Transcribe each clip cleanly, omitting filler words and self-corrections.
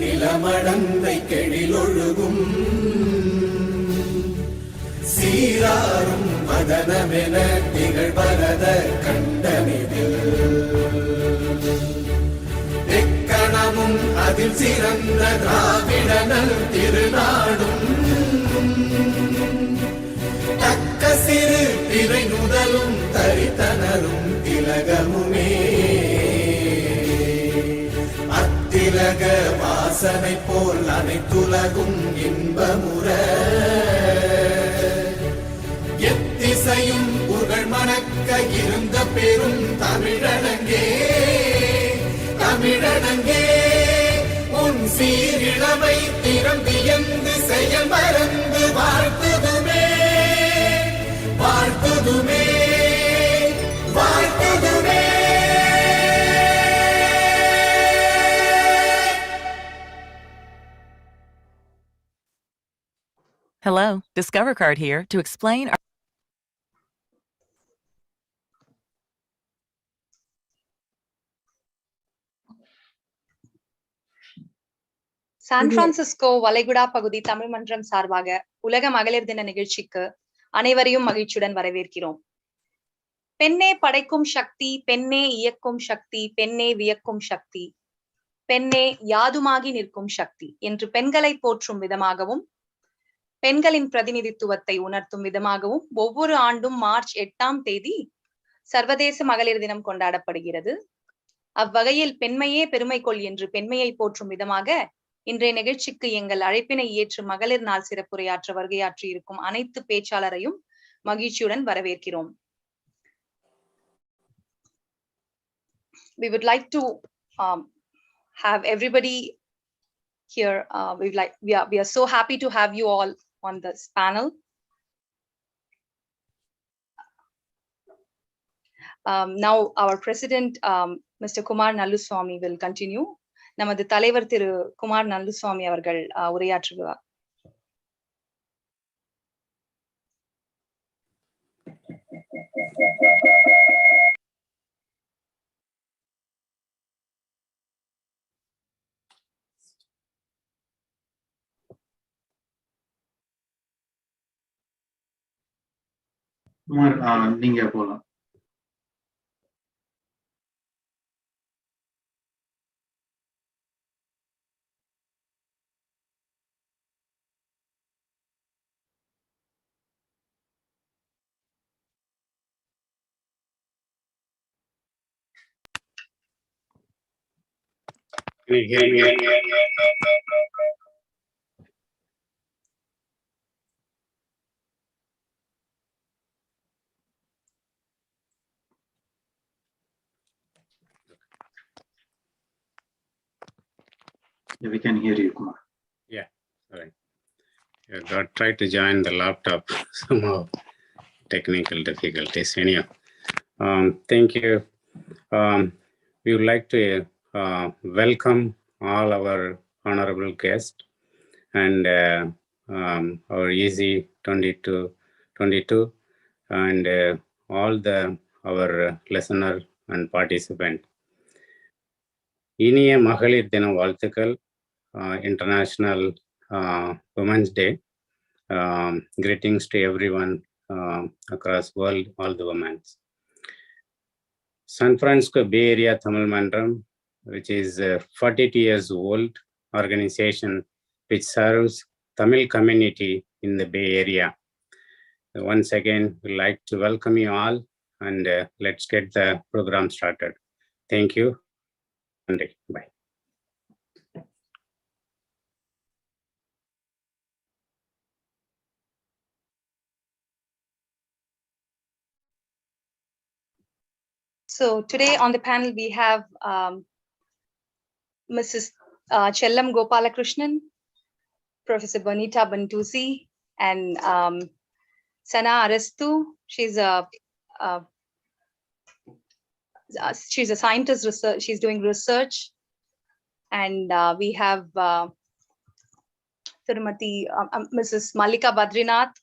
நிலமடந்தை கெழிலொழுகும் சீராரும் மதனமென திகழ்வரத கண்டனிதில் எக்கணமும் அதில் சிறந்த திராவிடனல் திருநாடும் தக்க சிறு திரை நுதலும் தரித்தனரும் திலகமுமே அத்திலக வாசனை போல் அனைத்துலகும் இன்பமுற எத்திசையும் புகழ் மணக்க இருந்த பெரும் தமிழனங்கே தமிழனங்கே உன் சீரிழமை திறம்பியந்து செயல் மறந்து வாழ்த்துதுமே வாழ்த்துதுமே வாழ்த்துதுமே. Hello, Discover Card here to explain our San Francisco வளைகுடா பகுதி தமிழ் மன்றம் சார்பாக உலக மகளிர் தின நிகழ்ச்சிக்கு அனைவரையும் மகிழ்ச்சியுடன் வரவேற்கிறோம். பெண்ணே படைக்கும் சக்தி, பெண்ணே இயக்கும் சக்தி, பெண்ணே வியக்கும் சக்தி, பெண்ணே யாதுமாகி நிற்கும் சக்தி என்று பெண்களை போற்றும் விதமாகவும் பெண்களின் பிரதிநிதித்துவத்தை உணர்த்தும் விதமாகவும் ஒவ்வொரு ஆண்டும் மார்ச் 8ஆம் தேதி சர்வதேச மகளிர் தினம் கொண்டாடப்படுகிறது. அவ்வகையில் பெண்மையே பெருமை கொள் என்று பெண்மையை போற்றும் விதமாக இன்றைய நிகழ்ச்சிக்கு எங்கள் அழைப்பினை ஏற்று மகளிர் நாள் சிறப்புரையாற்ற வருகையாற்றி இருக்கும் அனைத்து பேச்சாளரையும் மகிழ்ச்சியுடன் வரவேற்கிறோம். We would like to have everybody here. We are so happy to have you all on this panel. Now our president, Mr. Kumar Nalluswamy, will continue. நமது தலைவர் திரு குமார் நல்லுசுவாமி அவர்கள் உரையாற்றுவார். குமார், நீங்க போலாம். Can you hear me? Yeah, we can hear you, Kumar. Yeah, sorry. I tried to join the laptop, somehow technical difficulties. Anyhow, thank you. We would like to welcome all our honorable guests and our EASY 2022 and all our listener and participant. இனிய மகளிர் தின வாழ்த்துக்கள். International Women's Day. Greetings to everyone across world, all the women. San Francisco Bay Area Tamil Mandram, which is a 42 years old organization which serves Tamil community in the Bay Area. Once again, we'd like to welcome you all and let's get the program started. Thank you. Bye. So today on the panel we have Mrs. Chellam Gopalakrishnan, Professor Bonita Bantusi, and Sana Arastu. She's a scientist. She's doing research, and we have Mrs. Malika Badrinath,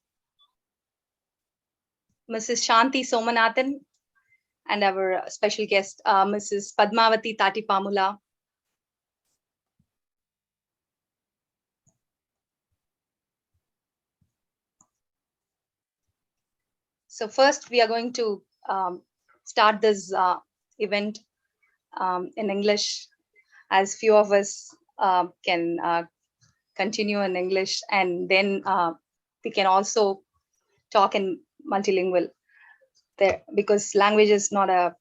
Mrs. Shanti Somanathan, and our special guest, Mrs. Padmavati Tatipamula. So first, we are going to start this event in English, as few of us can continue in English, and then we can also talk in multilingual there, because language is not a...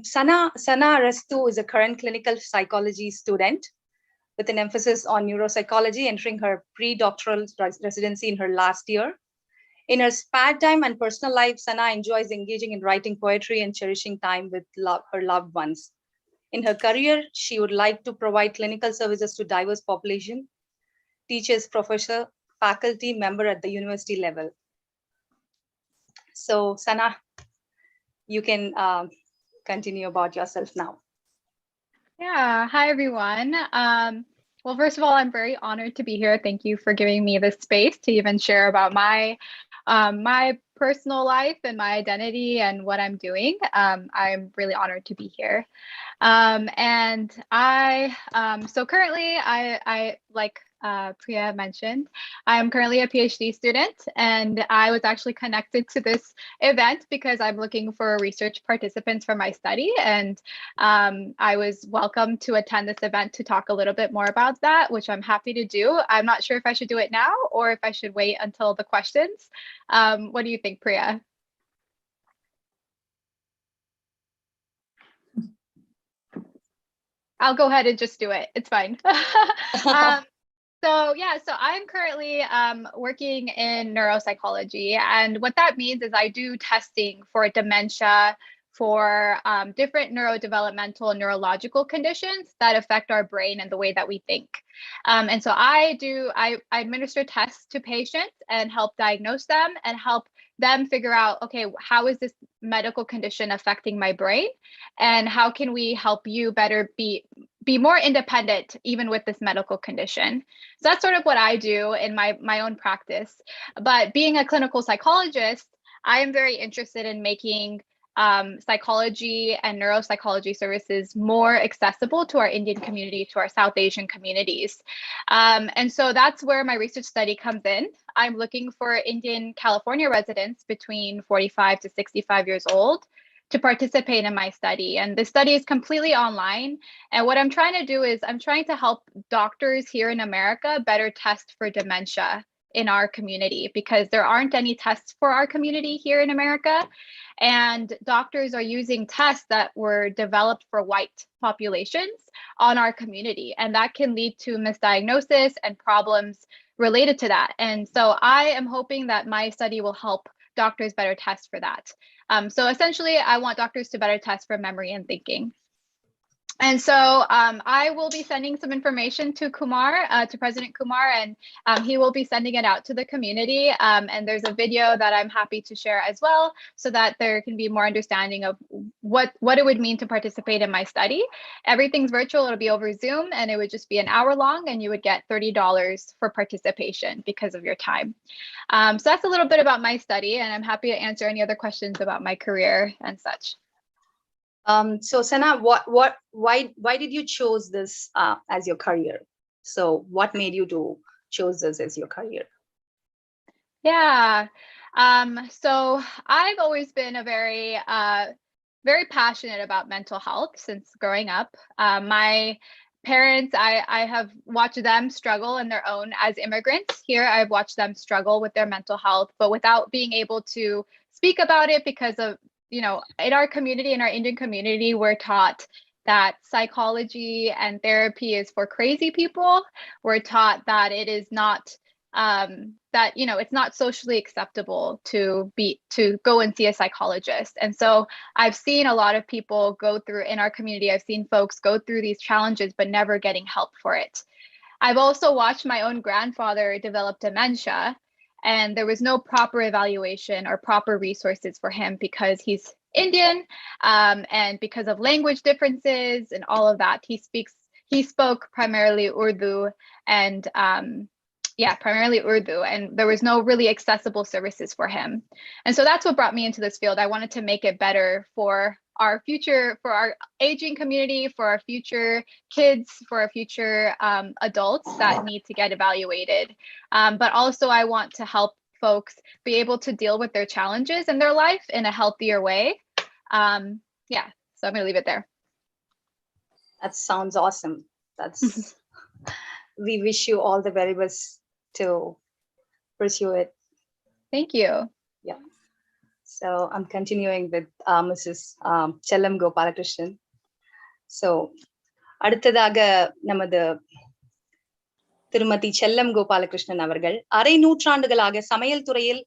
Sana Restu is a current clinical psychology student with an emphasis on neuropsychology, entering her pre-doctoral residency in her last year. In her spare time and personal life, Sana enjoys engaging in writing poetry and cherishing time with her loved ones. In her career, she would like to provide clinical services to diverse population, teachers, professor, faculty member at the university level. So Sana, you can continue about yourself now. Yeah, hi everyone. Well, first of all, I'm very honored to be here. Thank you for giving me this space to even share about my personal life and my identity and what I'm doing. I'm really honored to be here. And so currently I like Priya mentioned, I'm currently a PhD student, and I was actually connected to this event because I'm looking for research participants for my study. And I was welcome to attend this event to talk a little bit more about that, which I'm happy to do. I'm not sure if I should do it now or if I should wait until the questions. What do you think, Priya? I'll go ahead and just do it. It's fine. So I'm currently working in neuropsychology, and what that means is I do testing for dementia, for different neurodevelopmental and neurological conditions that affect our brain and the way that we think. And so I administer tests to patients and help diagnose them and help them figure out, okay, how is this medical condition affecting my brain, and how can we help you better be more independent even with this medical condition. So that's sort of what I do in my own practice. But being a clinical psychologist, I am very interested in making psychology and neuropsychology services more accessible to our Indian community, to our South Asian communities. And so that's where my research study comes in. I'm looking for Indian California residents between 45 to 65 years old to participate in my study. And the study is completely online. And what I'm trying to do is I'm trying to help doctors here in America better test for dementia in our community, because there aren't any tests for our community here in America. And doctors are using tests that were developed for white populations on our community. And that can lead to misdiagnosis and problems related to that. And so I am hoping that my study will help doctors better test for that. So essentially, I want doctors to better test for memory and thinking. And so I will be sending some information to Kumar, to President Kumar, and he will be sending it out to the community. And there's a video that I'm happy to share as well, so that there can be more understanding of what it would mean to participate in my study. Everything's virtual, it'll be over Zoom, and it would just be an hour long, and you would get $30 for participation because of your time. So that's a little bit about my study, and I'm happy to answer any other questions about my career and such. So Sana, why did you choose this as your career? So what made you choose this as your career? Yeah, so I've always been a very passionate about mental health since growing up. My parents, I have watched them struggle in their own as immigrants here. I've watched them struggle with their mental health, but without being able to speak about it because of, in our community, in our Indian community, we're taught that psychology and therapy is for crazy people. We're taught that it is not, it's not socially acceptable to go and see a psychologist. And so I've seen a lot of people go through, in our community, I've seen folks go through these challenges, but never getting help for it. I've also watched my own grandfather develop dementia, and there was no proper evaluation or proper resources for him because he's Indian, and because of language differences and all of that. He spoke primarily Urdu, and primarily Urdu, and there was no really accessible services for him. And so that's what brought me into this field. I wanted to make it better for our future, for our aging community, for our future kids, for our future adults that need to get evaluated. But also I want to help folks be able to deal with their challenges in their life in a healthier way. Yeah, so I'm going to leave it there. That sounds awesome. We wish you all the very best to pursue it. Thank you. Yeah. So I'm continuing with Mrs. Chellam Gopalakrishnan. So அடுத்ததாக நமது திருமதி செல்லம் கோபாலகிருஷ்ணன் அவர்கள் அரை நூற்றாண்டுகளாக சமையல் துறையில்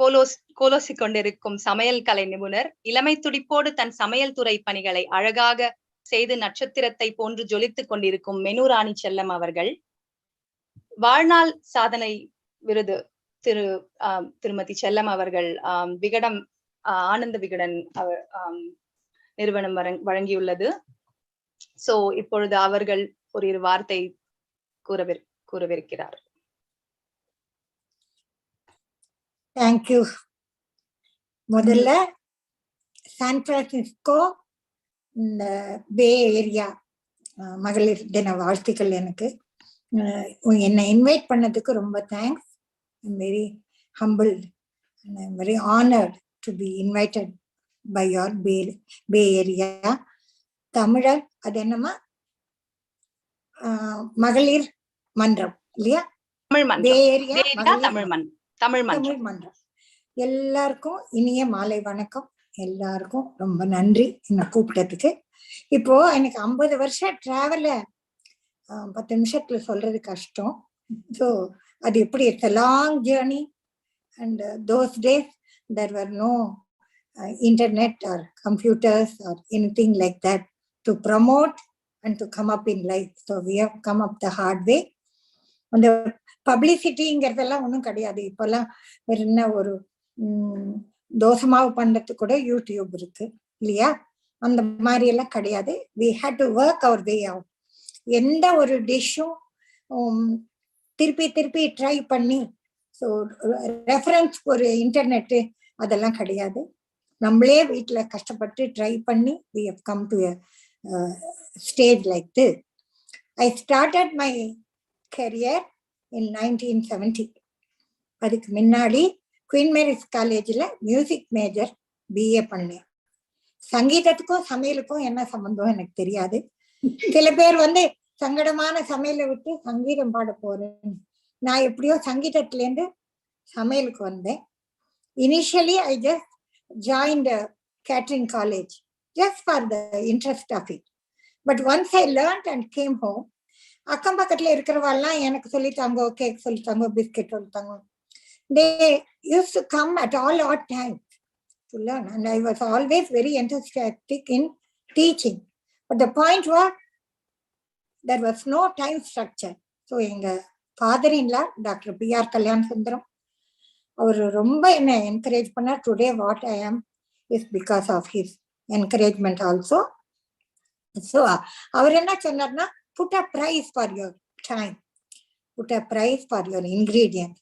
கோலோசி கொண்டிருக்கும் சமையல் கலை நிபுணர். இளமை துடிப்போடு தன் சமையல் துறை பணிகளை அழகாக செய்து நட்சத்திரத்தை போன்று ஜொலித்துக் கொண்டிருக்கும் மெனுராணி செல்லம் அவர்கள் வாழ்நாள் சாதனை விருது திருமதி செல்லம் அவர்கள் விகடன் ஆனந்த விகடன் நிறுவனம் வழங்கியுள்ளது. சோ இப்பொழுது அவர்கள் ஒரு இரு வார்த்தை கூறவிருக்கிறார். தேங்க்யூ. முதல்ல சான் பிரான்சிஸ்கோ இந்த பே ஏரியா மகளிர் தின வாழ்த்துக்கள். எனக்கு என்னை இன்வைட் பண்ணதுக்கு ரொம்ப thanks. I'm very humbled and I'm very honored to be invited by your Bay Area. தமிழர் அது என்னமா மகளிர் மன்றம் இல்லையா? பே ஏரியா தமிழ் மன்றம். எல்லாருக்கும் இனிய மாலை வணக்கம். எல்லாருக்கும் ரொம்ப நன்றி என்னை கூப்பிட்டதுக்கு. இப்போ எனக்கு 50 வருஷம் டிராவல 10 நிமிஷத்துல சொல்றது கஷ்டம். ஸோ அது எப்படி, it's a long journey and those days there were no internet or computers or anything like that to promote and to come up in life. So we have come up the hard way. அந்த பப்ளிசிட்டிங்கிறதெல்லாம் ஒன்றும் கிடையாது. இப்பெல்லாம் வேற என்ன, ஒரு தோசை மாவு பண்ணுறதுக்கு கூட யூடியூப் இருக்கு இல்லையா? அந்த மாதிரி எல்லாம் கிடையாது. we had to work our way out. எந்த ஒரு டிஷ்ஷும் திருப்பி ட்ரை பண்ணி, ஸோ ரெஃபரன்ஸ் ஒரு இன்டர்நெட்டு அதெல்லாம் கிடையாது. நம்மளே வீட்டில் கஷ்டப்பட்டு ட்ரை பண்ணி we have come to a stage like this. I started my career in 1970. அதுக்கு முன்னாடி குவீன் மேரிஸ் காலேஜில் மியூசிக் மேஜர் பிஏ பண்ணேன். சங்கீதத்துக்கும் சமையலுக்கும் என்ன சம்பந்தம் எனக்கு தெரியாது. சில பேர் சங்கடமான சமையலை விட்டு சங்கீதம் பாட போறேன். நான் எப்படியோ சங்கீதத்திலேருந்து சமையலுக்கு வந்தேன். Initially I just joined catering college just for the interest of it. But once I learned and came home, அக்கம் பக்கத்துல இருக்கிறவெல்லாம் எனக்கு சொல்லித்தாங்க, கேக் சொல்லித்தாங்க, பிஸ்கெட் சொல்லித்தாங்க. They used to come at all odd times to learn, and I was always very enthusiastic in teaching. But the point was there was no time structure. So எங்க father in law doctor PR Kalyana Sundaram அவர் ரொம்ப என்னை encourage பண்ணார். Today what I am is because of his encouragement also. So அவர் என்ன சொன்னார்னா, put a price for your time, put a price for your ingredients.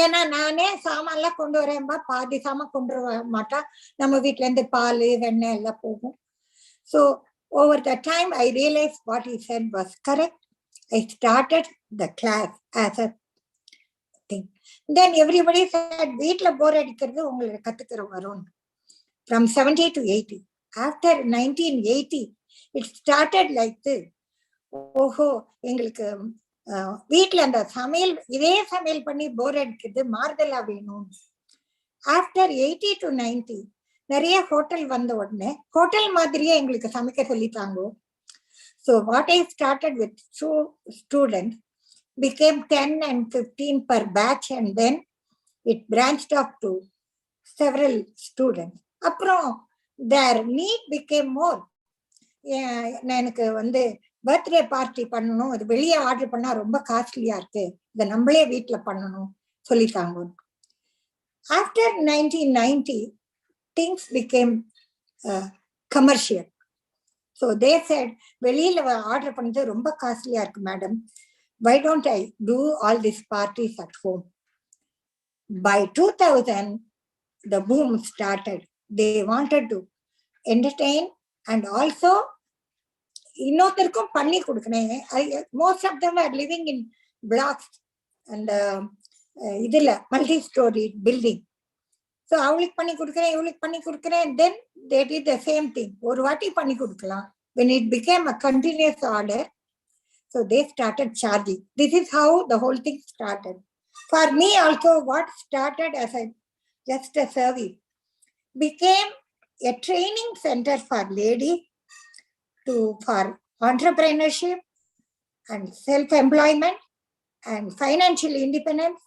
ஏன்னா நானே சாமான்லாம் கொண்டு வரேன்பா, பாதி சாமான் கொண்டு வர மாட்டா, நம்ம வீட்டுல இருந்து பால் வெண்ணெய் எல்லாம் போகும். So over the time I realized what he said was correct. I started the class as a thing. Then everybody said வீட்டுல போர் அடிக்கிறது உங்களுக்கு கத்துக்கிற வரும். From 70 to 80. After 1980, it started like this. ஓஹோ, எங்களுக்கு வீட்டுல அந்த சமையல் இதே சமையல் பண்ணி போர் அடிக்கிறது, மாறுதலா வேணும். ஆஃப்டர் 80 to 90 நிறைய ஹோட்டல் வந்த உடனே ஹோட்டல் மாதிரியே எங்களுக்கு சமைக்க சொல்லித்தாங்க. So what I started with students became 10 and 15 per batch, and then it branched off to several students. அப்புறம் their need became more. எனக்கு பர்த்டே பார்ட்டி பண்ணணும், அது வெளியே ஆர்டர் பண்ணா ரொம்ப காஸ்ட்லியா இருக்கு, இதை நம்மளே வீட்டுல பண்ணணும் சொல்லித்தாங்க. After 1990, things became commercial. So they said, வெளியில ஆர்டர் பண்ணது ரொம்ப காஸ்ட்லியா இருக்கு madam, why don't I do all these parties at home? By 2000, the boom started. They wanted to entertain and also இன்னொருத்தருக்கும் பண்ணி கொடுக்கணும். Most of them are living in blocks and இதுல multi-story building. So அவளுக்கு பண்ணி கொடுக்குறேன், இவளுக்கு பண்ணி கொடுக்குறேன். Then they did the same thing. ஒரு வாட்டி பண்ணி கொடுக்கலாம். When it became a continuous order, so they started charging. This is how the whole thing started. For me also, what started as just a service became a training center for ladies for entrepreneurship and self-employment and financial independence.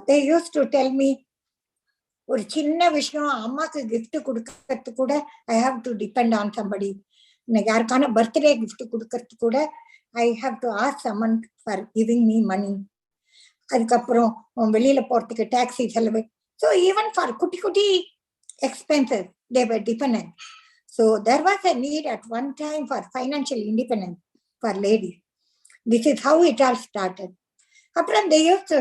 They used to tell me, ஒரு சின்ன விஷயம் அம்மாக்கு gift கொடுக்கறது கூட I have to depend on somebody. யாருக்கான birthday gift கொடுக்கறது கூட I have to ask someone for giving me money. அதுக்கப்புறம் வெளியில போறதுக்கு டாக்ஸி செலவு. So even for குட்டி குட்டி expenses, they were dependent. So there was a need at one time for financial independence for ladies. This is how it all started. Apram they used to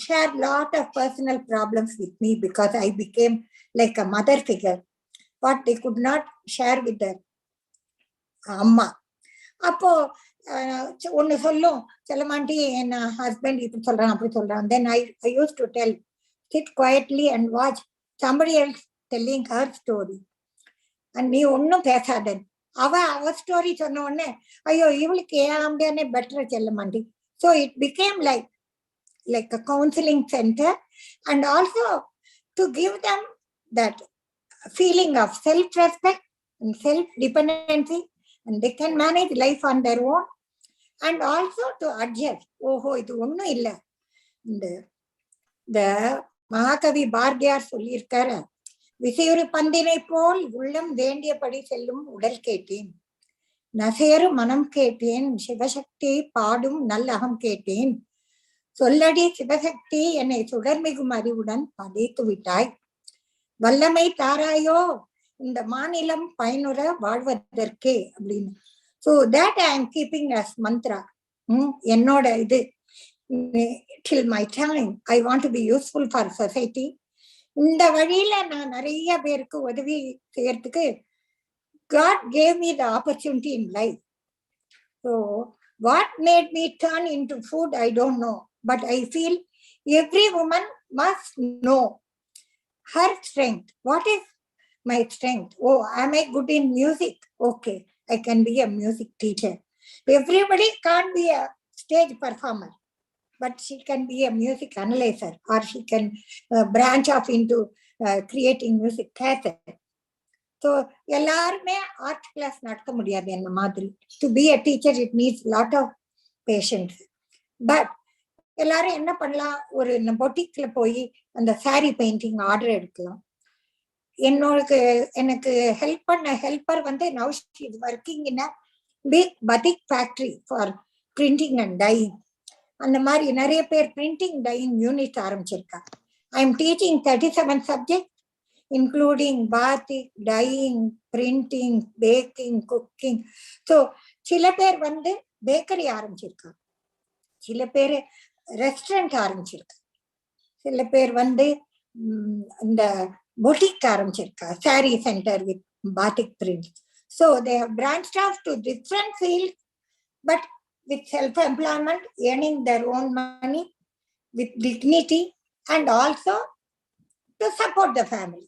share lot of personal problems with me because I became like a mother figure, what they could not share with their amma. அப்போ ஒன்னு சொல்லும், செல்லமாண்டி என் husband இப்படி சொல்றான் அப்படி சொல்றான். Then I used to tell, sit quietly and watch somebody else telling her story. And நீ ஒன்னும் பேசாத. அவ ஸ்டோரி சொன்ன உடனே ஐயோ இவளுக்கு ஏன் better செல்லமாண்டி. So it became like a counseling center, and also to give them that feeling of self-respect and self-dependency, and they can manage life on their own, and also to adjust. ஓஹோ இது ஒன்னும் இல்ல. இந்த மகாகவி பாரதியார் சொல்லியிருக்காரு, விசையொரு பந்தினை போல் உள்ளம் வேண்டியபடி செல்லும் உடல் கேட்டேன், நசையரு மனம் கேட்டேன், சிவசக்தி பாடும் நல்லகம் கேட்டேன், சொல்லடி சிவசக்தி என்னை சுடர்மிகும் அறிவுடன் படைத்து விட்டாய், வல்லமை தாராயோ இந்த மாநிலம் பயனுற வாழ்வதற்கே அப்படின்னு. So that I am keeping as mantra. என்னோட இது till my time I want to be useful for society. இந்த வழியில நான் நிறைய பேருக்கு உதவி செய்யறதுக்கு God gave me the opportunity in life. So what made me turn into food, I don't know. But I feel every woman must know her strength. What is my strength? Oh, am I good in music? Okay, I can be a music teacher. Everybody can't be a stage performer, but she can be a music analyzer, or she can branch off into creating music cassette. So எல்லாருமே art class நடத்த முடியாது என்ன மாதிரி. To be a teacher it needs lot of patience. But எல்லாரும் என்ன பண்ணலாம், ஒரு பொட்டிக்ல போய் அந்த சாரி பெயிண்டிங் ஆர்டர் எடுக்கலாம். எனக்கு ஹெல்ப் பண்ண helper now she is working in a big batik factory for printing and dyeing. அந்த மாதிரி நிறைய பேர் பிரிண்டிங் டையிங் யூனிட் ஆரம்பிச்சிருக்கா. I am teaching 37 subjects including batik, dyeing, printing, baking, cooking. So சில பேர் பேக்கரி ஆரம்பிச்சிருக்கா, சில பேர் ரெஸ்டாரண்ட் ஆரம்பிச்சிருக்கா, சில பேர் இந்த பொட்டிக் ஆரம்பிச்சிருக்கா, sari center with batik print. So they have branched off to different fields, but with self-employment, earning their own money with dignity, and also to support the family.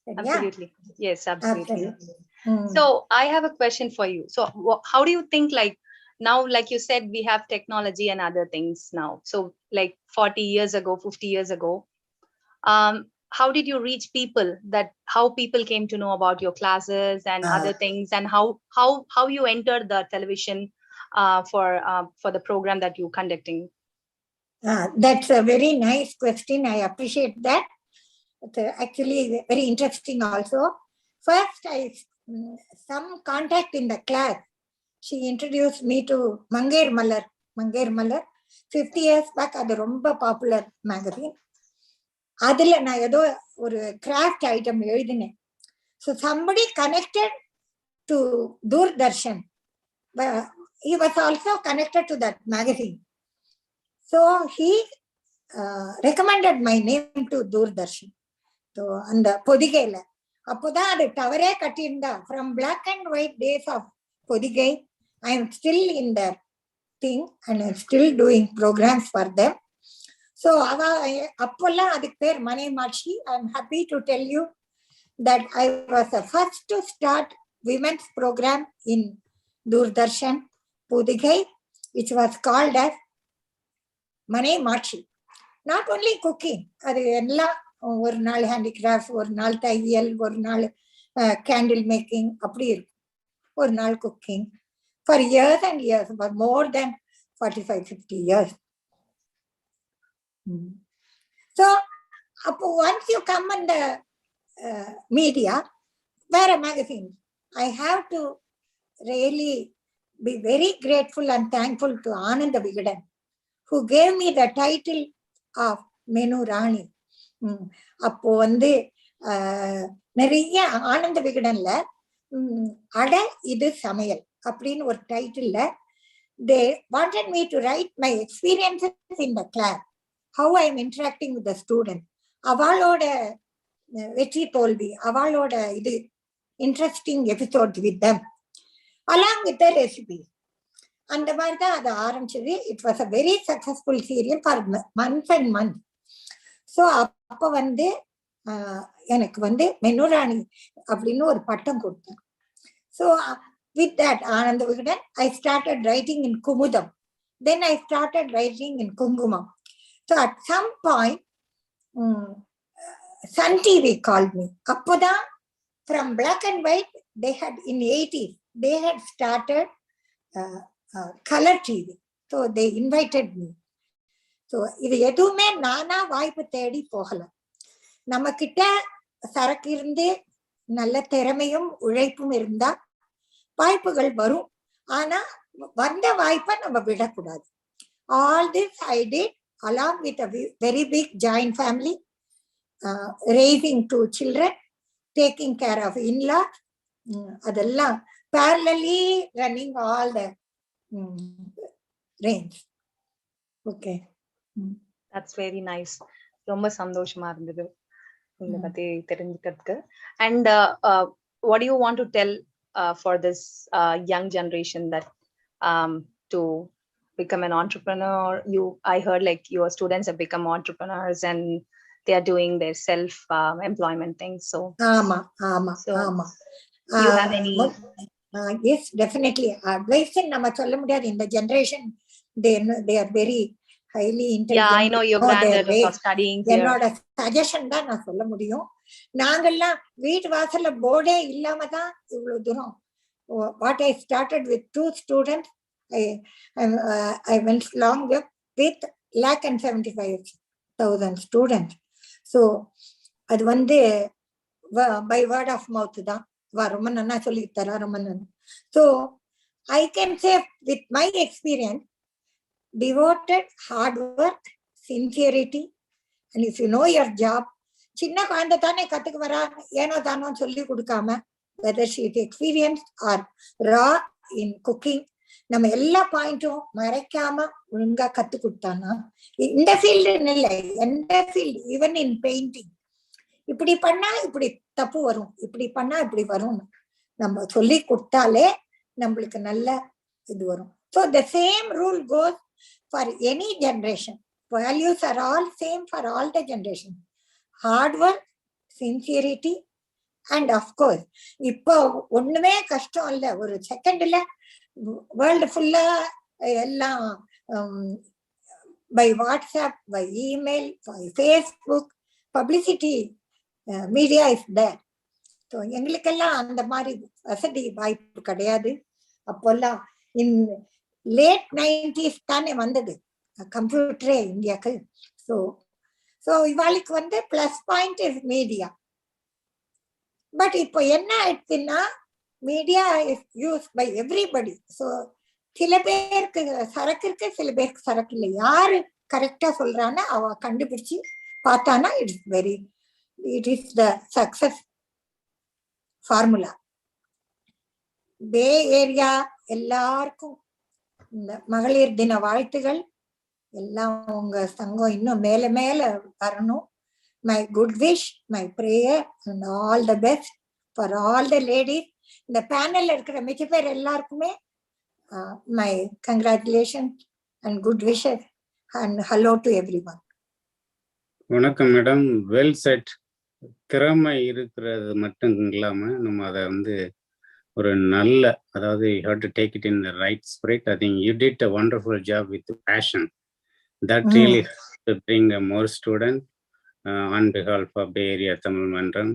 Absolutely. Yeah? Yes, absolutely. Absolutely. So I have a question for you. So how do you think, now, like you said, we have technology and other things now. So 40 years ago, 50 years ago, how did you reach people, how people came to know about your classes and other things, and how you entered the television for the program that you're conducting? That's a very nice question. I appreciate that. It's actually very interesting also. First, some contact in the class. She introduced me to Mangair Malar. 50 years back, அது ரொம்ப popular magazine. அதுல நான் ஏதோ ஒரு craft item எழுதினேன். So somebody connected to Doordarshan. He was also connected to that magazine. So he recommended my name to Doordarshan. So அந்த பொதிகையில அப்போதான் அது டவரே கட்டியிருந்தா. From black and white days of Podhigai, I am still in that thing and I'm still doing programs for them. So அப்போல்லாம் அதுக்கு பேர் மனை மாட்சி. I am happy to tell you that I was the first to start women's program in Doordarshan, Pudigai, which was called as Mane Marchi. Not only cooking, அது எல்லாம் ஒரு நாள் handicraft, ஒரு நாள் தையல், ஒரு நாள் கேண்டில் மேக்கிங், அப்படி இருக்கும். ஒரு நாள் cooking for years and years, for more than 45-50 years. So, once you come in the media, where a magazine, I have to really be very grateful and thankful to Ananda Vigadan, who gave me the title of Menu Rani. அப்போ வந்து நிறைய ஆனந்த விகடன்ல அட இது சமையல் அப்படின்னு ஒரு டைட்டில்ல they wanted me to write my experiences in the class, how I am interacting with the student, அவளோட வெற்றி தோல்வி, அவளோட இது interesting episode with them along with the recipe. அந்த மாதிரி தான் அது ஆரம்பிச்சது. It was a very successful serial for months and month. So அப்போ வந்து எனக்கு வந்து மெனுராணி அப்படின்னு ஒரு பட்டம் கொடுத்தேன். So with that Ananda Vikatan I started writing in Kumudam. Then I started writing in Kungumam. So at some point Sun TV called me. அப்போதான் from black and white, they had in 80s, they had started color TV. So they invited me. So இது எதுவுமே நானா வாய்ப்பு தேடி போகல. நம்ம கிட்ட சரக்கு இருந்து நல்ல திறமையும் உழைப்பும் இருந்தா வாய்ப்புகள் வரும். ஆனா வந்த வாய்ப்பை நம்ம விடக்கூடாது. All this I did along with a very big joint family. Raising 2 children, taking care of in-laws, அதெல்லாம் parallelly running all the reins. Okay. That's very nice. ரொம்ப சந்தோஷமா இருந்தது உங்களை பத்தி தெரிஞ்சுக்கிறதுக்கு. And what do you want to tell for this young generation that to become an entrepreneur? I heard like your students have become entrepreneurs and they are doing their self employment things. So ஆமா. you have any yes, definitely advice நம்ம சொல்ல முடியாது. இந்த generation they are very highly intelligent. Yeah, I know your granddad was studying here. என்னோட suggestion தான் நான் சொல்ல முடியும். நாங்கெல்லாம் வீட்டு வாசல்ல போர்டே இல்லாம தான் இவ்வளவு தூரம். What I started with 2 students, I went long with 1,75,000 students. So அது வந்து பை வேர்ட் ஆஃப் மவுத் தான். ரொம்ப நன்னா சொல்லி தரா, ரொம்ப நன்னா. So I can say with my experience, devoted hard work, sincerity, and if you know your job. சின்ன குழந்தை தானே கத்துக்கு வரா, ஏனோ தானோ சொல்லி கொடுக்காம, whether she is experience or raw in cooking, நம்ம எல்லா பாயிண்ட்டும் மறைக்காம ஒழுங்கா கத்து கொடுத்தானா, இந்த ஃபீல்டுன்னு இல்லை, எந்த ஃபீல்டு, ஈவன் இன் பெயிண்டிங், இப்படி பண்ணா இப்படி தப்பு வரும், இப்படி பண்ணா இப்படி வரும், நம்ம சொல்லி கொடுத்தாலே நம்மளுக்கு நல்ல இது வரும். So the same rule goes for any generation. Values are all same for all the generation. Hard work, sincerity, and of course இப்போ ஒண்ணுமே கஷ்டம் இல்லை. ஒரு செகண்ட்ல வேர்ல்டு ஃபுல்லா எல்லாம் by WhatsApp, by email, by Facebook, publicity media is there. So எங்களுக்கெல்லாம் அந்த மாதிரி வசதி வாய்ப்பு கிடையாது. அப்போல்லாம் இன் லேட் 90s தானே வந்தது கம்ப்யூட்டரே இந்தியாவுக்கு. ஸோ இவாளுக்கு வந்து plus point is media. But இப்போ என்ன ஆயிடுச்சுன்னா, media is use by everybody. So சில பேருக்கு சரக்கு இருக்கு, சில பேருக்கு சரக்கு இல்லை. யாரு கரெக்டா சொல்றான்னு அவ கண்டுபிடிச்சு பார்த்தானா it is the success formula. Pay area எல்லாருக்கும் இந்த மகளிர் தின வாழ்த்துகள். எல்லாம் உங்க சங்கம் இன்னும் மேல மேல வரணும். My good wish, my prayer, and all the best for all the ladies. இந்த பேனல்ல இருக்கிற மிச்ச பேர் எல்லாருக்குமே my congratulations and good wishes and hello to everyone. வணக்கம் மேடம். Well set. திறமை இருக்கிறது மட்டும் இல்லாம நம்ம அதை வந்து ஒரு நல்ல, அதாவது you have to take it in the right spirit. I think you did a wonderful job with passion. That really helps to bring more students on behalf of Bay Area Tamil Mandram.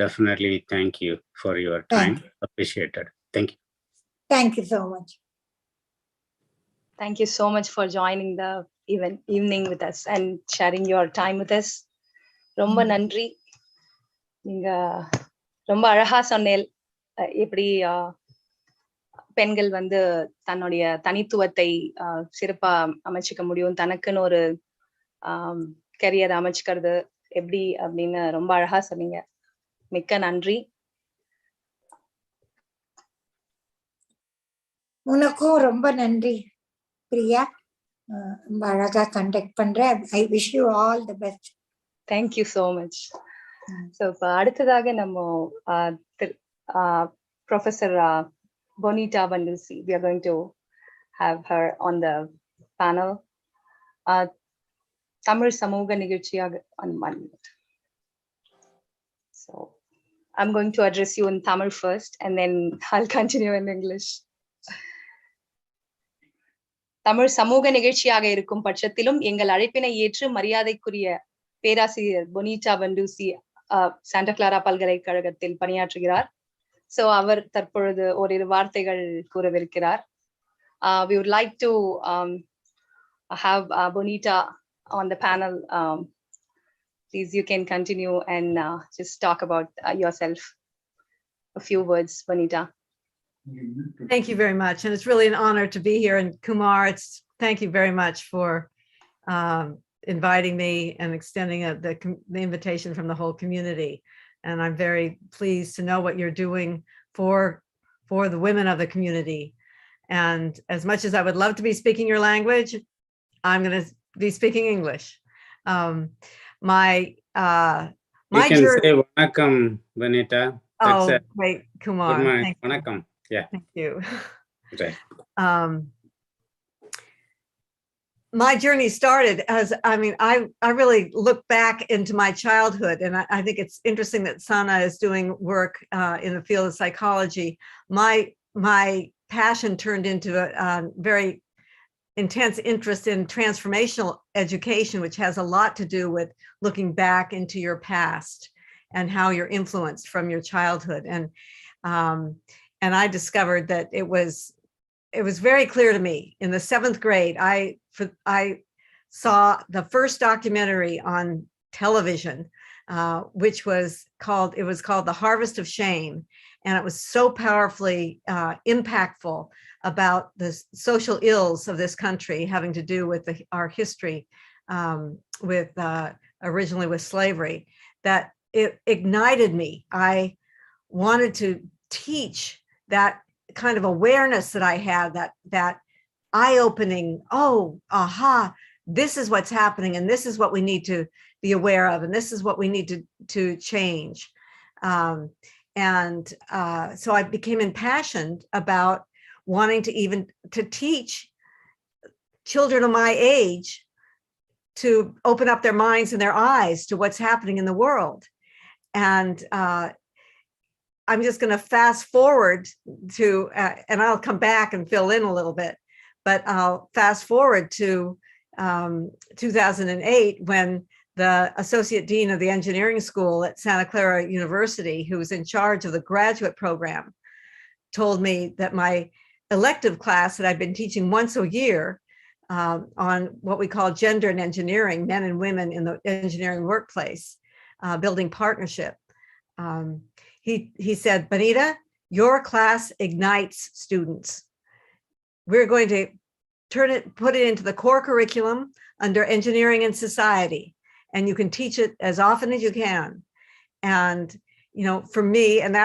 Definitely thank you for your time. Appreciated. Thank you. Thank you so much. Thank you so much for joining the evening with us and sharing your time with us. ரொம்ப நன்றி. நீங்க ரொம்ப அழகா சொன்னேன். எப்படி பெண்கள் வந்து தன்னுடைய தனித்துவத்தை சிறப்பா அமைச்சுக்க முடியும், தனக்குன்னு ஒரு கரியர் அமைச்சுக்கிறது எப்படி அப்படின்னு ரொம்ப அழகா சொன்னீங்க. மிக்க நன்றி. உனக்கும் ரொம்ப நன்றி பிரியா. ரொம்ப அழகா கண்டக்ட் பண்ற. I wish you all the best. Thank you so much. So இப்ப அடுத்ததாக நம்ம Professor Bonita Bandulsi, we are going to have her on the panel. Tamil Samuga Nigirchiyaga on 1 minute. So I'm going to address you in Tamil first and then I'll continue in English. Tamil சமூக நிகழ்ச்சியாக இருக்கும் பட்சத்திலும் எங்கள் அழைப்பினை ஏற்று மரியாதைக்குரிய பேராசிரியர் Bonita பண்டூசி Santa Clara பல்கலைக்கழகத்தில் பணியாற்றுகிறார். சோ அவர் தற்பொழுது ஓரிரு வார்த்தைகள் கூறவிருக்கிறார். We would like to have Bonita on the panel. Please, you can continue and just talk about yourself. A few words, Bonita. Thank you very much. And it's really an honor to be here. And Kumar, thank you very much for inviting me and extending the invitation from the whole community. And I'm very pleased to know what you're doing for the women of the community. And as much as I would love to be speaking your language, I'm going to be speaking English. My you can journey, say Vanakkam, Bonita. Great, Kumar. Vanakkam. Yeah. Thank you. Okay. My journey started as, I really look back into my childhood, and I think it's interesting that Sana is doing work in the field of psychology. My passion turned into a very intense interest in transformational education, which has a lot to do with looking back into your past and how you're influenced from your childhood. And I discovered that it was very clear to me in the 7th grade. I saw the first documentary on television, which was called The Harvest of Shame. And it was so powerfully impactful about the social ills of this country having to do with our history originally with slavery, that it ignited me. I wanted to teach that kind of awareness that I had, that eye-opening, this is what's happening, and this is what we need to be aware of, and this is what we need to change. So I became impassioned about wanting to teach children of my age to open up their minds and their eyes to what's happening in the world. And I'm just going to fast forward to, and I'll come back and fill in a little bit, but I'll fast forward to 2008 when the Associate Dean of the Engineering School at Santa Clara University, who was in charge of the graduate program, told me that my elective class that I've been teaching once a year on what we call gender and engineering, men and women in the engineering workplace, building partnership. He said, Bonita, your class ignites students. We're going to put it into the core curriculum under engineering and society, and you can teach it as often as you can. And, for me, and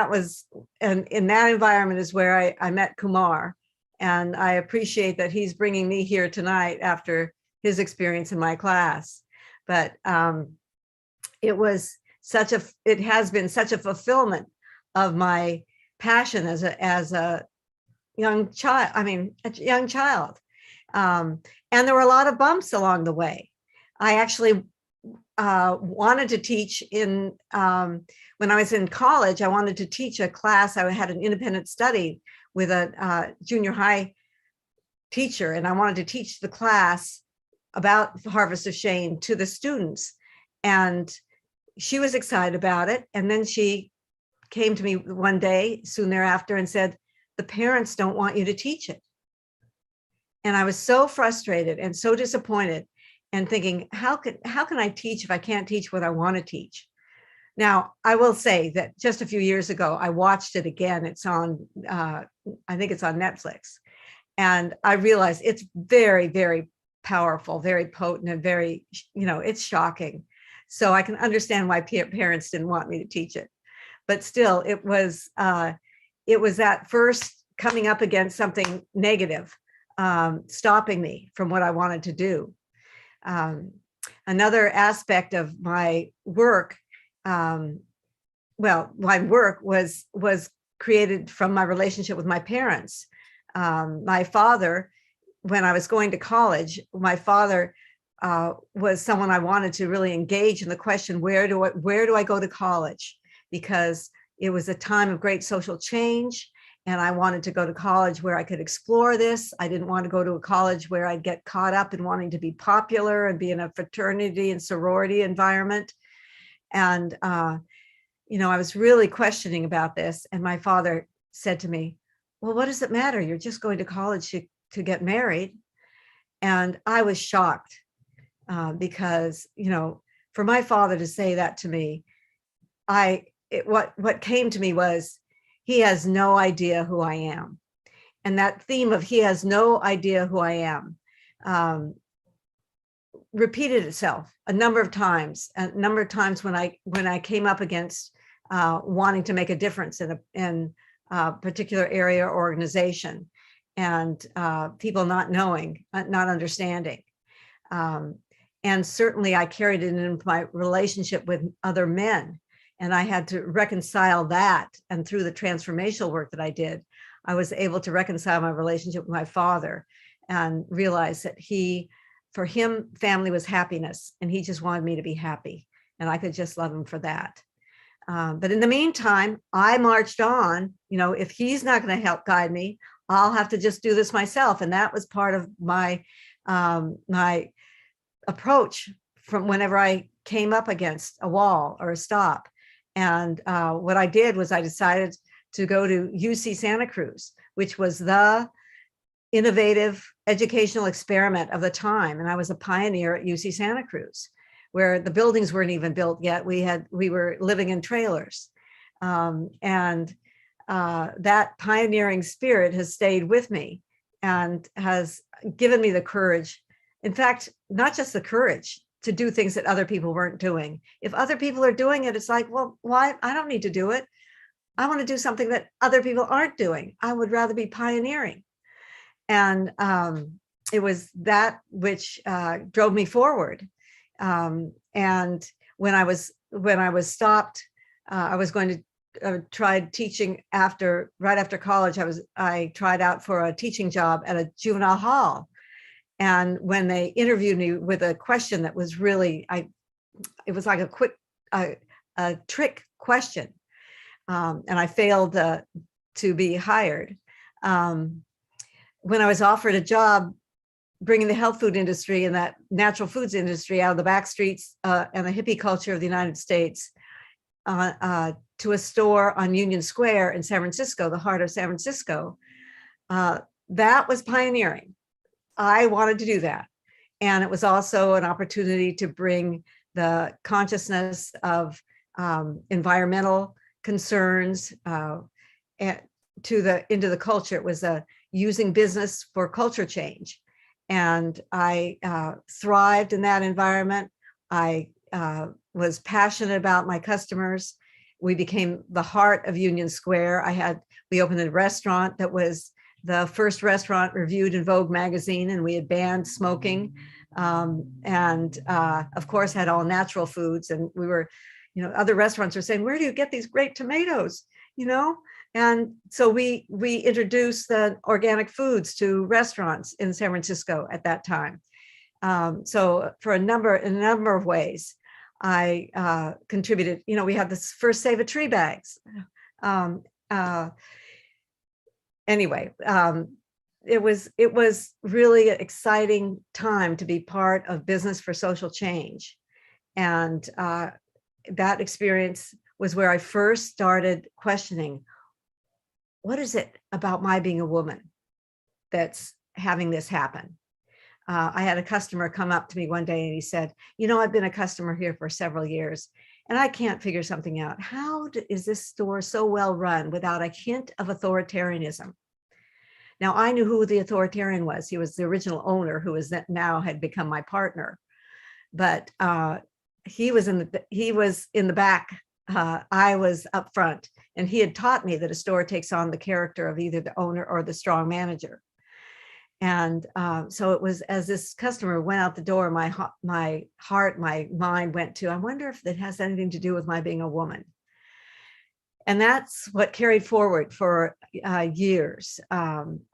in that environment is where I met Kumar. And I appreciate that he's bringing me here tonight after his experience in my class. But it has been such a fulfillment of my passion as a young child. And there were a lot of bumps along the way. I actually wanted to teach when I was in college. I wanted to teach a class. I had an independent study with a junior high teacher, and I wanted to teach the class about the Harvest of Shame to the students. And she was excited about it. And then she came to me one day soon thereafter and said, the parents don't want you to teach it. And I was so frustrated and so disappointed and thinking, how can I teach if I can't teach what I want to teach? Now, I will say that just a few years ago, I watched it again. It's on, I think it's on Netflix. And I realized it's very, very powerful, very potent, and very, it's shocking. So I can understand why parents didn't want me to teach it. But still, it was that first coming up against something negative, stopping me from what I wanted to do. Another aspect of my work, my work was created from my relationship with my parents. My father, when I was going to college, my father was someone I wanted to really engage in the question, where do I go to college? Because it was a time of great social change, and I wanted to go to college where I could explore this. I didn't want to go to a college where I'd get caught up in wanting to be popular and be in a fraternity and sorority environment. And, I was really questioning about this. And my father said to me, well, what does it matter? You're just going to college to get married. And I was shocked because, for my father to say that to me, what came to me was, he has no idea who I am. And that theme of he has no idea who I am repeated itself a number of times when I came up against wanting to make a difference in a particular area or organization, and people not knowing, not understanding. And certainly I carried it in my relationship with other men. And I had to reconcile that. And through the transformational work that I did, I was able to reconcile my relationship with my father and realize that for him, family was happiness. And he just wanted me to be happy. And I could just love him for that. But in the meantime, I marched on. If he's not going to help guide me, I'll have to just do this myself. And that was part of my approach from whenever I came up against a wall or a stop. And what I did was I decided to go to UC Santa Cruz, which was the innovative educational experiment of the time. And I was a pioneer at UC Santa Cruz, where the buildings weren't even built yet. We were living in trailers. And that pioneering spirit has stayed with me and has given me the courage. In fact, not just the courage to do things that other people weren't doing. If other people are doing it, it's like, well, why? I don't need to do it. I want to do something that other people aren't doing. I would rather be pioneering. And it was that which drove me forward. And when I was stopped, I was going to try teaching right after college. I tried out for a teaching job at a juvenile hall. And when they interviewed me with a question that was really, it was like a quick, a trick question. And I failed to be hired. When I was offered a job bringing the health food industry and that natural foods industry out of the back streets and the hippie culture of the United States to a store on Union Square in San Francisco, the heart of San Francisco, that was pioneering. I wanted to do that. And it was also an opportunity to bring the consciousness of environmental concerns into the culture. It was using business for culture change. And I thrived in that environment. I was passionate about my customers. We became the heart of Union Square. We opened a restaurant that was the first restaurant reviewed in Vogue magazine, and we had banned smoking, and of course had all natural foods. And we were, other restaurants were saying, where do you get these great tomatoes? And so we introduced the organic foods to restaurants in San Francisco at that time. So for in a number of ways, I contributed. You know, we had this first Save a Tree bags. Anyway, it was really an exciting time to be part of Business for Social Change, and that experience was where I first started questioning, what is it about my being a woman that's having this happen? I had a customer come up to me one day and he said, you know, I've been a customer here for several years and I can't figure something out. How is this store so well run without a hint of authoritarianism? Now, I knew who the authoritarian was. He was the original owner who was now had become my partner. But he was in the back. I was up front, and he had taught me that a store takes on the character of either the owner or the strong manager. And so it was, as this customer went out the door, my mind went to, I wonder if it has anything to do with my being a woman. And that's what carried forward for years.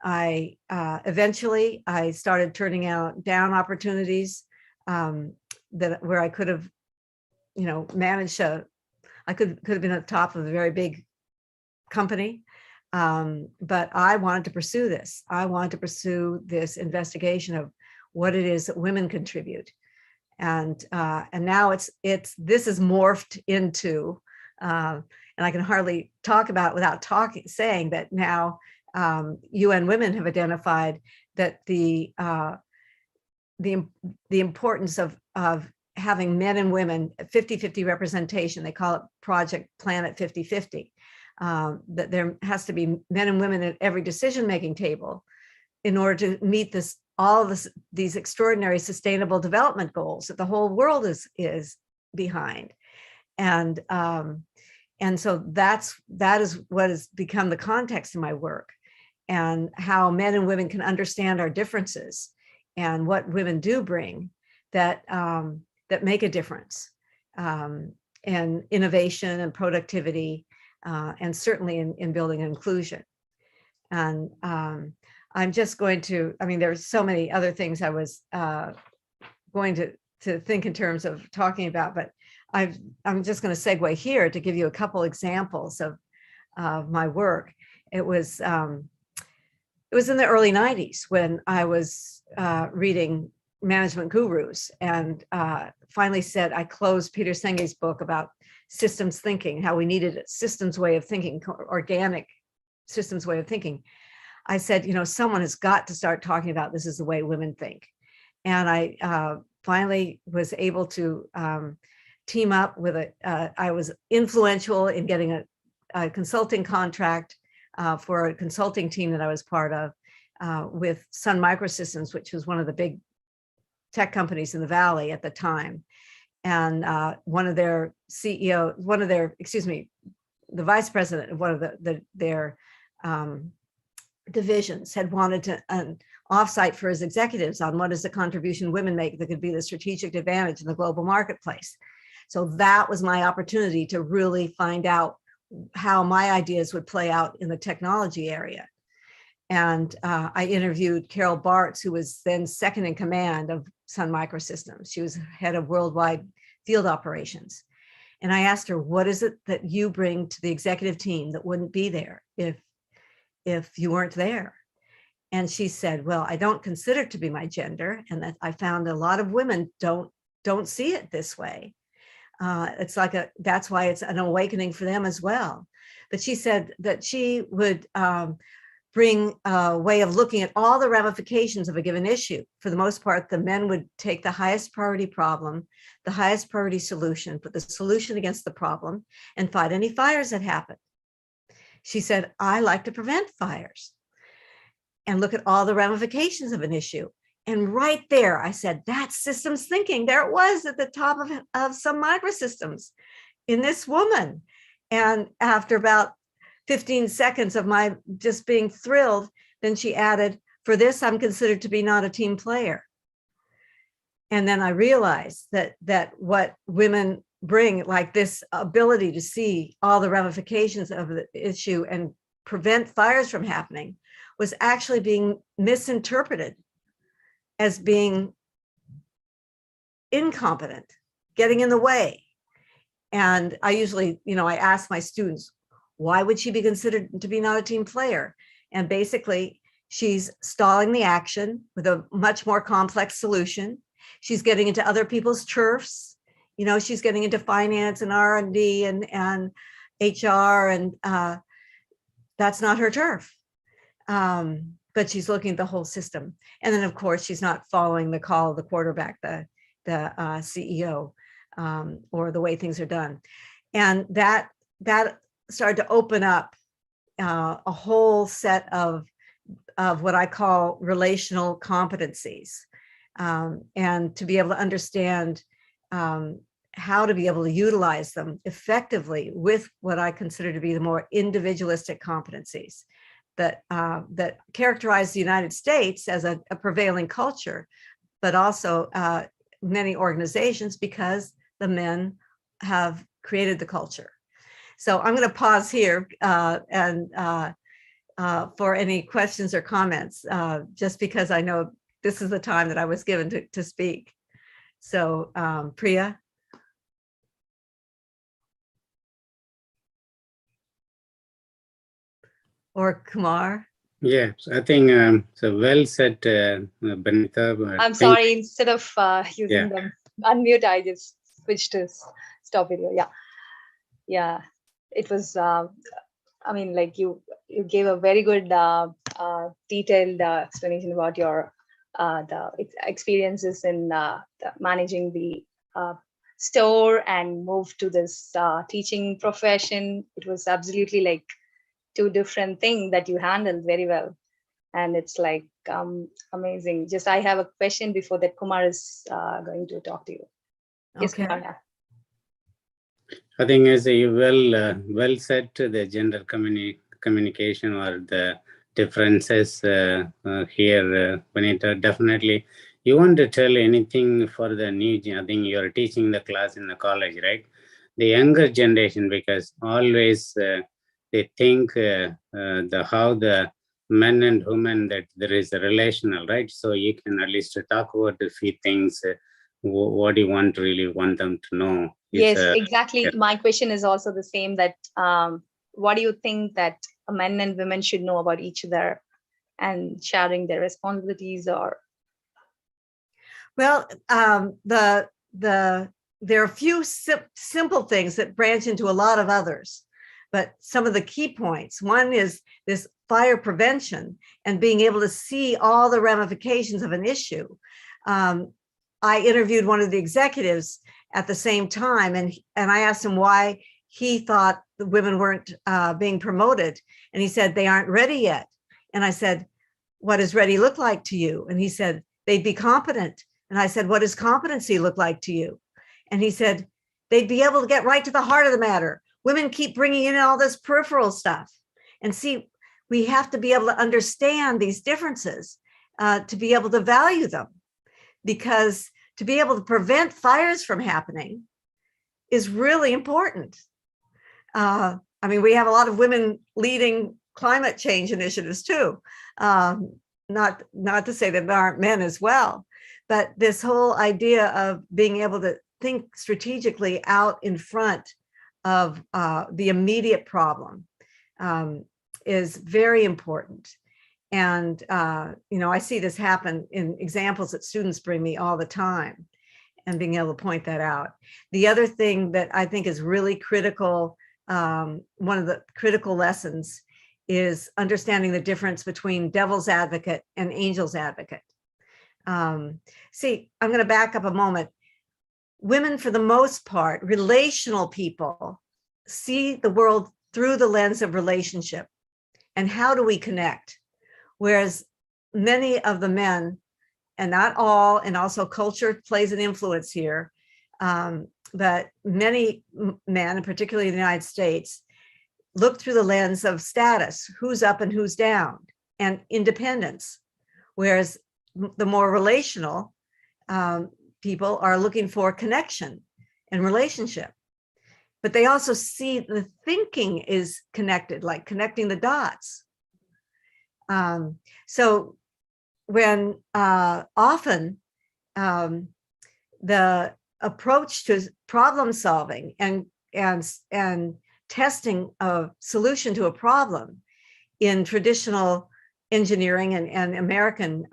Eventually I started turning down opportunities where I could have, you know, managed I could have been at the top of a very big company. But I wanted to pursue this. I wanted to pursue this investigation of what it is that women contribute. And now this is morphed into, and I can hardly talk about it without saying that now UN Women have identified that the importance of having men and women 50-50 representation. They call it Project Planet 50-50. That there has to be men and women at every decision-making table in order to meet these extraordinary sustainable development goals that the whole world is behind. And so that is what has become the context of my work, and how men and women can understand our differences and what women do bring that make a difference in innovation and productivity, and certainly in building inclusion. And I'm just going to, I mean, there's so many other things I was going to think in terms of talking about, but I'm just going to segue here to give you a couple examples of my work. It was in the early 90s when I was reading Management Gurus, and finally said, I closed Peter Senge's book about systems thinking, how we needed a systems way of thinking, organic systems way of thinking. I said, you know, someone has got to start talking about this is the way women think. And I finally was able to team up with I was influential in getting a consulting contract for a consulting team that I was part of with Sun Microsystems, which was one of the big tech companies in the Valley at the time. And the vice president of one of their divisions had wanted an offsite for his executives on what is the contribution women make that could be the strategic advantage in the global marketplace. So that was my opportunity to really find out how my ideas would play out in the technology area. And I interviewed Carol Bartz, who was then second in command of Sun Microsystems. She was head of worldwide field operations. And I asked her, what is it that you bring to the executive team that wouldn't be there if you weren't there? And she said, well, I don't consider it to be my gender, and that I found a lot of women don't see it this way. It's like that's why it's an awakening for them as well. But she said that she would bring a way of looking at all the ramifications of a given issue. For the most part, the men would take the highest priority problem, the highest priority solution, put the solution against the problem, and fight any fires that happen. She said, I like to prevent fires and look at all the ramifications of an issue. And right there, I said, that's systems thinking. There it was at the top of Sun Microsystems in this woman. And after about 15 seconds of my just being thrilled, then she added, for this, I'm considered to be not a team player. And then I realized that what women bring, like this ability to see all the ramifications of the issue and prevent fires from happening, was actually being misinterpreted as being incompetent, getting in the way. And I usually, I ask my students, why would she be considered to be not a team player? And basically, she's stalling the action with a much more complex solution. She's getting into other people's turfs. She's getting into finance and R&D and HR, and that's not her turf. But she's looking at the whole system. And then, of course, she's not following the call of the quarterback, the CEO, or the way things are done. And that started to open up a whole set of what I call relational competencies, and to be able to understand how to be able to utilize them effectively with what I consider to be the more individualistic competencies that characterize the United States as a prevailing culture, but also many organizations, because the men have created the culture. So I'm going to pause here and for any questions or comments, just because I know this is the time that I was given to speak. So Priya. Or Kumar. Yeah, I think so. Well said, Benita. I'm sorry, instead of using the unmute, I just switched to stop video. Yeah, it was. I mean, like you gave a very good detailed explanation about your the experiences in managing the store and move to this teaching profession. It was absolutely like two different things that you handled very well, and it's like amazing. Just I have a question before that Kumar is going to talk to you. Yes, Okay. Kumar. I think as you well said, the gender communication or the differences here, Benita, definitely. You want to tell anything for the new? I think you are teaching the class in the college, right? The younger generation, because always they think how the men and women, that there is a relational, right? So you can at least talk about a few things. What do you really want them to know? Yes, exactly. My question is also the same, that what do you think that men and women should know about each other and sharing their responsibilities? Or well, there are a few simple things that branch into a lot of others, but some of the key points. One is this fire prevention and being able to see all the ramifications of an issue. I interviewed one of the executives at the same time, and I asked him why he thought the women weren't being promoted. And he said, they aren't ready yet. And I said, what does ready look like to you? And he said, they'd be competent. And I said, what does competency look like to you? And he said, they'd be able to get right to the heart of the matter. Women keep bringing in all this peripheral stuff. And see, we have to be able to understand these differences to be able to value them, because to be able to prevent fires from happening is really important. I mean, we have a lot of women leading climate change initiatives too. Not to say that there aren't men as well, but this whole idea of being able to think strategically out in front of the immediate problem is very important. And, I see this happen in examples that students bring me all the time, and being able to point that out. The other thing that I think is really critical, one of the critical lessons, is understanding the difference between devil's advocate and angel's advocate. See, I'm going to back up a moment. Women, for the most part, relational people, see the world through the lens of relationship. And how do we connect? Whereas many of the men, and not all, and also culture plays an influence here, but many men, and particularly in the United States, look through the lens of status, who's up and who's down, and independence. Whereas the more relational people are looking for connection and relationship. But they also see the thinking is connected, like connecting the dots. So when often the approach to problem solving and testing a solution to a problem in traditional engineering and American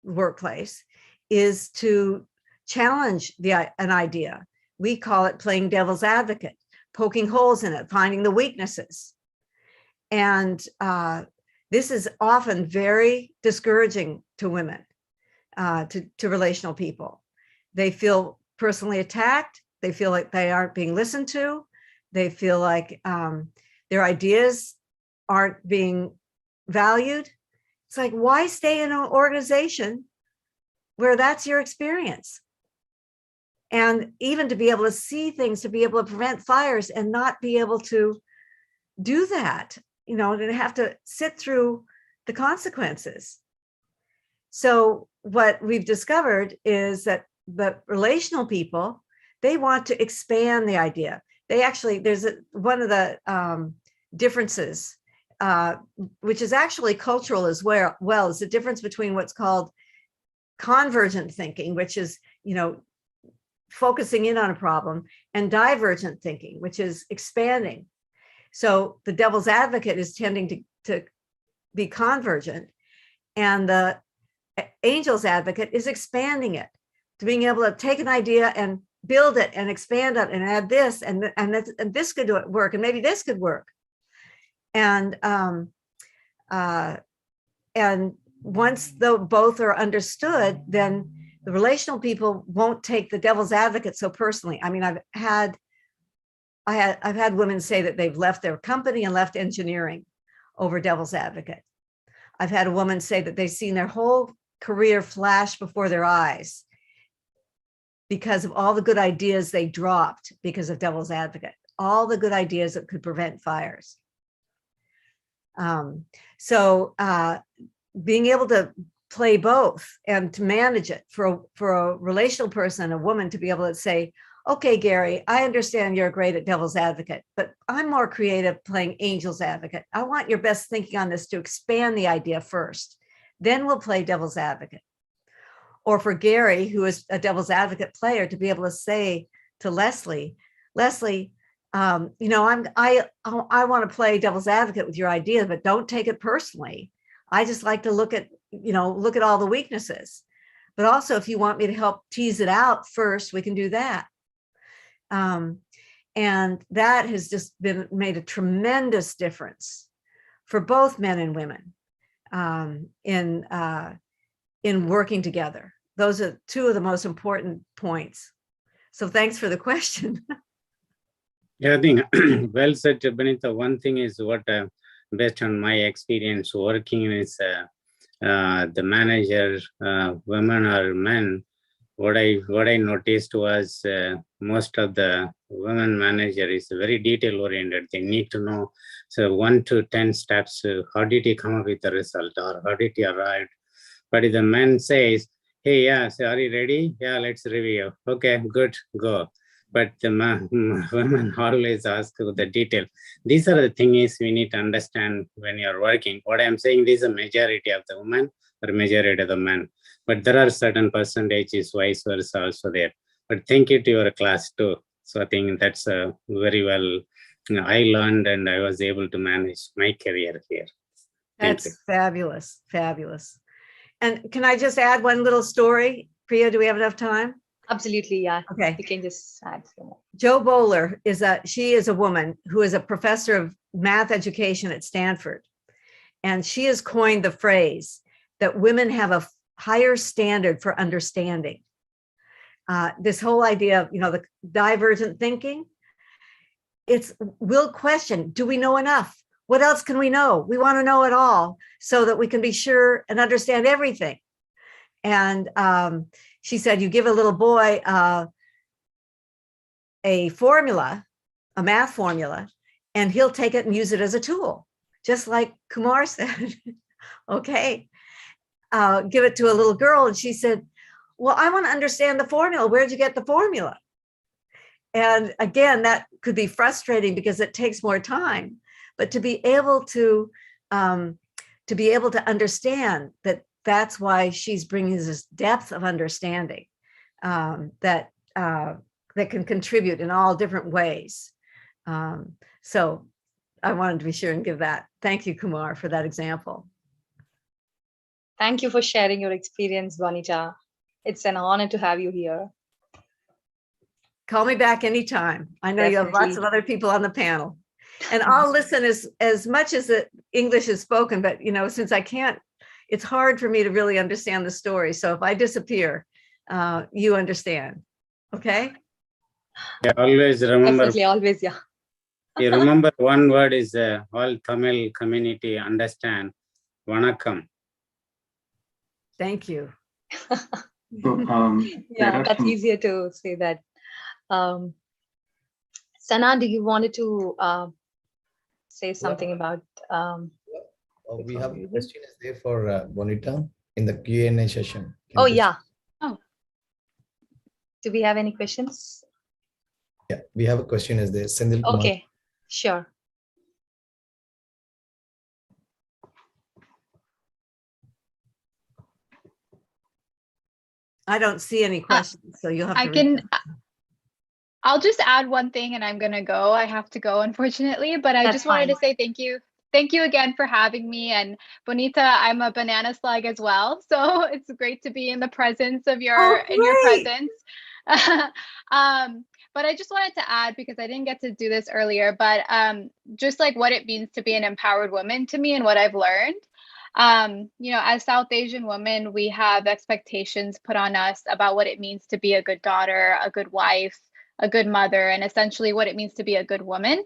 workplace is to challenge an idea. We call it playing devil's advocate, poking holes in it, finding the weaknesses. And this is often very discouraging to women, to relational people. They feel personally attacked. They feel like they aren't being listened to. They feel like their ideas aren't being valued. It's like, why stay in an organization where that's your experience? And even to be able to see things, to be able to prevent fires and not be able to do that, and have to sit through the consequences. So what we've discovered is that the relational people, they want to expand the idea. They actually, one of the differences, which is actually cultural as well, is the difference between what's called convergent thinking, which is, focusing in on a problem, and divergent thinking, which is expanding. So the devil's advocate is tending to be convergent, and the angel's advocate is expanding it, to being able to take an idea and build it and expand it and add this and this could work, and maybe this could work. And once both are understood, then the relational people won't take the devil's advocate so personally. I mean, I've had women say that they've left their company and left engineering over devil's advocate. I've had a woman say that they've seen their whole career flash before their eyes because of all the good ideas they dropped because of devil's advocate, all the good ideas that could prevent fires. So being able to play both and to manage it for a relational person, a woman, to be able to say, okay, Gary, I understand you're great at devil's advocate, but I'm more creative playing angel's advocate. I want your best thinking on this to expand the idea first. Then we'll play devil's advocate. Or for Gary, who is a devil's advocate player, to be able to say to Leslie, I want to play devil's advocate with your idea, but don't take it personally. I just like to look at all the weaknesses. But also, if you want me to help tease it out first, we can do that. And that has just made a tremendous difference for both men and women in working together. Those are two of the most important points. So thanks for the question. Yeah, I think well said, Benita. One thing is what, based on my experience working is the manager, women or men, what I noticed was most of the women manager is very detail oriented. They need to know, so 1 to 10 steps, how did he come up with the result, or how did he arrive? But if the man says, hey, yeah, so are you ready? Yeah, let's review. Okay, good, go. But the women always ask the detail. These are the things we need to understand when you're working. What I'm saying, this is a majority of the women or majority of the men. But there are certain percentages, vice versa, also there. But thank you to your class too. So I think that's very well, I learned and I was able to manage my career here. That's fabulous, fabulous. And can I just add one little story? Priya, do we have enough time? Absolutely, yeah. Okay. You can just add. that can contribute in all different ways. So I wanted to be sure and give that. Thank you, Kumar, for that example. Thank you for sharing your experience, Vanita. It's an honor to have you here. Call me back anytime. I know you have lots of other people on the panel. And I'll listen as much as the English is spoken, but since I can't, it's hard for me to really understand the story. So if I disappear, you understand. Okay? Yeah, always remember. Definitely, always, yeah. You remember one word is all Tamil community understand. Vanakkam. Thank you. So, yeah, that's easier to say that. Sana, do you wanted to say something about? We have a question is there for Bonita in the Q&A session. Oh, yeah. Oh. Do we have any questions? Yeah, we have a question is there. Sendil Kumar. Okay, sure. I don't see any questions, so you'll have to. I'll just add one thing and I'm going to go. I have to go, unfortunately, but I just wanted to say thank you. Thank you again for having me. And Bonita, I'm a banana slug as well. So it's great to be in the presence of your presence. But I just wanted to add, because I didn't get to do this earlier, but just like what it means to be an empowered woman to me and what I've learned. As South Asian women, we have expectations put on us about what it means to be a good daughter, a good wife, a good mother, and essentially what it means to be a good woman.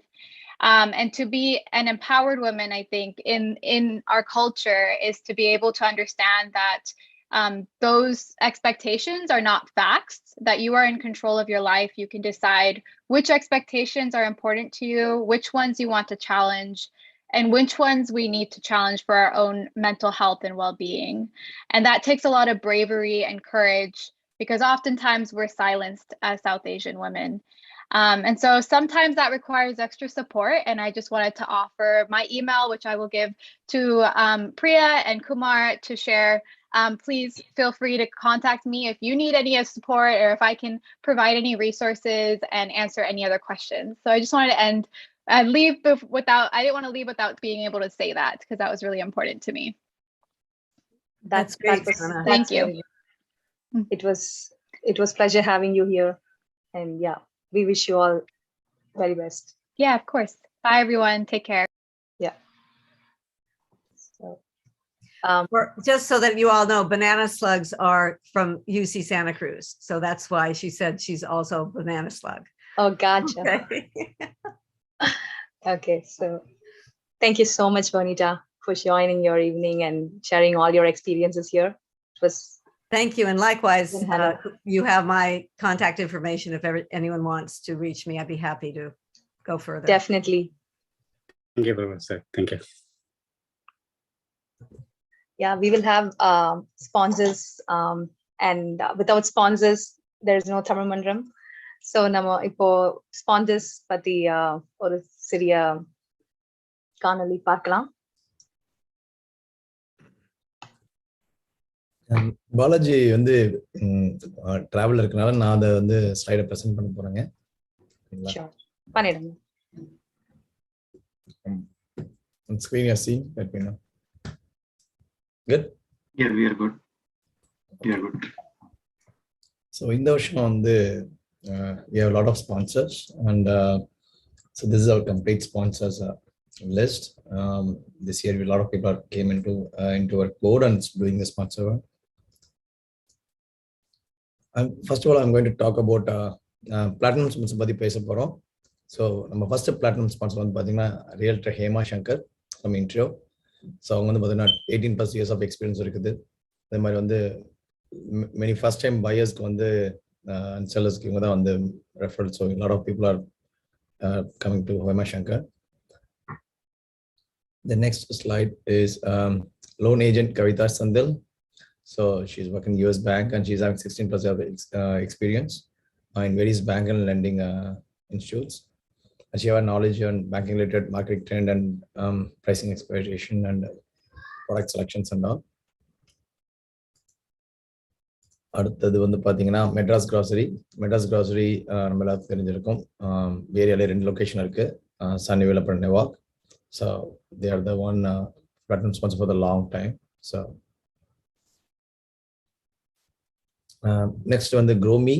And to be an empowered woman, I think, in our culture is to be able to understand that those expectations are not facts, that you are in control of your life. You can decide which expectations are important to you, which ones you want to challenge, and which ones we need to challenge for our own mental health and well-being. And that takes a lot of bravery and courage, because oftentimes we're silenced as South Asian women. And so sometimes that requires extra support. And I just wanted to offer my email, which I will give to Priya and Kumar to share. Please feel free to contact me if you need any support or if I can provide any resources and answer any other questions. So I just wanted to end and I didn't want to leave without being able to say that, because that was really important to me. That's great. Thank you. It was pleasure having you here. And yeah, we wish you all very best. Yeah, of course. Bye, everyone. Take care. Yeah. So, just so that you all know, banana slugs are from UC Santa Cruz. So that's why she said she's also a banana slug. Oh, gotcha. Okay. Okay, so thank you so much, Bonita, for joining your evening and sharing all your experiences here. It was. Thank you. And likewise, you have my contact information. If anyone wants to reach me, I'd be happy to go further. Definitely. Thank you very much, sir. Thank you. Yeah, we will have sponsors, and without sponsors, there is no Tamil Mandram. So நம்ம இப்போ sponsors பத்தி ஒரு சிறிய காணொளி பார்க்கலாம். பாலாஜி வந்து travel இருக்கனால நான் அதை வந்து ஸ்லைடை பிரசன்ட் பண்ண போறேங்க. பண்ணிடுங்க. Screen you see, let me know. Good? Yeah, we are good. We are good. So in the வருஷம் வந்து we have a lot of sponsors, and so this is our complete sponsors list. This year a lot of people came into our board and doing the sponsor. First of all, I'm going to talk about platinum sponsor பத்தி பேச போறோம். So நம்ம first platinum sponsor வந்து பாத்தீங்கன்னா realtor Hema Shankar from intro. So அவங்க வந்து பாத்தீங்கன்னா 18+ years of experience இருக்குது. அதே மாதிரி வந்து many first time buyers வந்து and sellers இவங்க தான் வந்து referred. So a lot of people are coming to Hema Shankar. The next slide is loan agent Kavita Sandil. So she's working in US bank and she's having 16+ years of experience in various bank and lending institutes. And she has knowledge on banking related market trend and pricing exploitation and product selections and all. அடுத்தது வந்து பார்த்தீங்கன்னா Madras grocery. Madras grocery நம்ம எல்லாத்துக்கும் தெரிஞ்சிருக்கும். ஏரியாலே 2 location இருக்கு. Sunnyvale அப்புறம் Newark. So they are the one platinum sponsor for the long time. So next வந்து க்ரோமி.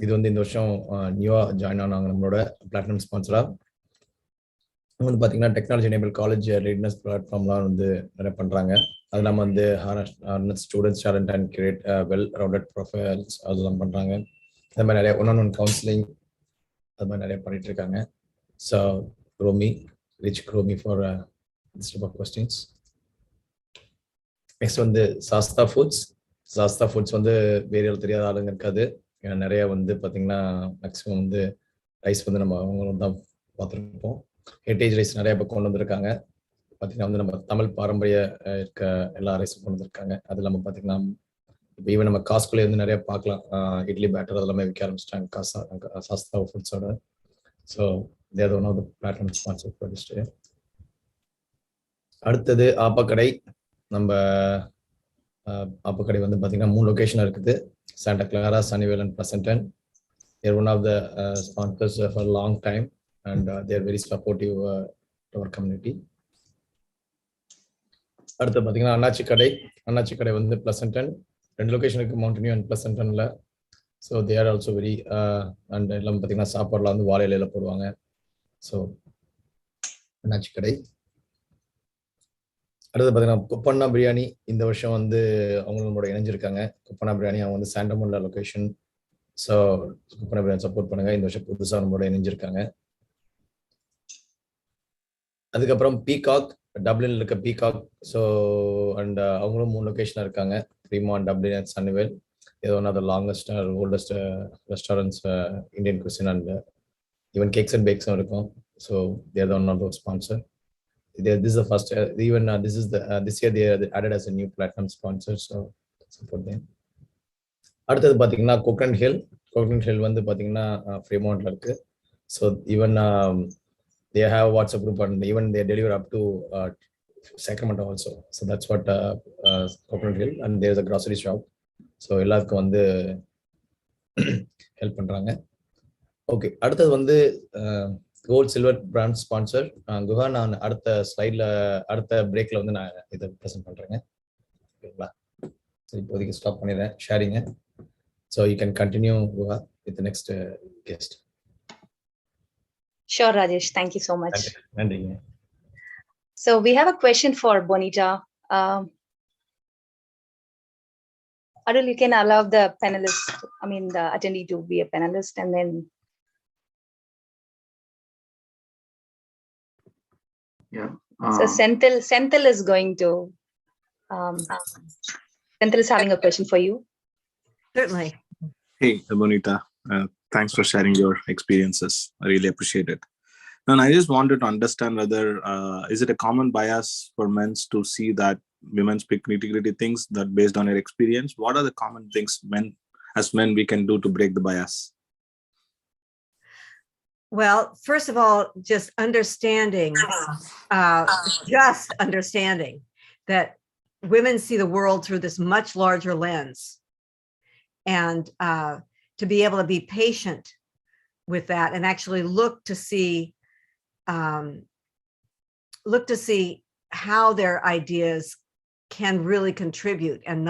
இது வந்து இந்த வருஷம் நியூவாக ஜாயின் ஆனாங்க நம்மளோட பிளாட்டினம் ஸ்பான்சரா. வந்து பார்த்தீங்கன்னா டெக்னாலஜி எனேபிள் காலேஜ் ரெடினஸ் பிளாட்ஃபார்ம்லாம் வந்து நிறைய பண்ணுறாங்க. அது இல்லாமல் வந்து students talent and create well rounded profiles அதெல்லாம் பண்ணுறாங்க. அது மாதிரி நிறைய ஒன் கவுன்சிலிங் அது மாதிரி நிறைய பண்ணிட்டு இருக்காங்க. ஸோ க்ரோமி, ரிச் க்ரோமி for this type of questions. Next வந்து சாஸ்தா ஃபுட்ஸ். சாஸ்தா ஃபுட்ஸ் வந்து வேறு தெரியாத ஆளுங்க இருக்காது. ஏன்னா நிறைய வந்து பார்த்தீங்கன்னா மேக்ஸிமம் வந்து ரைஸ் வந்து நம்ம அவங்களும் தான் பார்த்துருப்போம். ஹெரிட்டேஜ் ரைஸ் நிறைய இப்போ கொண்டு வந்திருக்காங்க. பார்த்தீங்கன்னா வந்து நம்ம தமிழ் பாரம்பரிய இருக்க எல்லா ரைஸும் கொண்டு வந்திருக்காங்க. அது இல்லாமல் பார்த்தீங்கன்னா இப்போ ஈவன் நம்ம காஸ்குள்ளே வந்து நிறைய பார்க்கலாம். இட்லி பேட்டர் அதெல்லாமே விற்க ஆரம்பிச்சிட்டாங்க சாஸ்தா ஃபுட்ஸோட. So they're one of the platinum sponsor for this day. அடுத்தது ஆப்பக்கடை. நம்ம ஆப்பக்கடை வந்து பார்த்தீங்கன்னா 3 லொகேஷன் இருக்குது. Santa Clara, Sunnyvale and Pleasanton. They're one of the sponsors for long time and they're very supportive to our community. அடுத்து பார்த்தீங்கன்னா அண்ணாச்சி கடை. அண்ணாச்சி கடை வந்து Pleasanton. 2 லொகேஷனுக்கு Mountain View and ப்ளசன்டனில். So they are also very and எல்லாம் பார்த்தீங்கன்னா சாப்பாடுலாம் வந்து வாழை இலையில போடுவாங்க. ஸோ அண்ணாச்சி கடை. அடுத்து பார்த்தீங்கன்னா குப்பண்ணா பிரியாணி. இந்த வருஷம் வந்து அவங்களோட இணைஞ்சிருக்காங்க. குப்பண்ணா பிரியாணி அவங்க வந்து சாண்டமுல்லா location. So Kuppanna biryani support பண்ணுங்க. இந்த வருஷம் புதுசாக நம்மளோட இணைஞ்சிருக்காங்க. அதுக்கப்புறம் பீகாக், டப்ளின்ல இருக்க பீகாக். ஸோ அண்ட் அவங்களும் 3 லொகேஷனாக இருக்காங்க. Fremont, Dublin and Sunnyvale. இது one of the longest oldest restaurants Indian cuisine and even cakes and பேக்ஸும் இருக்கும். So they're one of the sponsor. This is the first even this year they are added as a new platinum sponsor, so support them. அடுத்தது பாத்தீங்கன்னா coconut hill வந்து பாத்தீங்கன்னா ஃப்ரீமான்ட்ல இருக்கு. So even they have WhatsApp group and even they deliver up to Sacramento also. So that's what coconut hill and there is a grocery shop. So எல்லாருக்கும் வந்து help பண்றாங்க. Okay, அடுத்தது வந்து கோல்ட் சில்வர் பிராண்ட் ஸ்பான்சர் குஹா. நான் அடுத்த ஸ்லைட்ல அடுத்த பிரேக்ல வந்து நான் இதை ப்ரெசென்ட் பண்றேங்க. ஓகேங்களா? சரி, இப்போதைக்கு ஸ்டாப் பண்ணிடுறேன் ஷேரிங்க. So you can continue Guha with next guest. Sure, Rajesh. Thank you so much. நன்றிங்க. So we have a question for Bonita. Adul, you can allow the panelist, the attendee to be a panelist, and then Yeah. so Senthil is going to Senthil is having a question for you. Certainly. Hey, Bonita. Thanks for sharing your experiences. I really appreciate it. And I just wanted to understand whether is it a common bias for men to see that women speak nitty-gritty things that based on your experience? What are the common things as men we can do to break the bias? Well, first of all, just understanding that women see the world through this much larger lens, and to be able to be patient with that and actually look to see how their ideas can really contribute and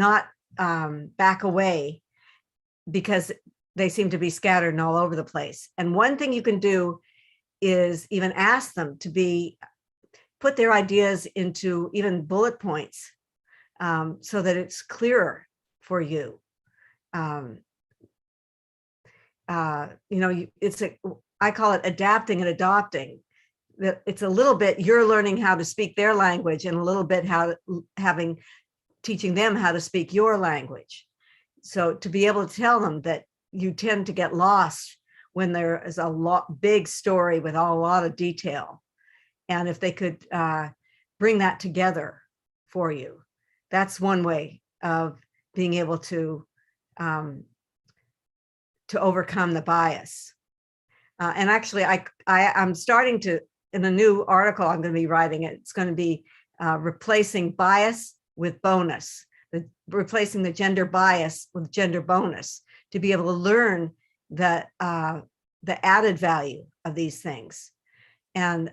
not back away because they seem to be scattered all over the place. And one thing you can do is even ask them to put their ideas into even bullet points so that it's clearer for you. I call it adapting and adopting. It's a little bit you're learning how to speak their language and a little bit teaching them how to speak your language. So to be able to tell them that you tend to get lost when there is a big story with a lot of detail. And if they could bring that together for you, that's one way of being able to overcome the bias. And actually, I'm starting to, in a new article I'm going to be writing, it's going to be replacing bias with bonus. replacing the gender bias with gender bonus, to be able to learn the added value of these things. And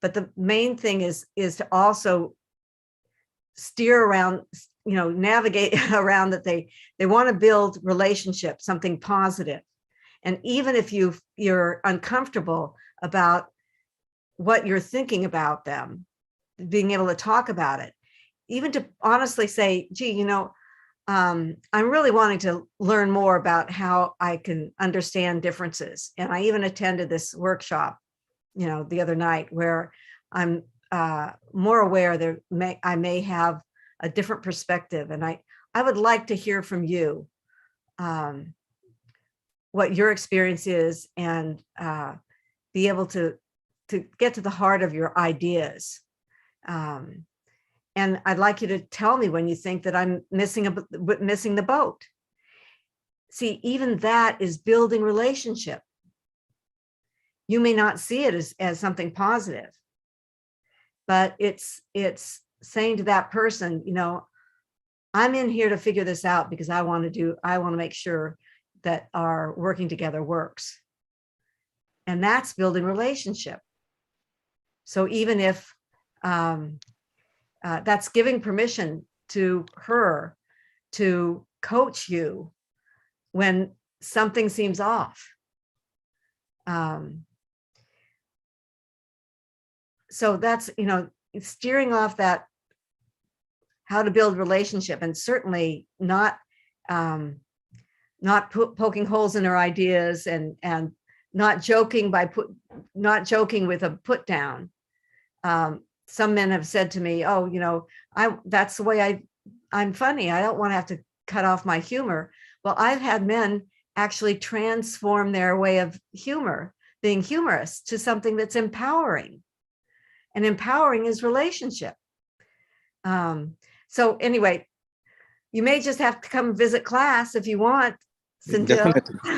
but the main thing is to also steer around, navigate around that they want to build relationships, something positive. And even if you're uncomfortable about what you're thinking about them, being able to talk about it, even to honestly say, gee, I'm really wanting to learn more about how I can understand differences. And I even attended this workshop, the other night, where I'm more aware I may have a different perspective. And I would like to hear from you what your experience is, and be able to get to the heart of your ideas. And I'd like you to tell me when you think that I'm missing the boat. See, even that is building relationship. You may not see it as something positive, but it's saying to that person, I'm in here to figure this out because I want to make sure that our working together works. And that's building relationship. So even if that's giving permission to her to coach you when something seems off. So that's, steering off that, how to build relationship, and certainly not poking holes in her ideas, and not joking with a put down. Some men have said to me, oh, that's the way I'm funny. I don't want to have to cut off my humor. Well, I've had men actually transform their way of humor, being humorous, to something that's empowering. And empowering is relationship. So anyway, you may just have to come visit class if you want, Cynthia.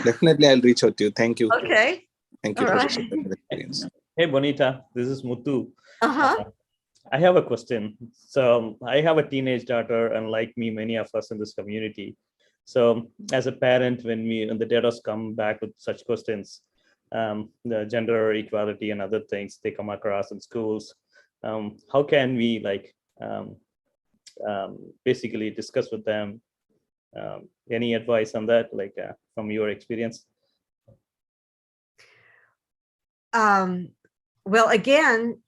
Definitely, I'll reach out to you. Thank you. Okay. Thank you All for right. sharing your experience. Hey, Bonita, this is Muthu. Uh-huh. I have a question. So I have a teenage daughter, and like me, many of us in this community. So as a parent, when the datas come back with such questions, the gender equality and other things they come across in schools, how can we basically discuss with them? Any advice on that, from your experience? Well, again,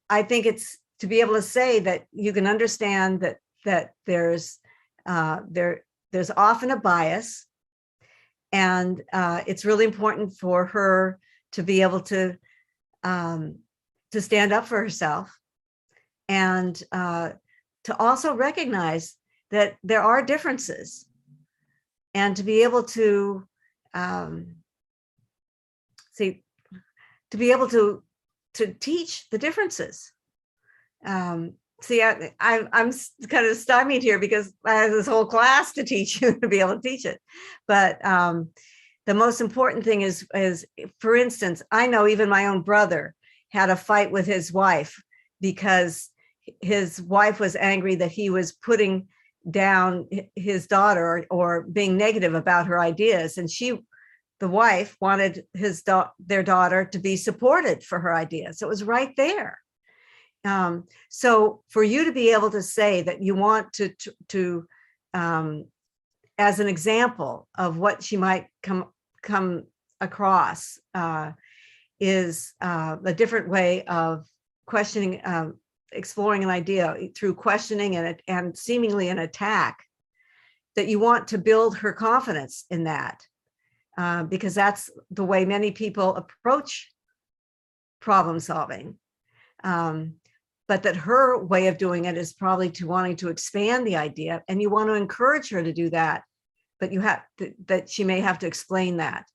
I think it's to be able to say that you can understand that there's often a bias, and it's really important for her to be able to stand up for herself, and to also recognize that there are differences, and to be able to to be able to teach the differences. I'm kind of stymied here because I have this whole class to teach you to be able to teach it. But the most important thing is, for instance, I know even my own brother had a fight with his wife because his wife was angry that he was putting down his daughter or being negative about her ideas. And the wife wanted their daughter to be supported for her ideas. So it was right there. So for you to be able to say that you want to as an example of what she might come across, is a different way of questioning, exploring an idea through questioning and seemingly an attack, that you want to build her confidence in that, because that's the way many people approach problem solving. But that her way of doing it is probably to wanting to expand the idea, and you want to encourage her to do that, but you have that she may have to explain that.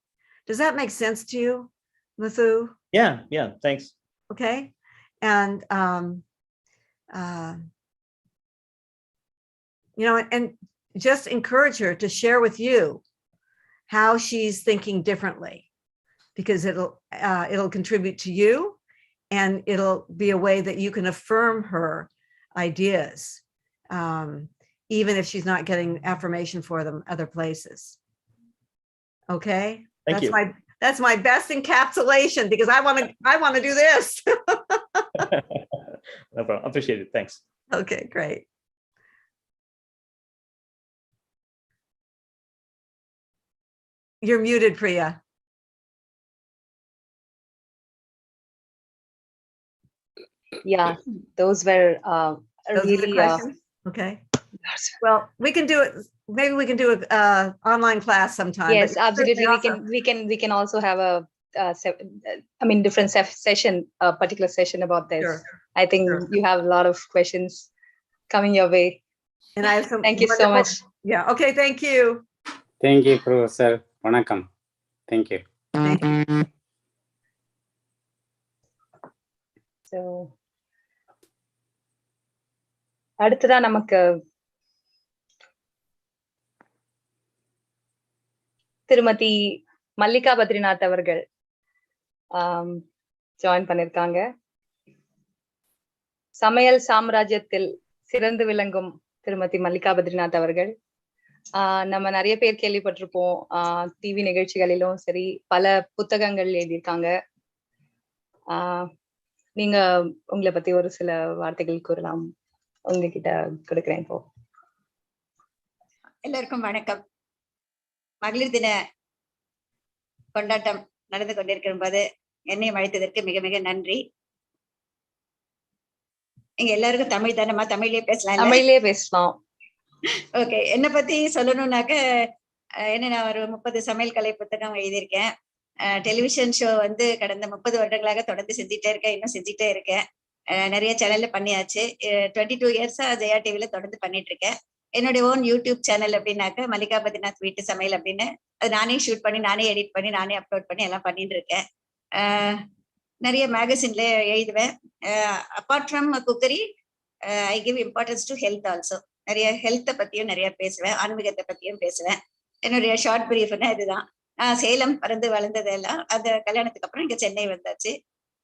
Does that make sense to you, Muthu? Yeah, thanks. Okay. And and just encourage her to share with you how she's thinking differently, because it'll contribute to you, and it'll be a way that you can affirm her ideas, even if she's not getting affirmation for them other places. Okay. Thank you. That's my best encapsulation, because I want to do this. No problem. Appreciate it. Thanks. Okay, great. You're muted, Priya. Yeah, those were Those are the really questions? Okay. Well, we can do it. Maybe we can do a online class sometime. yes, but absolutely. awesome. We can also have a different session, a particular session about this. Sure. I think Sure. you have a lot of questions coming your way. And I have some. Thank you so much. Yeah. Okay. Thank you. Thank you, Professor. Vanakkam. Thank you. Thank you. So அடுத்ததா நமக்கு திருமதி மல்லிகா பத்ரிநாத் அவர்கள் join பண்ணிருக்காங்க. சமையல் சாம்ராஜ்யத்தில் சிறந்து விளங்கும் திருமதி மல்லிகா பத்ரிநாத் அவர்கள். நம்ம நிறைய பேர் கேள்விப்பட்டிருப்போம். டிவி நிகழ்ச்சிகளிலும் சரி, பல புத்தகங்கள் எழுதியிருக்காங்க. நீங்க உங்களை பத்தி ஒரு சில வார்த்தைகள் கூறலாம். உங்ககிட்ட கொடுக்கிறேன் இப்போ. எல்லாருக்கும் வணக்கம். மகளிர் தின கொண்டாட்டம் நடந்து கொண்டிருக்கிற போது என்னையும் அழைத்ததற்கு மிக மிக நன்றி. இங்க எல்லாருக்கும் தமிழ் தானமா, தமிழ்லயே பேசலாம். தமிழ்லயே பேசலாம். ஓகே. என்னை பத்தி சொல்லணும்னாக்க நான் ஒரு 30 சமையல் கலை புத்தகம் எழுதியிருக்கேன். டெலிவிஷன் ஷோ வந்து கடந்த 30 வருடங்களாக தொடர்ந்து செஞ்சுட்டே இருக்கேன். இன்னும் செஞ்சுட்டே இருக்கேன். நிறைய சேனல்ல பண்ணியாச்சு. 22 இயர்ஸா ஜெயா டிவில தொடர்ந்து பண்ணிட்டு இருக்கேன். என்னுடைய ஓன் யூடியூப் சேனல் அப்படின்னாக்க மல்லிகா பத்ரிநாத் வீட்டு சமையல் அப்படின்னு, அது நானே ஷூட் பண்ணி, நானே எடிட் பண்ணி, நானே அப்லோட் பண்ணி எல்லாம் பண்ணிட்டு இருக்கேன். நிறைய மேகசின்ல எழுதுவேன். Apart from cookery, I give importance to health also. நிறைய ஹெல்த்தை பத்தியும் நிறைய பேசுவேன், ஆன்மீகத்தை பத்தியும் பேசுவேன். என்னுடைய ஷார்ட் பிரீஃப்னா இதுதான். சேலம் பிறந்து வளர்ந்ததெல்லாம். அந்த கல்யாணத்துக்கு அப்புறம் இங்க சென்னை வந்தாச்சு.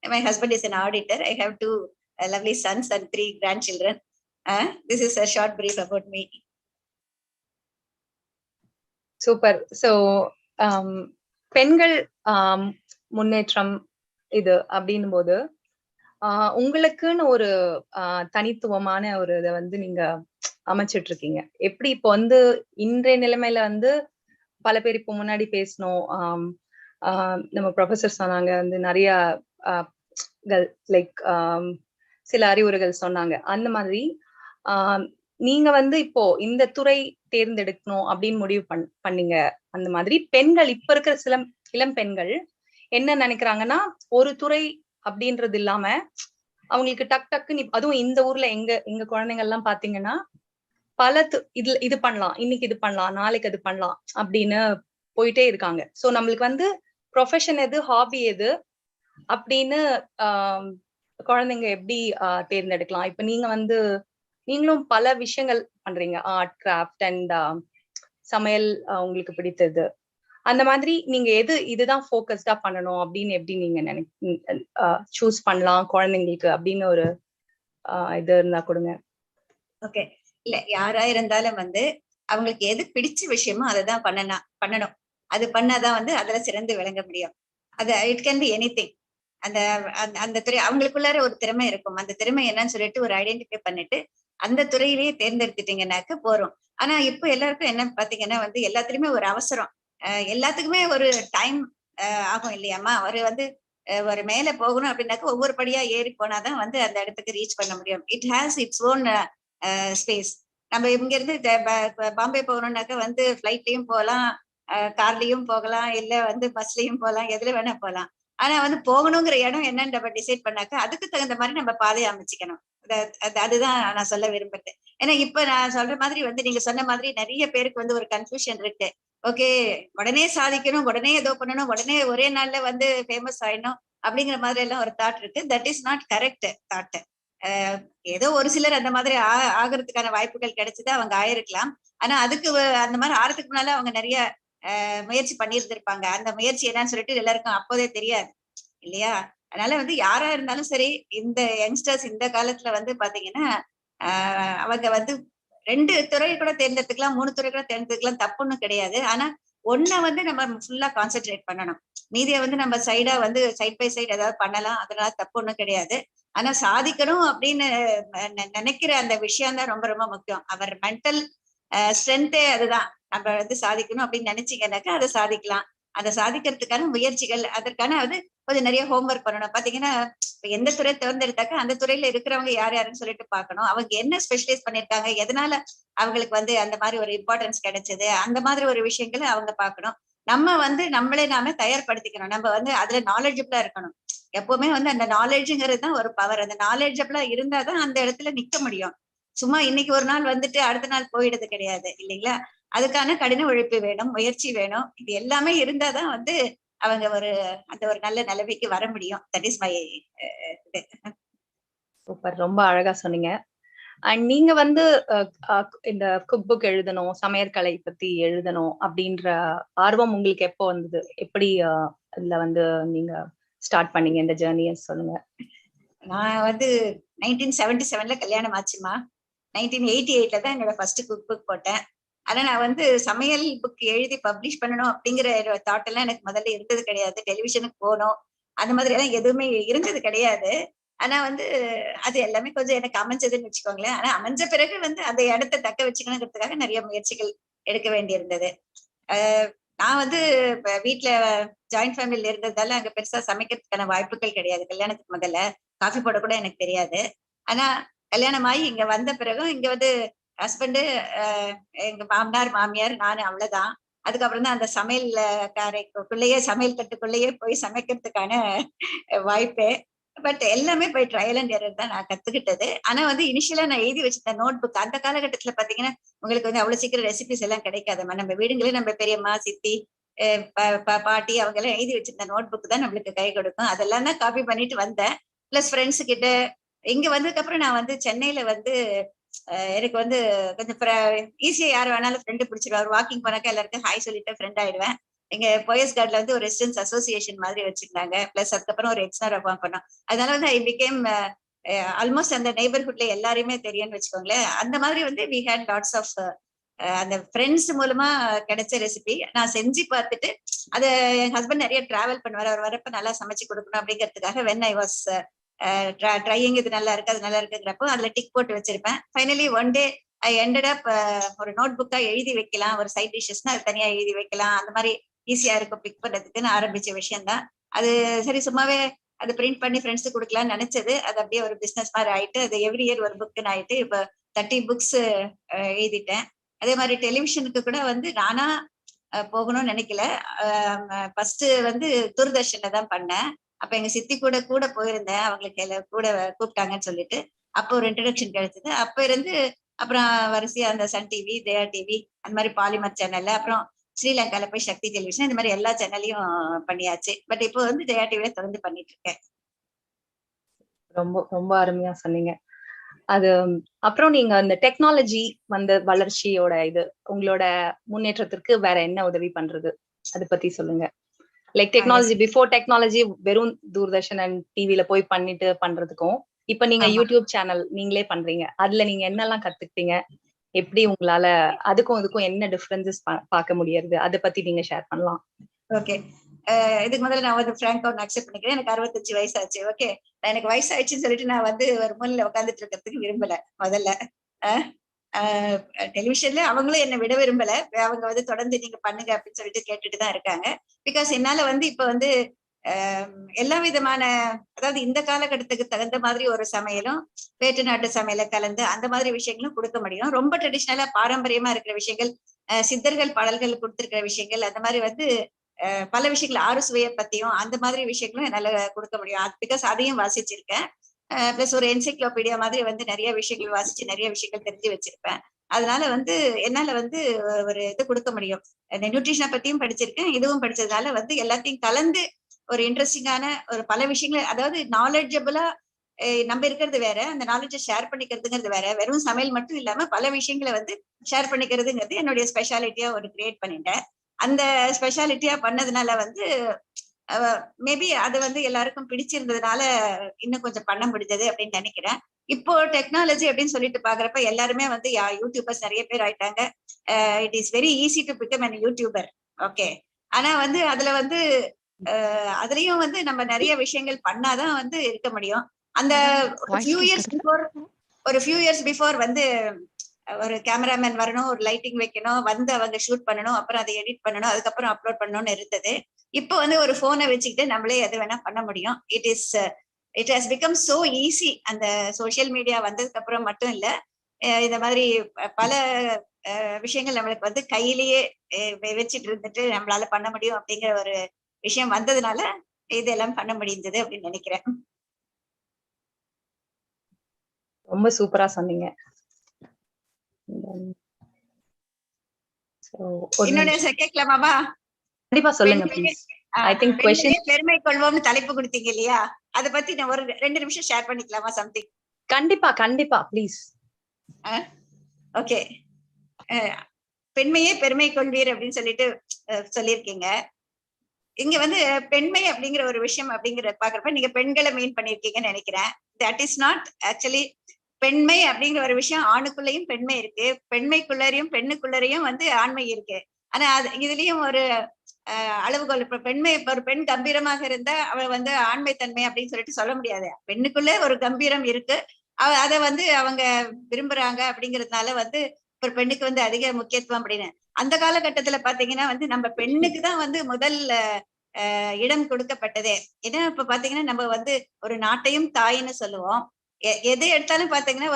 My husband is an auditor. I have 2 lovely sons and 3 grandchildren. This is a short brief about me. Super. So பெண்கள் முன்னேற்றம் இது அப்படின்னும் போது உங்களுக்குன்னு ஒரு தனித்துவமான ஒரு இதை வந்து நீங்க அமைச்சிட்டு இருக்கீங்க. எப்படி இப்போ வந்து இன்றைய நிலைமையில வந்து பல பேர் இப்போ முன்னாடி பேசணும், நம்ம ப்ரொஃபசர் சொன்னாங்க வந்து நிறைய லைக் சில அறிவுரைகள் சொன்னாங்க. அந்த மாதிரி நீங்க வந்து இப்போ இந்த துறை தேர்ந்தெடுக்கணும் அப்படின்னு முடிவு பண்ணீங்க. அந்த மாதிரி பெண்கள் இப்ப இருக்கிற சில இளம் பெண்கள் என்ன நினைக்கிறாங்கன்னா, ஒரு துறை அப்படின்றது இல்லாம அவங்களுக்கு டக்குன்னு, அதுவும் இந்த ஊர்ல எங்க குழந்தைங்க எல்லாம் பாத்தீங்கன்னா பல இது பண்ணலாம், இன்னைக்கு இது பண்ணலாம், நாளைக்கு அது பண்ணலாம் அப்படின்னு போயிட்டே இருக்காங்க. சோ நம்மளுக்கு வந்து ப்ரொஃபஷன் எது, ஹாபி எது அப்படின்னு குழந்தைங்க எப்படி தேர்ந்தெடுக்கலாம்? இப்ப நீங்க வந்து நீங்களும் பல விஷயங்கள் பண்றீங்க, ஆர்ட், கிராஃப்ட் அண்ட் சமையல் உங்களுக்கு பிடித்தது. அந்த மாதிரி நீங்க இதுதான் ஃபோக்கஸ்டா பண்ணணும் அப்படின்னு எப்படி நீங்க சூஸ் பண்ணலாம் குழந்தைங்களுக்கு அப்படின்னு ஒரு இது இருந்தா கொடுங்க. ஓகே. இல்ல, யாரா இருந்தாலும் வந்து அவங்களுக்கு எது பிடிச்ச விஷயமோ அதை தான் பண்ணணும். அது பண்ணாதான் வந்து அதுல சிறந்து விளங்க முடியும். அது இட் கேன் பி எனிதிங். அந்த துறை அவங்களுக்குள்ளார ஒரு திறமை இருக்கும். அந்த திறமை என்னன்னு சொல்லிட்டு ஒரு ஐடென்டிஃபை பண்ணிட்டு அந்த துறையிலேயே தேர்ந்தெடுத்துட்டீங்கன்னாக்க போறோம். ஆனா இப்ப எல்லாருக்கும் என்ன பாத்தீங்கன்னா வந்து எல்லாத்துலயுமே ஒரு அவசரம், எல்லாத்துக்குமே ஒரு டைம் ஆகும் இல்லையாமா. ஒரு வந்து ஒரு மேல போகணும் அப்படின்னாக்க ஒவ்வொரு படியா ஏறி போனாதான் வந்து அந்த இடத்துக்கு ரீச் பண்ண முடியும். It has its own space. நம்ம இங்க இருந்து பாம்பே போகணும்னாக்க வந்து ஃபிளைட்லயும் போகலாம், கார்லயும் போகலாம், இல்ல வந்து பஸ்லயும் போகலாம், எதுல வேணா போகலாம். ஆனா வந்து போகணுங்கிற இடம் என்னன்னு நம்ம டிசைட் பண்ணாக்க அதுக்கு தகுந்த மாதிரி நம்ம பாதையை அமைச்சுக்கணும். அதுதான் நான் சொல்ல விரும்புறேன். ஏன்னா இப்ப நான் சொல்ற மாதிரி வந்து நீங்க சொன்ன மாதிரி நிறைய பேருக்கு வந்து ஒரு கன்ஃபியூஷன் இருக்கு. ஓகே, உடனே சாதிக்கணும், உடனே ஏதோ பண்ணணும், உடனே ஒரே நாள்ல வந்து ஃபேமஸ் ஆயிடணும் அப்படிங்கிற மாதிரி எல்லாம் ஒரு தாட் இருக்கு. That is not correct thought. ஏதோ ஒரு சிலர் அந்த மாதிரி ஆகிறதுக்கான வாய்ப்புகள் கிடைச்சது, அவங்க ஆயிருக்கலாம். ஆனா அதுக்கு அந்த மாதிரி ஆறதுக்கு முன்னால அவங்க நிறைய முயற்சி பண்ணியிருந்திருப்பாங்க. அந்த முயற்சி என்னன்னு சொல்லிட்டு எல்லாருக்கும் அப்போதே தெரியாது இல்லையா. அதனால வந்து யாரா இருந்தாலும் சரி, இந்த யங்ஸ்டர்ஸ் இந்த காலத்துல வந்து பாத்தீங்கன்னா அவங்க வந்து 2 துறை கூட தேர்ந்தெடுத்துக்கலாம், 3 துறை கூட தேர்ந்தெடுக்கலாம், தப்புன்னு கிடையாது. ஆனா ஒன்ன வந்து நம்ம ஃபுல்லா கான்சென்ட்ரேட் பண்ணணும். மீதியை வந்து நம்ம சைடா வந்து சைட் பை சைடு ஏதாவது பண்ணலாம், அதனால தப்பு ஒண்ணும் கிடையாது. ஆனா சாதிக்கணும் அப்படின்னு நினைக்கிற அந்த விஷயம் தான் ரொம்ப ரொம்ப முக்கியம். அவர் மென்டல் ஸ்ட்ரென்த்தே அதுதான். நம்ம வந்து சாதிக்கணும் அப்படின்னு நினைச்சீங்கன்னாக்கா அதை சாதிக்கலாம். அதை சாதிக்கிறதுக்கான முயற்சிகள், அதற்கான அது கொஞ்சம் நிறைய ஹோம்ஒர்க் பண்ணணும். பாத்தீங்கன்னா எந்த துறை தேர்ந்தெடுத்தாக்கா அந்த துறையில இருக்கிறவங்க யார் யாருன்னு சொல்லிட்டு பார்க்கணும். அவங்க என்ன ஸ்பெஷலைஸ் பண்ணிருக்காங்க, எதனால அவங்களுக்கு வந்து அந்த மாதிரி ஒரு இம்பார்ட்டன்ஸ் கிடைச்சது, அந்த மாதிரி ஒரு விஷயங்களை அவங்க பார்க்கணும். நம்ம வந்து நம்மளே நாம தயார்படுத்திக்கணும். நம்ம வந்து அதுல நாலேஜபிளா இருக்கணும். எப்பவுமே வந்து அந்த நாலேஜுங்கிறது தான் ஒரு பவர். அந்த நாலேஜபிளா இருந்தாதான் அந்த இடத்துல நிக்க முடியும். சும்மா இன்னைக்கு ஒரு நாள் வந்துட்டு அடுத்த நாள் போயிடுது கிடையாது இல்லைங்களா? அதுக்கான கடின உழைப்பு வேணும், முயற்சி வேணும். இது எல்லாமே இருந்தாதான் வந்து அவங்க அந்த ஒரு நல்ல நிலைமைக்கு வர முடியும். தட் இஸ் மை சூப்பர், ரொம்ப அழகா சொன்னீங்க. அண்ட் நீங்க வந்து இந்த குக் புக் எழுதணும், சமையற்கலை பத்தி எழுதணும் அப்படின்ற ஆர்வம் உங்களுக்கு எப்போ வந்தது? எப்படி இதுல வந்து நீங்க ஸ்டார்ட் பண்ணீங்க இந்த ஜேர்னியை சொல்லுங்க. நான் வந்து 1977ல கல்யாணம் ஆச்சுமா. 1988ல தான் என்னோட ஃபர்ஸ்ட் குக் புக் போட்டேன். ஆனா நான் வந்து சமையல் புக் எழுதி பப்ளிஷ் பண்ணணும் அப்படிங்கிற தாட் எல்லாம் எனக்கு முதல்ல இருந்தது கிடையாது. டெலிவிஷனுக்கு போகணும் அந்த மாதிரி எல்லாம் எதுவுமே இருந்தது கிடையாது. ஆனா வந்து அது எல்லாமே கொஞ்சம் எனக்கு அமைஞ்சதுன்னு வச்சுக்கோங்களேன். ஆனா அமைஞ்ச பிறகு வந்து அந்த இடத்த தக்க வச்சுக்கணுங்கிறதுக்காக நிறைய முயற்சிகள் எடுக்க வேண்டியிருந்தது. நான் வந்து வீட்டுல ஜாயிண்ட் ஃபேமிலியில இருந்ததால அங்க பெருசா சமைக்கிறதுக்கான வாய்ப்புகள் கிடையாது. கல்யாணத்துக்கு முதல்ல காஃபி போட கூட எனக்கு தெரியாது. ஆனா கல்யாணம் ஆகி இங்க வந்த பிறகும் இங்க வந்து ஹஸ்பண்டு, எங்க மாமனார் மாமியார், நானு, அவ்வளவுதான். அதுக்கப்புறம் தான் அந்த சமையல் காரைக்குள்ளேயே சமையல் கட்டுக்குள்ளேயே போய் சமைக்கிறதுக்கான வாய்ப்பு. பட் எல்லாமே போய் ட்ரையல் அண்ட் எரர் தான் நான் கத்துக்கிட்டது. ஆனா வந்து இனிஷியலா நான் எழுதி வச்சிருந்த நோட் புக், அந்த காலகட்டத்துல பாத்தீங்கன்னா உங்களுக்கு வந்து அவ்வளவு சீக்கிரம் ரெசிபிஸ் எல்லாம் கிடைக்காதம்மா. நம்ம வீடுங்களே நம்ம பெரியம்மா, சித்தி, பாட்டி அவங்க எல்லாம் எழுதி வச்சிருந்த நோட் புக் தான் நம்மளுக்கு கை கொடுக்கும். அதெல்லாம் தான் காப்பி பண்ணிட்டு வந்தேன். பிளஸ் ஃப்ரெண்ட்ஸ் கிட்ட இங்க வந்ததுக்கு அப்புறம் நான் வந்து சென்னையில வந்து எனக்கு வந்து கொஞ்சம் ஈஸியா யார் வேணாலும் ஃப்ரெண்டு பிடிச்சிருவா. ஒரு வாக்கிங் போனாக்கா எல்லாருக்கும் ஹாய் சொல்லிட்டு ஃப்ரெண்ட் ஆயிடுவேன். எங்க போயஸ் கார்ட்ல வந்து ஒரு ரெசிடென்ஸ் அசோசியேஷன் மாதிரி வச்சிருந்தாங்க. பிளஸ் அதுக்கப்புறம் ஒரு எக்ஸ்ட்ரா அப்பாயிண்ட் பண்ணோம். அதனால வந்து ஐ பிகேம் ஆல்மோஸ்ட் அந்த நெய்பர்ஹுட்ல எல்லாரையுமே தெரியும்னு வச்சுக்கோங்களேன். அந்த மாதிரி வந்து வி ஹேட் லாட்ஸ் ஆஃப் அந்த ஃப்ரெண்ட்ஸ் மூலமா கிடைச்ச ரெசிபி நான் செஞ்சு பார்த்துட்டு அதை என் ஹஸ்பண்ட் நிறைய டிராவல் பண்ணுவார். அவர் வரப்ப நல்லா சமைச்சு கொடுக்கணும் அப்படிங்கிறதுக்காக வென் ஐ வாஸ் ட்ரையிங் இது நல்லா இருக்கு அது நல்லா இருக்குங்கிறப்போ அதுல டிக் போட்டு வச்சிருப்பேன். Finally one day I ended up ஒரு நோட் புக்கா எழுதி வைக்கலாம், ஒரு சைட் டிஷஸ்னா அது தனியா எழுதி வைக்கலாம், அந்த மாதிரி ஈஸியா இருக்கும் பிக் பண்றதுக்குன்னு ஆரம்பிச்ச விஷயம் தான் அது. சரி சும்மாவே அது பிரிண்ட் பண்ணி ஃப்ரெண்ட்ஸுக்கு கொடுக்கலாம்னு நினைச்சது. அது அப்படியே ஒரு பிசினஸ் மாதிரி ஆயிட்டு அது எவ்ரி இயர் ஒரு புக்குன்னு ஆயிட்டு இப்போ 30 புக்ஸ் எழுதிட்டேன். அதே மாதிரி டெலிவிஷனுக்கு கூட வந்து நானா போகணும்னு நினைக்கல. ஃபர்ஸ்ட் வந்து தூர்தர்ஷன்ல தான் பண்ணேன். அப்ப எங்க சித்தி கூட கூட போயிருந்தேன், அவங்களுக்கு கூட கூப்பிட்டாங்கன்னு சொல்லிட்டு. அப்போ ஒரு இன்ட்ரடக்ஷன் கிடைச்சது. அப்ப இருந்து அப்புறம் வரிசையா அந்த சன் டிவி, ஜெயா டிவி, அந்த மாதிரி பாலிமர் சேனல்ல, அப்புறம் ஸ்ரீலங்கால போய் சக்தி டெலிவிஷன், இந்த மாதிரி எல்லா சேனல்லையும் பண்ணியாச்சு. பட் இப்போ வந்து ஜெயா டிவில தொடர்ந்து பண்ணிட்டு இருக்கேன். ரொம்ப ரொம்ப அருமையா சொன்னீங்க. அது அப்புறம் நீங்க அந்த டெக்னாலஜி வந்து வளர்ச்சியோட இது உங்களோட முன்னேற்றத்திற்கு வேற என்ன உதவி பண்றது, அதை பத்தி சொல்லுங்க. லைக் டெக்னாலஜி பிஃபோர் டெக்னாலஜி வெறும் தூர்தர்ஷன் அண்ட் டிவில போய் பண்ணிட்டு பண்றதுக்கும் இப்ப நீங்க யூடியூப் சேனல் நீங்களே பண்றீங்க, அதுல நீங்க என்னெல்லாம் கத்துக்கிட்டீங்க, எப்படி உங்களால அதுக்கும் இதுக்கும் என்ன டிஃபரன்சஸ் பார்க்க முடியாது, அதை பத்தி நீங்க ஷேர் பண்ணலாம். ஓகே, இதுக்கு முதல்ல நான் வந்து ஃப்ராங்கா ஒன்று அக்செப்ட் பண்ணிக்கிறேன். எனக்கு 65 வயசாச்சு. ஓகே, எனக்கு வயசாயிடுச்சுன்னு சொல்லிட்டு நான் வந்து ஒரு மூலையில உட்காந்துட்டு இருக்கிறதுக்கு விரும்பல. முதல்ல டெலிவிஷன்ல அவங்களும் என்னை விட விரும்பல. அவங்க வந்து தொடர்ந்து நீங்க பண்ணுங்க அப்படின்னு சொல்லிட்டு கேட்டுட்டு தான் இருக்காங்க. பிகாஸ் என்னால வந்து இப்ப வந்து எல்லா விதமான, அதாவது இந்த காலகட்டத்துக்கு தகுந்த மாதிரி ஒரு சமையலும் வேற்று நாட்டு சமையல கலந்து அந்த மாதிரி விஷயங்களும் கொடுக்க முடியும். ரொம்ப ட்ரெடிஷ்னலா பாரம்பரியமா இருக்கிற விஷயங்கள், சித்தர்கள் பாடல்கள் கொடுத்திருக்கிற விஷயங்கள், அந்த மாதிரி வந்து பல விஷயங்கள், ஆறு சுவையை பத்தியும் அந்த மாதிரி விஷயங்களும் என்னால கொடுக்க முடியும். பிகாஸ் அதையும் வாசிச்சிருக்கேன். பிளஸ் ஒரு என்சைக்ளோபீடியா மாதிரி வந்து நிறைய விஷயங்கள் வாசிச்சு நிறைய விஷயங்கள் தெரிஞ்சு வச்சிருப்பேன். அதனால வந்து என்னால வந்து ஒரு இது கொடுக்க முடியும். நியூட்ரிஷனை பத்தியும் படிச்சிருக்கேன், இதுவும் படிச்சதுனால வந்து எல்லாத்தையும் கலந்து ஒரு இன்ட்ரெஸ்டிங்கான ஒரு பல விஷயங்கள், அதாவது நாலேஜபிளா நம்ம இருக்கிறது வேற, அந்த நாலேஜை ஷேர் பண்ணிக்கிறதுங்கிறது வேற. வெறும் சமையல் மட்டும் இல்லாம பல விஷயங்களை வந்து ஷேர் பண்ணிக்கிறதுங்கிறது என்னுடைய ஸ்பெஷாலிட்டியா ஒரு கிரியேட் பண்ணிட்டேன். அந்த ஸ்பெஷாலிட்டியா பண்ணதுனால வந்து மேபி அது வந்து எல்லாருக்கும் பிடிச்சிருந்ததுனால இன்னும் கொஞ்சம் பண்ண முடிஞ்சது அப்படின்னு நினைக்கிறேன். இப்போ டெக்னாலஜி அப்படின்னு சொல்லிட்டு பாக்குறப்ப எல்லாருமே வந்து யூடியூபர்ஸ் நிறைய பேர் ஆயிட்டாங்க. It is very easy to become an YouTuber. Okay, ஆனா வந்து அதுல வந்து அதுலயும் வந்து நம்ம நிறைய விஷயங்கள் பண்ணாதான் வந்து இருக்க முடியும். அந்த ஒரு ஃபியூ இயர்ஸ் பிஃபோர் வந்து ஒரு கேமராமேன் வரணும், ஒரு லைட்டிங் வைக்கணும், வந்து அவங்க ஷூட் பண்ணணும், அப்புறம் அதை எடிட் பண்ணணும், அதுக்கப்புறம் அப்லோட் பண்ணணும்னு இருந்தது. இப்போ வந்து ஒரு போனை வச்சுக்கிட்டு நம்மளே எது வேணா பண்ண முடியும். It has become so easy. அந்த சோசியல் மீடியா வந்ததுக்கு அப்புறம் மட்டும் இல்ல, இந்த மாதிரி பல விஷயங்கள் நம்மளுக்கு வந்து கையிலேயே வச்சுட்டு இருந்துட்டு நம்மளால பண்ண முடியும் அப்படிங்கிற ஒரு விஷயம் வந்ததுனால இதெல்லாம் பண்ண முடிந்தது அப்படின்னு நினைக்கிறேன். ரொம்ப சூப்பரா சொன்னீங்க. இன்னொன்னு கேட்கலாமாமா? கண்டிப்பா சொல்லுங்க ப்ளீஸ். ஐ திங்க் क्वेश्चन பெருமை கொள்வோம்னு தலைப்பு கொடுத்தீங்க இல்லையா, அத பத்தி நான் ஒரு 2 நிமிஷம் ஷேர் பண்ணிக்கலாமா? சம்திங். கண்டிப்பா கண்டிப்பா ப்ளீஸ். ஓகே, பெண்மையே பெருமை கொள்வீர் அப்படின்னு சொல்லிட்டு சொல்லியிருக்கீங்க. இங்க வந்து பெண்மை அப்படிங்கிற ஒரு விஷயம் அப்படிங்கிற பாக்குறப்ப நீங்க பெண்களை மீன் பண்ணிருக்கீங்கன்னு நினைக்கிறேன். தட் இஸ் நாட் ஆக்சுவலி பெண்மை அப்படிங்கிற ஒரு விஷயம். ஆணுக்குள்ளேயும் பெண்மை இருக்கு, பெண்மைக்குள்ளரையும் பெண்ணுக்குள்ளரையும் வந்து ஆண்மை இருக்கு. ஆனா அது இதுலயும் ஒரு அளவுகோல். இப்ப பெண்மை, இப்ப ஒரு பெண் கம்பீரமாக இருந்தா அவள் வந்து ஆண்மை தன்மை அப்படின்னு சொல்லிட்டு சொல்ல முடியாது. பெண்ணுக்குள்ள ஒரு கம்பீரம் இருக்கு, அதை வந்து அவங்க விரும்புறாங்க அப்படிங்கிறதுனால வந்து ஒரு பெண்ணுக்கு வந்து அதிக முக்கியத்துவம் அப்படின்னு. அந்த காலகட்டத்துல பாத்தீங்கன்னா வந்து நம்ம பெண்ணுக்கு தான் வந்து முதல் இடம் கொடுக்கப்பட்டதே. ஏன்னா இப்ப பாத்தீங்கன்னா நம்ம வந்து ஒரு நாட்டையும் தாயின்னு சொல்லுவோம். எது எடுத்தாலும் பாத்தீங்கன்னா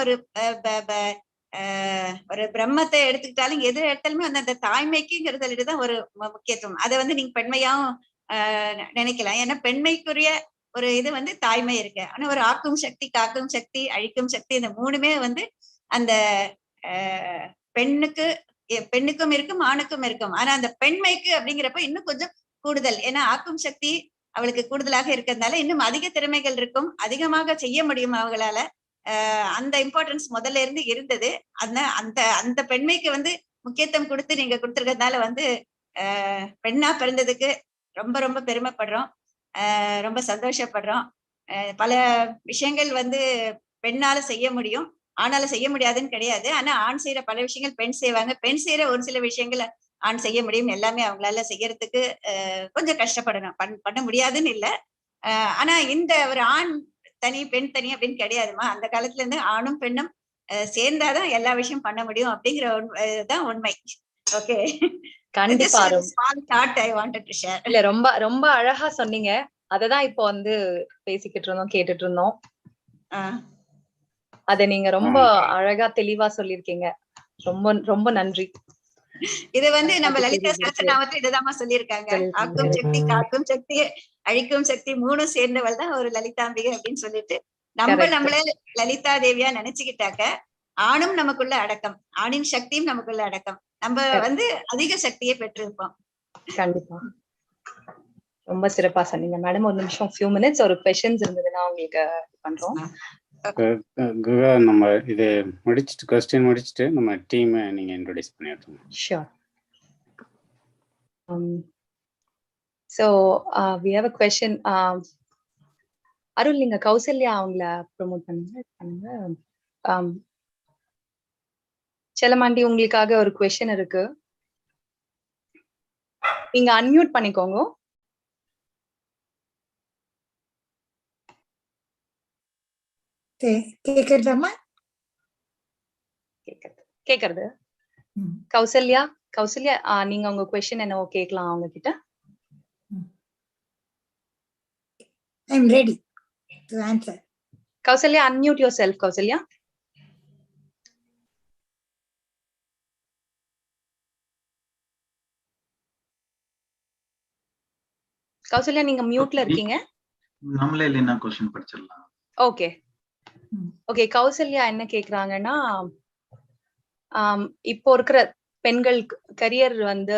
ஒரு பிரம்மத்தை எடுத்துக்கிட்டாலும் எது எடுத்தாலுமே வந்து அந்த தாய்மைக்குங்கிறதுலதான் ஒரு முக்கியத்துவம். அதை வந்து நீங்க பெண்மையாவும் நினைக்கலாம். ஏன்னா பெண்மைக்குரிய ஒரு இது வந்து தாய்மை இருக்கு. ஆனா ஒரு ஆக்கும் சக்தி, காக்கும் சக்தி, அழிக்கும் சக்தி, இந்த 3மே வந்து அந்த பெண்ணுக்கும் இருக்கும், ஆணுக்கும் இருக்கும். ஆனா அந்த பெண்மைக்கு அப்படிங்கிறப்ப இன்னும் கொஞ்சம் கூடுதல். ஏன்னா ஆக்கும் சக்தி அவளுக்கு கூடுதலாக இருக்கிறதுனால இன்னும் அதிக திறமைகள் இருக்கும், அதிகமாக செய்ய முடியும் அவங்களால. அந்த இம்பார்ட்டன்ஸ் முதல்ல இருந்து இருந்தது. அந்த அந்த பெண்மைக்கு வந்து முக்கியத்துவம் கொடுத்து நீங்க கொடுத்துருக்கிறதுனால வந்து பெண்ணா பிறந்ததுக்கு ரொம்ப ரொம்ப பெருமைப்படுறோம், ரொம்ப சந்தோஷப்படுறோம். பல விஷயங்கள் வந்து பெண்ணால செய்ய முடியும், ஆணால செய்ய முடியாதுன்னு கிடையாது. ஆனா ஆண் செய்யற பல விஷயங்கள் பெண் செய்வாங்க, பெண் செய்யற ஒரு சில விஷயங்களை ஆண் செய்ய முடியும். எல்லாமே அவங்களால செய்யறதுக்கு கொஞ்சம் கஷ்டப்படணும், பண்ண முடியாதுன்னு இல்லை. ஆனா இந்த ஒரு ஆண் தனி பெண் தனி அப்படின்னு கிடையாதுமா. அந்த காலத்துல இருந்து ஆணும் பெண்ணும் சேர்ந்தாதான் எல்லா விஷயம் பண்ண முடியும் அப்படிங்கிற உண்மை. ஓகே, கண்டிப்பா. இல்ல ரொம்ப ரொம்ப அழகா சொன்னீங்க. அததான் இப்போ வந்து பேசிக்கிட்டு இருந்தோம், கேட்டுட்டு இருந்தோம். அத நீங்க ரொம்ப அழகா தெளிவா சொல்லிருக்கீங்க. ரொம்ப ரொம்ப நன்றி. இது வந்து நம்ம லலிதா சஹஸ்ரநாமத்துல இதுதான் சொல்லியிருக்காங்க. ஆக்கும் சக்தி, காக்கும் சக்தி, அழிக்கும் சக்தி 3 சேர்ந்தவள் தான் ஒரு லலிதாம்பிகை அப்படின்னு சொல்லிட்டு நம்மள லலிதா தேவியா நினைச்சுக்கிட்டாக்க ஆணும் நமக்குள்ள அடக்கம், ஆணின் சக்தியும் நமக்குள்ள அடக்கம். நம்ம வந்து அதிக சக்தியை பெற்றிருப்போம். கண்டிப்பா ரொம்ப சிறப்பா சொன்னீங்க மேடம். ஒரு நிமிஷம், ஃபியூ மினிட்ஸ், ஒரு क्वेश्चंस இருந்ததுன்னா உங்களுக்கு பண்றோம். நம்ம இது முடிச்சிட்டு क्वेश्चन முடிச்சிட்டு நம்ம டீம் நீங்க இன்ட்ரோ듀ஸ் பண்ணிடுங்க. Sure. So we have a question. அருள், நீங்க கௌசல்யா அவங்கள ப்ரோமோட் பண்ணுங்க. செல்லமாண்டி, உங்களுக்காக ஒரு क्वेश्चन இருக்கு, நீங்க அன்மியூட் பண்ணிக்கோங்க. கேக்குறதாமா? கேக்குறது. கௌசல்யா, நீங்க உங்க क्वेश्चन என்னவோ கேட்கலாம் அவங்க கிட்ட. I am ready to answer. Kausalya, unmute yourself, Kausalya. Kausalya, நீங்க மியூட்ல இருக்கீங்க. நம்மளே இல்லைன்னா क्वेश्चन படிச்சிடலாம். Okay okay. கௌசல்யா என்ன கேக்குறாங்கன்னா, இப்போ இருக்கிற பெண்கள் கரியர் வந்து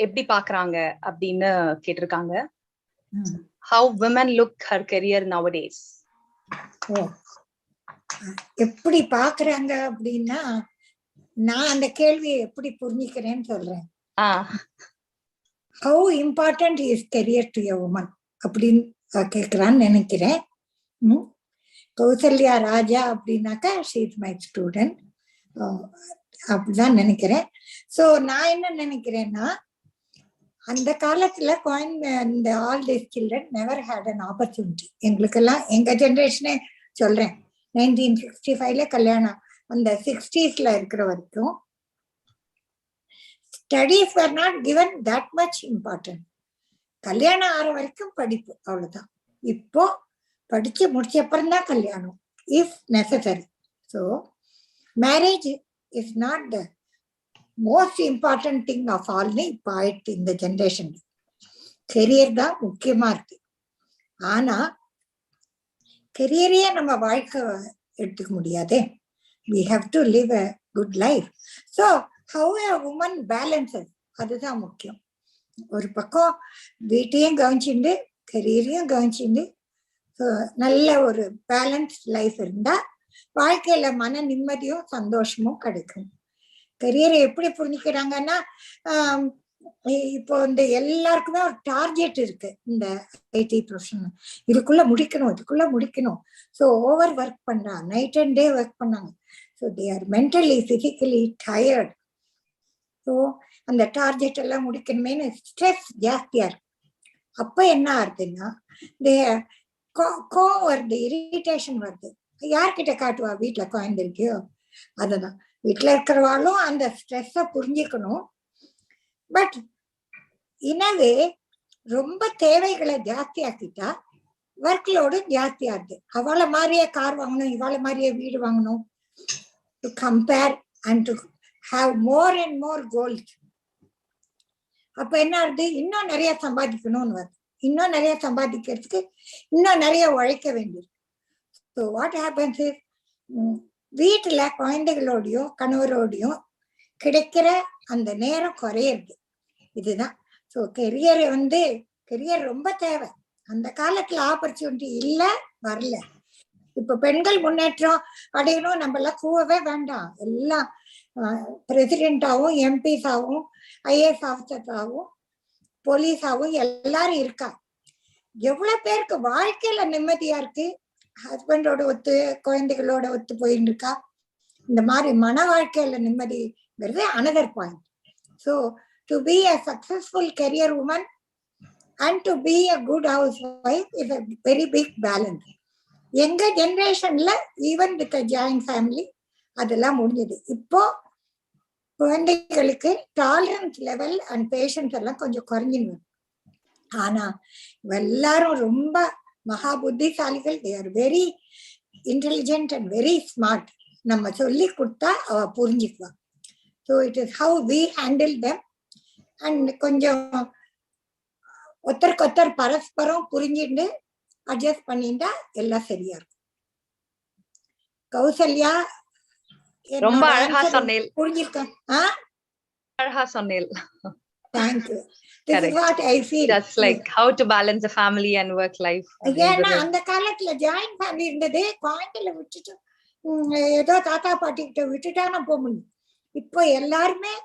எப்படி பாக்குறாங்க அப்படின்னு கேட்டிருக்காங்க. How women look her career nowadays. எப்படி பாக்குறாங்க அப்படின்னா, நான் அந்த கேள்வியை எப்படி புரிஞ்சுக்கிறேன்னு சொல்றேன். How important is career to a woman அப்படின்னு கேட்கலான்னு நினைக்கிறேன். கௌசல்யா ராஜா அப்படின்னாக்கா ஷீ இஸ் மை ஸ்டூடெண்ட், அப்படிதான் நினைக்கிறேன். ஸோ நான் என்ன நினைக்கிறேன்னா, அந்த காலத்துல இந்த all this children never had an opportunity. எங்களுக்கெல்லாம் எங்க ஜென்ரேஷனே சொல்றேன், 1965 கல்யாணம், அந்த 60s இருக்கிற வரைக்கும் studies were not given that much important. கல்யாணம் ஆற வரைக்கும் படிப்பு, அவ்வளவுதான். இப்போ படிச்சு முடிச்ச அப்புறம் தான் கல்யாணம், if necessary. So marriage is not the most important thing of ஆல்னு இப்போ ஆயிடுச்சு இந்த ஜென்ரேஷன். கெரியர் தான் முக்கியமா இருக்கு. ஆனா கெரியரையே நம்ம வாழ்க்கை எடுத்துக்க முடியாதே. we have to live a good life. So how a woman balances, அதுதான் முக்கியம். ஒரு பக்கம் வீட்டையும் கவனிச்சுண்டு கெரியரையும் கவனிச்சுண்டு நல்ல ஒரு பேலன்ஸ் லைஃப் இருந்தா வாழ்க்கையில மன நிம்மதியும் சந்தோஷமும் கிடைக்கும். கெரியரை எப்படி புரிஞ்சுக்கிறாங்கன்னா, இப்போ இந்த எல்லாருக்குமே ஒரு டார்கெட் இருக்கு. இந்த ஐடி ப்ரொஃபஷனல் இதுக்குள்ள முடிக்கணும். ஸோ ஓவர் ஒர்க் பண்றாங்க, நைட் அண்ட் டே ஒர்க் பண்ணாங்க. So they R mentally physically tired. So அந்த டார்கெட் எல்லாம் முடிக்கணுமேனு ஸ்ட்ரெஸ் ஜாஸ்தியா இருக்கு. அப்ப என்ன ஆகுதுன்னா, கோவம் வருது, இரிட்டேஷன் வருது. யார்கிட்ட காட்டுவா? வீட்டுல குழந்தைக்கோ. அதுதான் வீட்டுல இருக்கிறவாளும் அந்த ஸ்ட்ரெஸ்ஸ புரிஞ்சுக்கணும். பட் இனவே ரொம்ப தேவைகளை ஜாஸ்தி ஆக்கிட்டா ஒர்க் லோடு ஜாஸ்தி ஆகுது. அவளை மாதிரியே கார் வாங்கணும், இவாளை மாதிரியே வீடு வாங்கணும், to compare and to have more and more goals. அப்ப என்ன ஆகுது? இன்னும் நிறைய சம்பாதிக்கணும்னு வருது. இன்னும் நிறைய சம்பாதிக்கிறதுக்கு இன்னும் நிறைய உழைக்க வேண்டியிருக்கு. ஸோ வாட் ஹேப்பன்ஸ் இஸ், வீட்டுல குழந்தைகளோடையும் கணவரோடையும் கிடைக்கிற அந்த நேரம் குறையிறது. இதுதான். ஸோ கெரியர் ரொம்ப தேவை. அந்த காலத்துல ஆப்பர்ச்சுனிட்டி இல்ல, வரல. இப்ப பெண்கள் முன்னேற்றம் அடையணும், நம்ம எல்லாம் கூவவே வேண்டாம். எல்லாம் பிரசிடென்டாவும் எம்பிஸாவும் ஐஏஎஸ் ஆஃபீஸர்ஸாவும் போலீஸாவும் எல்லாரும் இருக்கா. எவ்வளவு பேருக்கு வாழ்க்கையில நிம்மதியா இருக்கு, ஹஸ்பண்டோட ஒத்து குழந்தைகளோட ஒத்து போயிட்டு இருக்கா. இந்த மாதிரி மன வாழ்க்கையில நிம்மதிங்கிறது another point. So to be a successful career woman and to be a good housewife is a very big balance. எங்க ஜெனரேஷன்ல ஈவன் வித் ஜாயிண்ட் ஃபேமிலி அதெல்லாம் முடிஞ்சது. இப்போ குழந்தைகளுக்கு டாலரன்ஸ் லெவல் அண்ட் பேஷன்ஸ் எல்லாம் கொஞ்சம் குறைஞ்சிடும். ஆனா எல்லாரும் ரொம்ப மகா புத்திசாலிகள். they are very intelligent and very smart. நம்ம சொல்லி கொடுத்தா அவ புரிஞ்சுக்குவா. So it is how we handle them. அண்ட் கொஞ்சம் ஒருத்தருக்கு பரஸ்பரம் புரிஞ்சுட்டு அட்ஜஸ்ட் பண்ணிட்டா எல்லாம் சரியா இருக்கும். கௌசல்யா ரொம்ப அழகா சொன்னேன். புரிஞ்சிருக்கேன். அழகா சொன்னேன். Thank you. This is what I feel. That's like how to balance a family and work life. ஏன்னா அந்த காலத்துல ஜாயிண்ட் ஃபேமிலி இருந்தது. குழந்தைல விட்டுட்டு ஏதோ தாத்தா பாட்டி கிட்ட விட்டுட்டான போக முடியும். இப்போ எல்லாருமே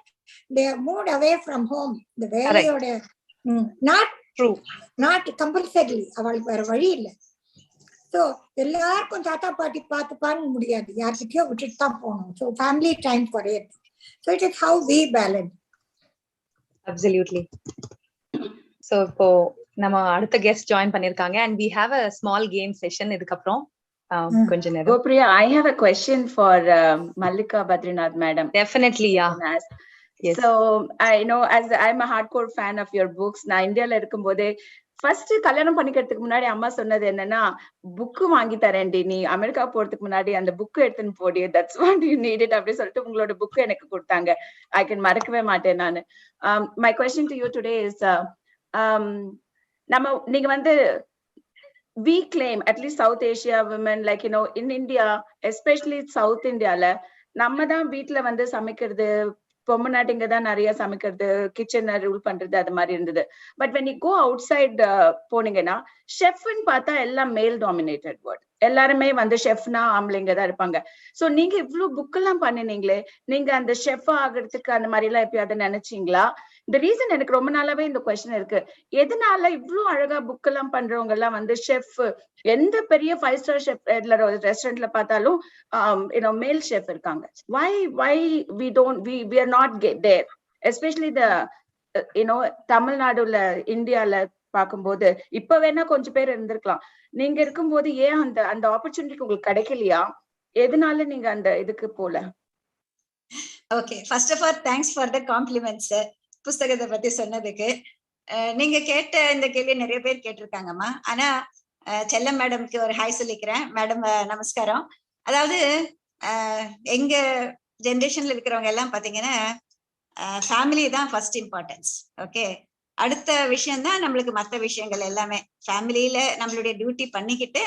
they have moved away from home. இந்த வேலையோட நாட் கம்பல்சரி, அவளுக்கு வேற வழி இல்லை. ஸோ எல்லாருக்கும் தாத்தா பாட்டி பார்த்துப்பான்னு முடியாது, யார்கிட்டயோ விட்டுட்டு தான் போகணும். ஸோ ஃபேமிலி டைம் குறையுது. So it is how we balance. Absolutely. So இப்போ நம்ம அடுத்த கெஸ்ட் ஜாயின் பண்ணிருக்காங்க and we have a small game session. இதுக்கப்புறம் கொஞ்ச நேரம். Gopriya, I have a question for Mallika Badrinath madam. Definitely, yeah. Yes. So I know, as I'm a hardcore fan of your books. நான் இந்தியால இருக்கும்போதே first கல்யாணம் பண்ணிக்கிறதுக்கு முன்னாடி அம்மா சொன்னது என்னன்னா, புக்கு வாங்கி தரேன்டி, நீ அமெரிக்கா போறதுக்கு முன்னாடி அந்த புக்கு எடுத்துன்னு போடி, தட்ஸ் வாட் யூ நீடட் அப்படின்னு சொல்லிட்டு உங்களோட புக்கு எனக்கு கொடுத்தாங்க. ஐ கேன் மறக்கவே மாட்டேன் நான். My question to you today is, நீங்க வந்து we claim, at least South Asia women, like in India, especially South Indiaல நம்ம தான் வீட்டுல வந்து சமைக்கிறது, பொம்மநாட்டிங்க தான் நிறைய சமைக்கிறது, கிச்சனை ரூல் பண்றது, அது மாதிரி இருந்தது. But when you go outside போனீங்கன்னா, ஷெஃப்னு பார்த்தா எல்லாம் மேல் டாமினேட்டட் வேர்ட். எல்லாருமே வந்து ஷெஃப்னா ஆம்பளைங்க தான் இருப்பாங்க. சோ நீங்க இவ்வளவு புக் எல்லாம் பண்ணினீங்களே, நீங்க அந்த ஷெஃப் ஆகிறதுக்கு அந்த மாதிரி எல்லாம் எப்பயாவது நினைச்சீங்களா? இந்த ரீசன் எனக்கு ரொம்ப நாளாவே இந்த கொஸ்டின் இருக்கு. எதனால இவ்ளோ அழகா புக் எல்லாம் பண்றவங்க எல்லாம் வந்து ஷெஃப், எந்த பெரிய 5 ஸ்டார் ஷெஃப் ரெஸ்டாரண்ட்ல பார்த்தாலும் மேல் ஷெஃப் இருக்காங்க. why we are not there, especially the தமிழ்நாடுல இந்தியால பார்க்கும்போது. இப்ப வேணா கொஞ்சம் பேர் இருந்திருக்கலாம், நீங்க இருக்கும்போது ஏன் அந்த ஆப்பர்ச்சுனிட்டி உங்களுக்கு கிடைக்கலையா? எதனால நீங்க அந்த இதுக்கு போல? Okay, first of all thanks for the compliments புஸ்தகத்தை பத்தி சொன்னதுக்கு. நீங்க கேட்ட இந்த கேள்வி நிறைய பேர் கேட்டிருக்காங்கம்மா. ஆனா செல்லம் மேடம்க்கு ஒரு ஹாய் சொல்லிக்கிறேன். மேடம் நமஸ்காரம். அதாவது எங்க ஜென்ரேஷன்ல இருக்கிறவங்க எல்லாம் பாத்தீங்கன்னா ஃபேமிலி தான் ஃபர்ஸ்ட் இம்பார்ட்டன்ஸ். ஓகே, அடுத்த விஷயம் தான் நம்மளுக்கு மற்ற விஷயங்கள் எல்லாமே. ஃபேமிலியில நம்மளுடைய டியூட்டி பண்ணிக்கிட்டு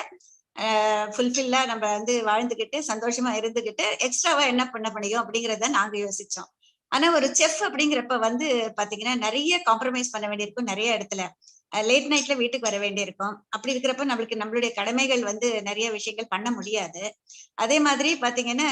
ஃபுல்ஃபில்லா நம்ம வந்து வாழ்ந்துகிட்டு சந்தோஷமா இருந்துகிட்டு எக்ஸ்ட்ராவா என்ன பண்ண முடியும் அப்படிங்கறத நாங்க யோசிச்சோம். ஆனா ஒரு செஃப் அப்படிங்கிறப்ப வந்து பாத்தீங்கன்னா நிறைய காம்ப்ரமைஸ் பண்ண வேண்டியிருக்கும். நிறைய இடத்துல லேட் நைட்ல வீட்டுக்கு வர வேண்டியிருக்கும். அப்படி இருக்கிறப்ப நம்மளுடைய கடமைகள் வந்து நிறைய விஷயங்கள் பண்ண முடியாது. அதே மாதிரி பாத்தீங்கன்னா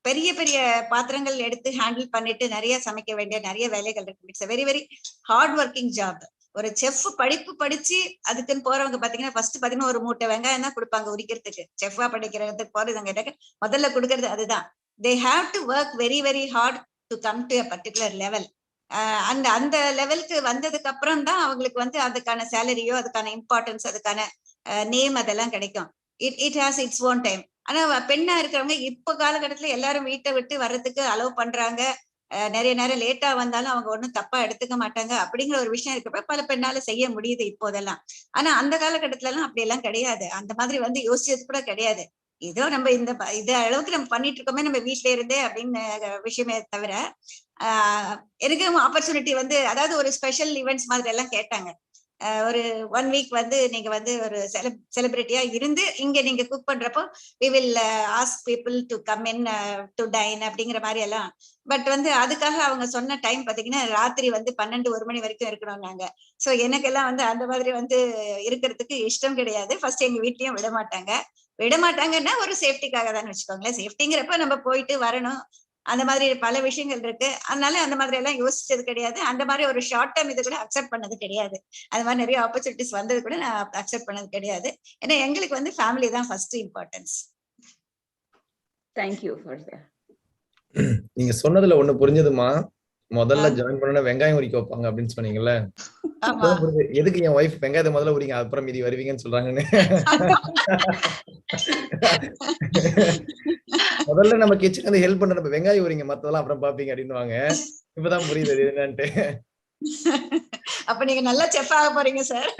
பெரிய பெரிய பாத்திரங்கள் எடுத்து ஹேண்டில் பண்ணிட்டு நிறைய சமைக்க வேண்டிய நிறைய வேலைகள் இருக்கு. It's very very hard working job. ஒரு செஃப் படிப்பு படிச்சு அதுக்குன்னு போறவங்க பாத்தீங்கன்னா ஃபர்ஸ்ட் 11 மூட்டை வெங்காயம் தான் கொடுப்பாங்க உரிக்கிறதுக்கு. செஃப்பா படிக்கிறதுக்கு போறது முதல்ல கொடுக்கறது அதுதான். They have to work very very hard to come to a particular level. அந்த லெவலுக்கு வந்ததுக்கு அப்புறம் தான் அவங்களுக்கு வந்து அதுக்கான சேலரியோ அதுக்கான இம்பார்ட்டன்ஸ் அதுக்கான நேம் அதெல்லாம் கிடைக்கும். It has its own time. ஆனா பெண்ணா இருக்கிறவங்க இப்ப காலகட்டத்துல எல்லாரும் வீட்டை விட்டு வர்றதுக்கு அலோவ் பண்றாங்க. நிறைய நேரம் லேட்டா வந்தாலும் அவங்க ஒண்ணும் தப்பா எடுத்துக்க மாட்டாங்க. அப்படிங்கிற ஒரு விஷயம் இருக்கப்ப பல பெண்ணால செய்ய முடியுது இப்போதெல்லாம். ஆனா அந்த காலகட்டத்துல எல்லாம் அப்படி எல்லாம் கிடையாது. அந்த மாதிரி வந்து யோசிச்சது கூட கிடையாது. ஏதோ நம்ம இந்த அளவுக்கு நம்ம பண்ணிட்டு இருக்கோமே நம்ம வீட்டுல இருந்தே அப்படின்னு விஷயமே தவிர எனக்கு ஆப்பர்ச்சுனிட்டி வந்து அதாவது ஒரு ஸ்பெஷல் ஈவெண்ட்ஸ் மாதிரி எல்லாம் கேட்டாங்க. ஒரு 1 வீக் வந்து நீங்க வந்து ஒரு செலிபிரிட்டியா இருந்து இங்க நீங்க குக் பண்றப்போ we will ask people to come in to dine அப்படிங்கிற மாதிரி எல்லாம். பட் வந்து அதுக்காக அவங்க சொன்ன டைம் பாத்தீங்கன்னா ராத்திரி வந்து 12-1 மணி வரைக்கும் இருக்கணும் நாங்க. சோ எனக்கெல்லாம் வந்து அந்த மாதிரி வந்து இருக்கிறதுக்கு இஷ்டம் கிடையாது. ஃபர்ஸ்ட் எங்க வீட்லயும் விடமாட்டாங்கன்னா ஒரு சேஃப்டிக்காக தான் வச்சுக்கோங்களேன். சேஃப்டிங்கிறப்ப நம்ம போயிட்டு வரணும். அந்த மாதிரி பல விஷயங்கள் இருக்கு. அதனால அந்த மாதிரி எல்லாம் யோசிச்சது கிடையாது. அந்த மாதிரி ஒரு ஷார்ட் டேர்ம் இது கூட அக்செப்ட் பண்ணது கிடையாது. அது மாதிரி நிறைய ஆப்பர்ச்சுனிட்டிஸ் வந்தது கூட நான் அக்செப்ட் பண்ணது கிடையாது. ஏன்னா எங்களுக்கு வந்து ஃபேமிலி தான் first importance. Thank you for that. நீங்க சொன்னதுல ஒண்ணு புரிஞ்சதுமா. முதல்ல ஜாயின் பண்ணா வெங்காயம் உரிக்க வைப்பாங்க அப்படின்னு சொன்னீங்கல்ல. எதுக்கு என் ஒய்ஃப் வெங்காயத்தை முதல்ல உரிங்க அப்புறம் மீதி வருவீங்கன்னு சொல்றாங்கன்னு. முதல்ல நம்ம கிச்சன் வந்து ஹெல்ப் பண்ண நம்ம வெங்காயம் உரிங்க மத்ததெல்லாம் அப்புறம் பாப்பீங்க அப்படின்னுவாங்க. இப்பதான் புரியுது என்னன்ட்டு. அப்ப நீங்க நல்ல செஃப் ஆக போறீங்க சார்.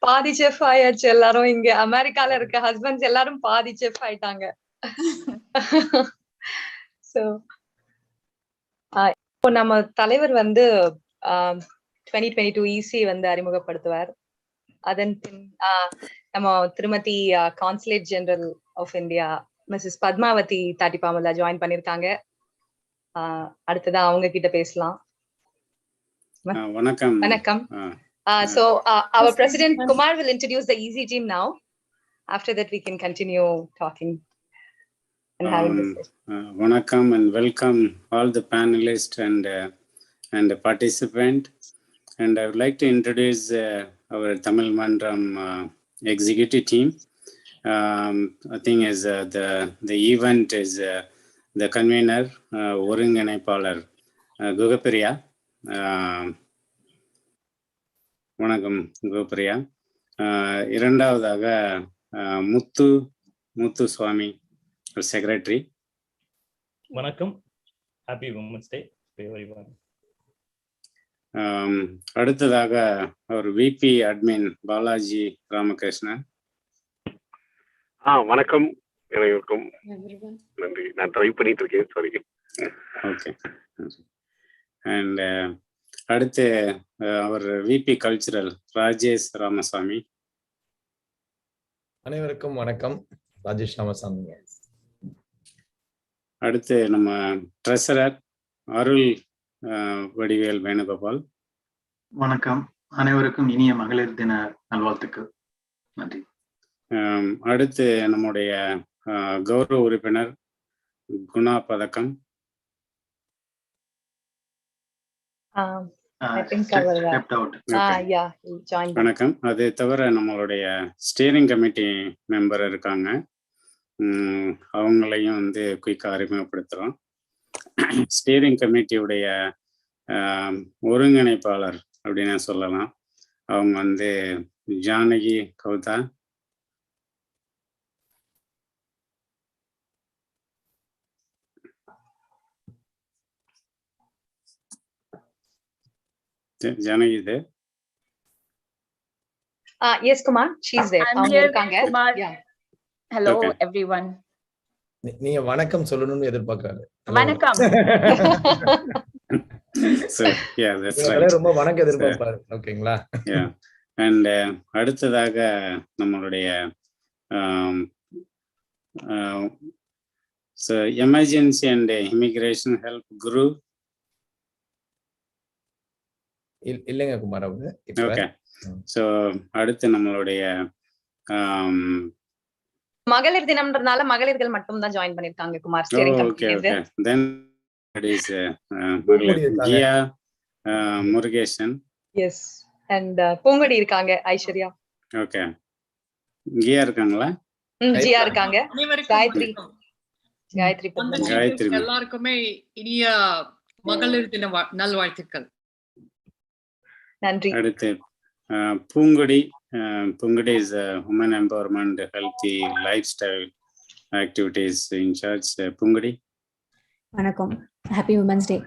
பாதி செஃப் ஆயாச்சு எல்லாரும். இங்க அமெரிக்கால இருக்க ஹஸ்பண்ட்ஸ் எல்லாரும் பாதி செஃப் ஆயிட்டாங்க. சோ இப்போ நம்ம தலைவர் வந்து 2022 EC வந்து அறிமுகப்படுத்துவார். அதன் பின் நம்ம திருமதி consulate general of India Mrs Padmavathi Thattipamala join பண்ணிருக்காங்க. அடுத்ததான் அவங்க கிட்ட பேசலாம். வணக்கம். வணக்கம். So our President Kumar will introduce the EC team now. After that we can continue talking and having discussion. Vanakkam and welcome all the panelists and the participant. And I would like to introduce our Tamil Mandram executive team. I think is the event is the convener ஒருங்கிணைப்பாளர் குகப்பிரியா. வணக்கம் குகப்பிரியா. இரண்டாவதாக முத்து சுவாமி secretary. வணக்கம். Happy women's day everyone. அடுத்ததாக அவர் VP admin Balaji Ramakrishnan. வணக்கம் அனைவருக்கும் நன்றி. நான் try பண்ணிட்டு இருக்கேன். சாரி. ஓகே. அண்ட் அடுத்து அவர் விபி கல்ச்சுரல் ராஜேஷ் ராமசாமி. அனைவருக்கும் வணக்கம். ராஜேஷ் ராமசாமி. அடுத்து நம்ம ட்ரெஸரர் அருள் வடிவேல் வேணுகோபால். வணக்கம். அனைவருக்கும் இனிய மகளிர் தின நல்வாழ்த்துக்கள். நன்றி. அடுத்து நம்முடைய கௌரவ உறுப்பினர் குணா பதக்கம். I think stepped out. yeah, he joined. வணக்கம். அது தவிர நம்மளுடைய ஸ்டீரிங் கமிட்டி மெம்பர் இருக்காங்க. அவங்களையும் வந்து குயிக்காக அறிமுகப்படுத்துகிறோம். ஸ்டீரிங் கமிட்டியுடைய ஒருங்கிணைப்பாளர் அப்படின்னு சொல்லலாம். அவங்க வந்து Janaki கௌதா. Janagi is there? Yes, Kumar, she's there. I'm here, Kumar. Yeah. Hello, Okay. everyone. நீங்க வணக்கம் சொல்லணும்னு எதிர்பார்க்கறாரு. வணக்கம். So, yeah, that's right. ரொம்ப வணக்கம் எதிர்பார்ப்பாரு. ஓகேங்களா? Yeah. And அடுத்ததாக நம்மளுடைய so emergency and immigration help guru. இல்லங்க குமார் அவங்க. Okay. So அடுத்து நம்மளுடைய மகளிர் தினம்ன்றனால மகளிர்கள் மட்டும் தான் ஜாயின் பண்ணிருக்காங்க குமார் ஸ்டீரிங் கமிட்டில. Okay. Then it is Gia Murugesan. Yes. And Poongodi இருக்காங்க, ஐஸ்வர்யா. Okay. Gia இருக்காங்களா? ஜியா இருக்காங்க. காயத்ரி. காயத்ரி. எல்லாருக்குமே இனிய மகளிர் தின நல்வாழ்த்துக்கள். நன்றி. அடுத்து பூங்கொடி. பூங்கொடி is women empowerment, healthy lifestyle activities in charge. பூங்கொடி. வணக்கம். Happy Women's Day.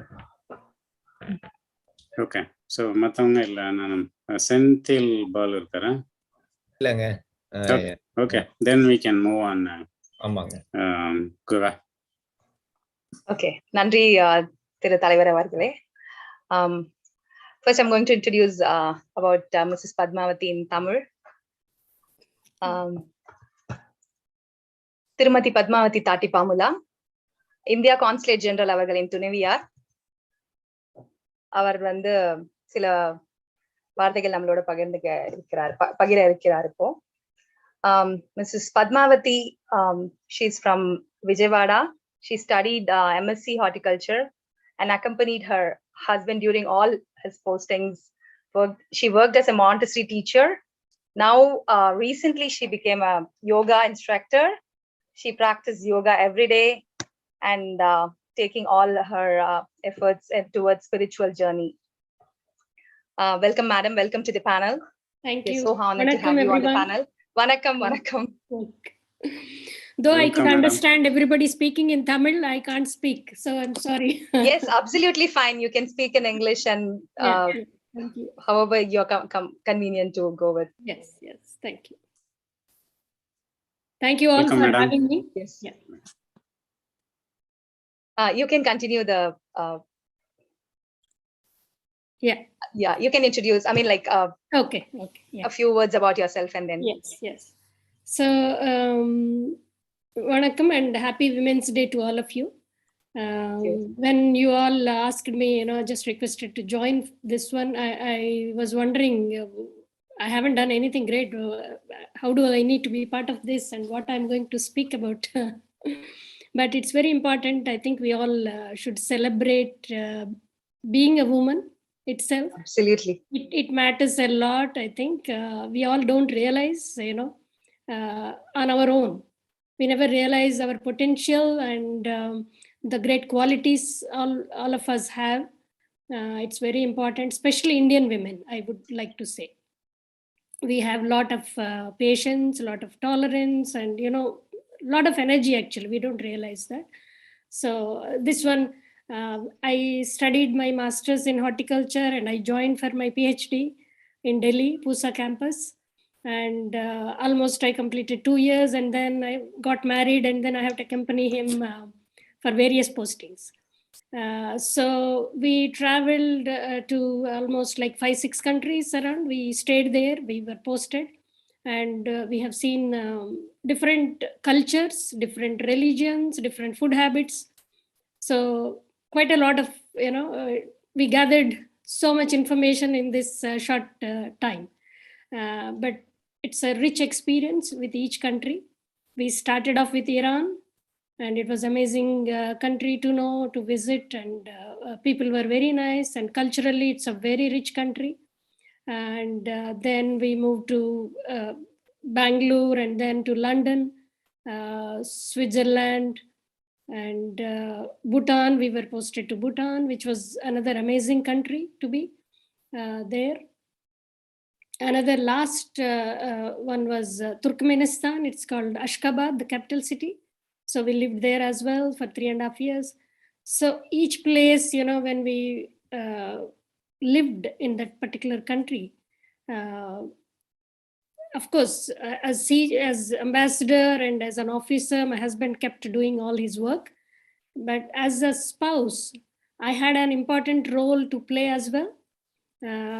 Okay. So மத்தவங்க இல்ல, நான் செந்தில் பால் இருக்கறேன். இல்லங்க. Okay. Then we can move on. ஆமாங்க. குவா. Okay. நன்றி திரு தலைவர் அவர்களே. First, I'm going to introduce about Mrs. Padmavati in Tamil. Tirumati Padmavati Tatipamula, India Consulate General அவர்களின் துணைவியார். அவர் வந்து சில வார்த்தைகள் நம்மளோட பகிர இருக்கிறார் இப்போ. Mrs. Padmavati, she's from Vijayawada. She studied MSc Horticulture and accompanied her husband during all his postings. She worked as a Montessori teacher. Now, recently, she became a yoga instructor. She practiced yoga every day and taking all her efforts towards spiritual journey. Welcome, madam. Welcome to the panel. Thank you. We're so honored to have you on the panel. Vanakkam, vanakkam. Though welcome, I could understand madam. Everybody speaking in Tamil, I can't speak, so I'm sorry. Yes, absolutely fine. You can speak in English and thank you. However you're convenient to go with. Yes, thank you. Thank you all welcome, for madam. Having me. Yes. Yeah. You can continue the. Yeah, you can introduce. I mean, like. Okay. Yeah. A few words about yourself and then. Yes. So. Vanakkam and happy Women's Day to all of you. When you all asked me, just requested to join this one, I was wondering, I haven't done anything great. How do I need to be part of this and what I'm going to speak about? But it's very important. I think we all should celebrate being a woman itself. Absolutely. It matters a lot. I think we all don't realize, on our own. We never realize our potential and the great qualities all of us have. It's very important, especially Indian women, I would like to say. We have a lot of patience, a lot of tolerance, and, a lot of energy, actually. We don't realize that. So this one, I studied my master's in horticulture and I joined for my PhD in Delhi, Pusa campus. And almost I completed 2 years and then I got married and then I have to accompany him for various postings. So we traveled to almost like 5-6 countries around. We stayed there, we were posted, and we have seen different cultures, different religions, different food habits. So quite a lot of, we gathered so much information in this short time. But it's a rich experience with each country. We started off with Iran, And it was amazing country to know, to visit, and people were very nice, and culturally it's a very rich country. And then we moved to Bangalore, and then to London, Switzerland, and Bhutan. We were posted to Bhutan, which was another amazing country to be there. Another last one was Turkmenistan. It's called Ashgabat, the capital city. So we lived there as well for 3.5 years. So each place, when we lived in that particular country, of course, as ambassador and as an officer, my husband kept doing all his work. But as a spouse, I had an important role to play as well,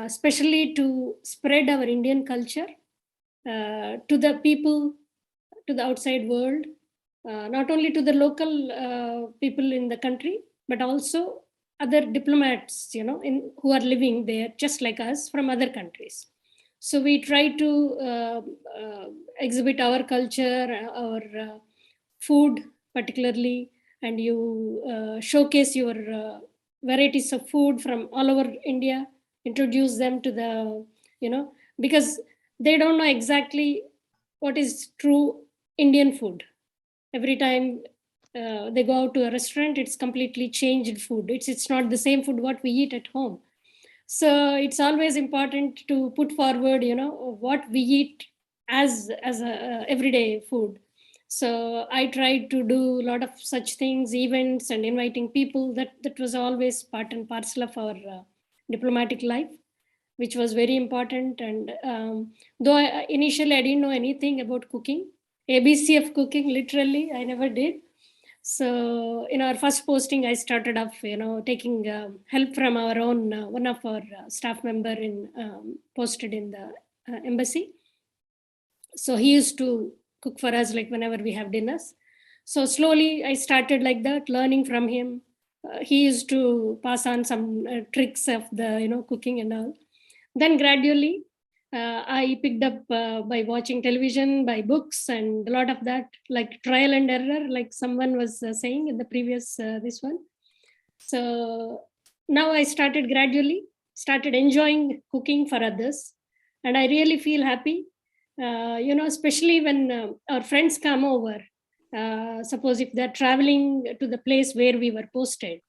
especially to spread our Indian culture to the people, to the outside world, not only to the local people in the country, but also other diplomats, who are living there just like us from other countries. So we try to exhibit our culture, our food particularly, and you showcase your varieties of food from all over India, introduce them to the, because they don't know exactly what is true Indian food. Every time they go out to a restaurant, it's completely changed food. It's not the same food what we eat at home. So it's always important to put forward, what we eat as a everyday food. So I tried to do a lot of such things, events, and inviting people. That was always part and parcel of our diplomatic life, which was very important. And though initially I didn't know anything about cooking, ABC of cooking, literally, I never did. So in our first posting, I started off, taking help from our own, one of our staff member posted in the embassy. So he used to cook for us, like whenever we have dinners. So slowly I started like that, learning from him. He used to pass on some tricks of the, cooking and all. Then gradually, I picked up by watching television, by books, and a lot of that, like trial and error, like someone was saying in the previous this one. So now I started enjoying cooking for others, and I really feel happy. Especially when our friends come over. Suppose if they're traveling to the place where we were posted,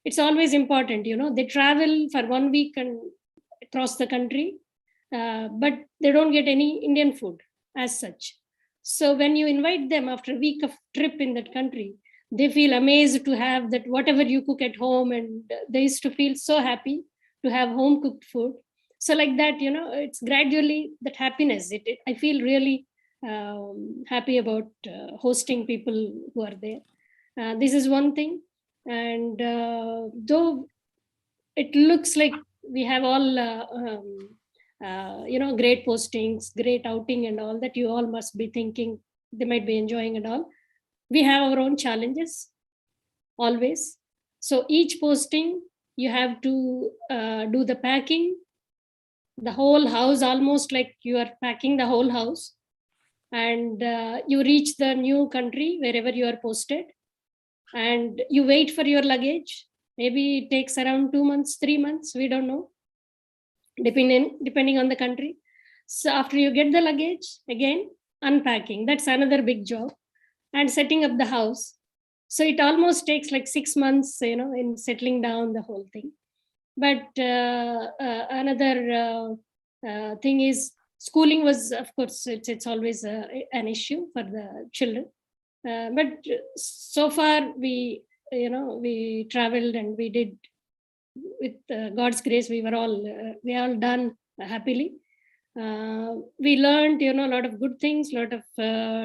it's always important. They travel for 1 week and across the country. But they don't get any Indian food as such. So when you invite them after a week of trip in that country, they feel amazed to have that whatever you cook at home, and they used to feel so happy to have home cooked food. So like that, it's gradually that happiness. I feel really happy about hosting people who are there. This is one thing. And though it looks like we have all great postings, great outing and all that, you all must be thinking they might be enjoying and all. We have our own challenges always. So each posting, you have to do the packing, the whole house, almost like you are packing the whole house. And you reach the new country, wherever you are posted, and you wait for your luggage. Maybe it takes around 2 months, 3 months, we don't know, depending on the country. So after you get the luggage, again unpacking, that's another big job, and setting up the house. So it almost takes like 6 months, in settling down the whole thing. But another thing is schooling was, of course, it's always an issue for the children. But so far we traveled, and we did, with God's grace, we all done happily. We learned, a lot of good things, a lot of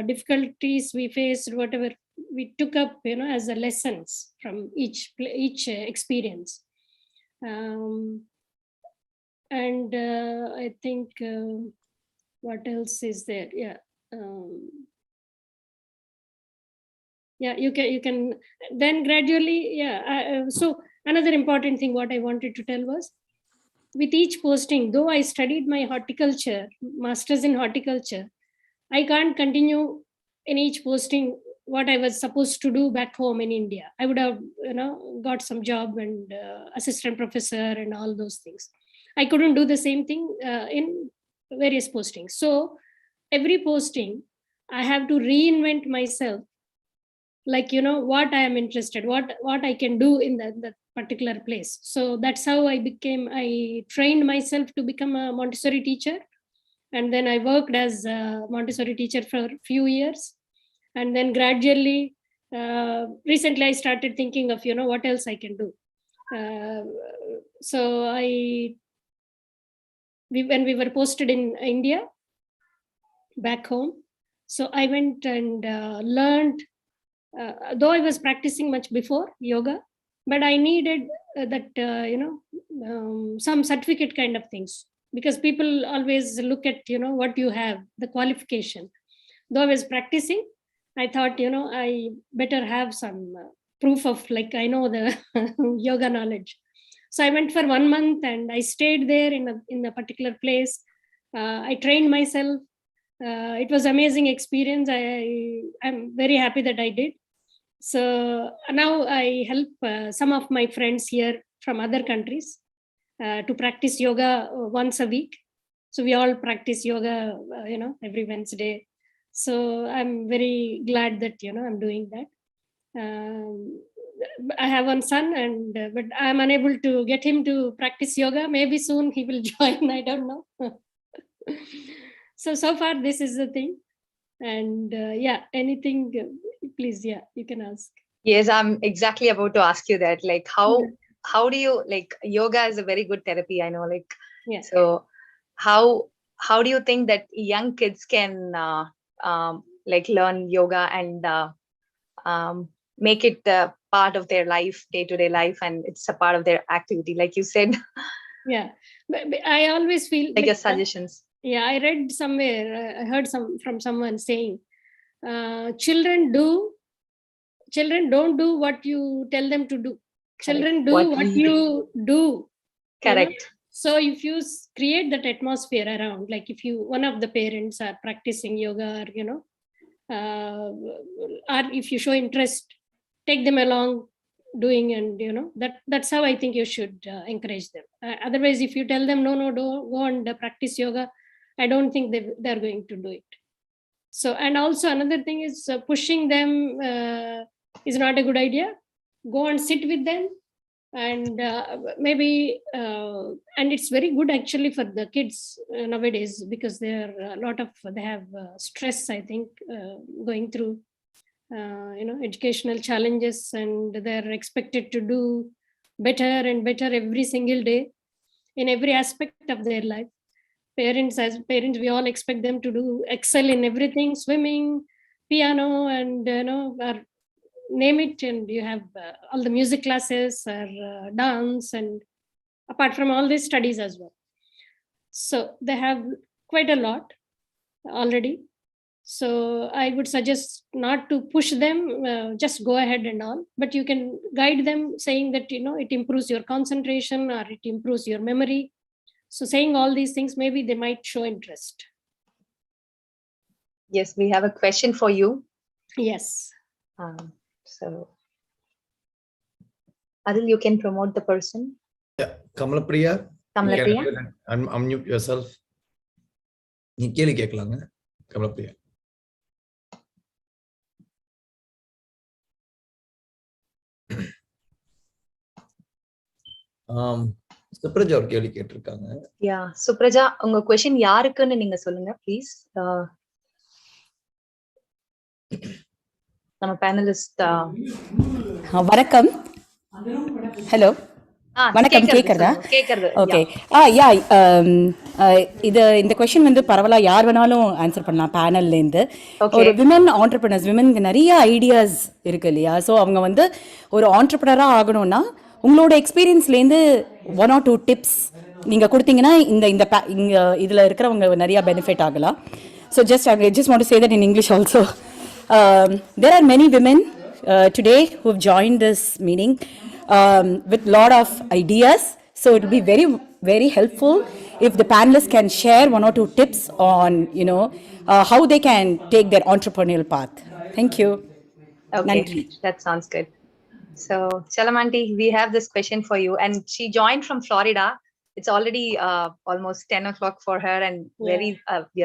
difficulties we faced, whatever we took up, as a lessons from each experience. And I think what else is there? Yeah. You can then gradually, so another important thing what I wanted to tell was, with each posting, though I studied my horticulture, master's in horticulture, I can't continue in each posting what I was supposed to do back home in India. I would have, got some job and assistant professor and all those things. I couldn't do the same thing in various postings. So every posting, I have to reinvent myself, like, what I am interested, what I can do in that particular place. So that's how I trained myself to become a Montessori teacher. And then I worked as a Montessori teacher for a few years. And then gradually, recently I started thinking of, what else I can do. So when we were posted in India, back home, so I went and learned, though I was practicing much before yoga, but I needed some certificate kind of things, because people always look at, what you have, the qualification. Though I was practicing, I thought, I better have some proof of, like, I know the yoga knowledge. So I went for 1 month and I stayed there in a particular place. I trained myself. It was amazing experience. I'm very happy that I did. So now I help some of my friends here from other countries to practice yoga once a week. So we all practice yoga, every Wednesday. So I'm very glad that, I'm doing that. I have one son, but I'm unable to get him to practice yoga. Maybe soon he will join, I don't know. So far this is the thing. And anything, please, you can ask. Yes, I'm exactly about to ask you that. Like, how do you, like, yoga is a very good therapy, I know, like, so how do you think that young kids can learn yoga and make it part of their life, day-to-day life, and it's a part of their activity, like you said? Yeah, but I always feel like your suggestions. I read somewhere, I heard from someone saying, children don't do what you tell them to do. Children do what you do. Correct. So if you create that atmosphere around, like if one of the parents are practicing yoga, or if you show interest, take them along doing, and that's how I think you should encourage them. Otherwise, if you tell them no, don't go and practice yoga, I don't think they're going to do it. So, and also another thing is pushing them is not a good idea. Go and sit with them, and maybe and it's very good actually for the kids nowadays, because they have stress, I think, going through educational challenges, and they're expected to do better and better every single day in every aspect of their life. As parents, we all expect them to do excel in everything, swimming, piano, and or name it, and you have all the music classes or dance, and apart from all these, studies as well. So they have quite a lot already. So I would suggest not to push them, just go ahead and all, but you can guide them, saying that, it improves your concentration or it improves your memory. So saying all these things, maybe they might show interest. Yes, we have a question for you. Yes. So, Adil, you can promote the person. Yeah, Kamalapriya. Kamalapriya. Unmute yourself. நீ கேள்வி கேட்கலாங்க, கமலப்பிரியா. சுப்ரஜா ஒரு கேள்வி கேட்டிருக்காங்க. யா, சுப்ரஜா, உங்க question யாருக்குன்னு நீங்க சொல்லுங்க ப்ளீஸ். நம்ம பேனலிஸ்ட். வணக்கம். ஹலோ, வணக்கம். கேக்குறதா? ஓகே. இந்த क्वेश्चन வந்து பரவலா யார் வேணாலும் ஆன்சர் பண்ணலாம் பேனல்ல இருந்து. ஒரு விமன் ஆண்டர்பிரினர்ஸ், விமனுக்கு நிறைய ஐடியாஸ் இருக்கு இல்லையா? ஸோ அவங்க வந்து ஒரு ஆண்டர்பிரினரா ஆகணும்னா உங்களோட எக்ஸ்பீரியன்ஸ்லேருந்து 1 or 2 டிப்ஸ் நீங்கள் கொடுத்தீங்கன்னா இங்கே இதில் இருக்கிறவங்க நிறையா பெனிஃபிட் ஆகலாம். So I just want to say that in English also. There are many women today who have joined this meeting with a lot of ideas. So it will be very, very helpful if the panelists can share 1 or 2 tips on, how they can take their entrepreneurial path. Thank you. Okay, Nandri. that sounds good. So, Chalamanti, we have this question for you, and she joined from Florida. It's already almost 10 o'clock for her, and we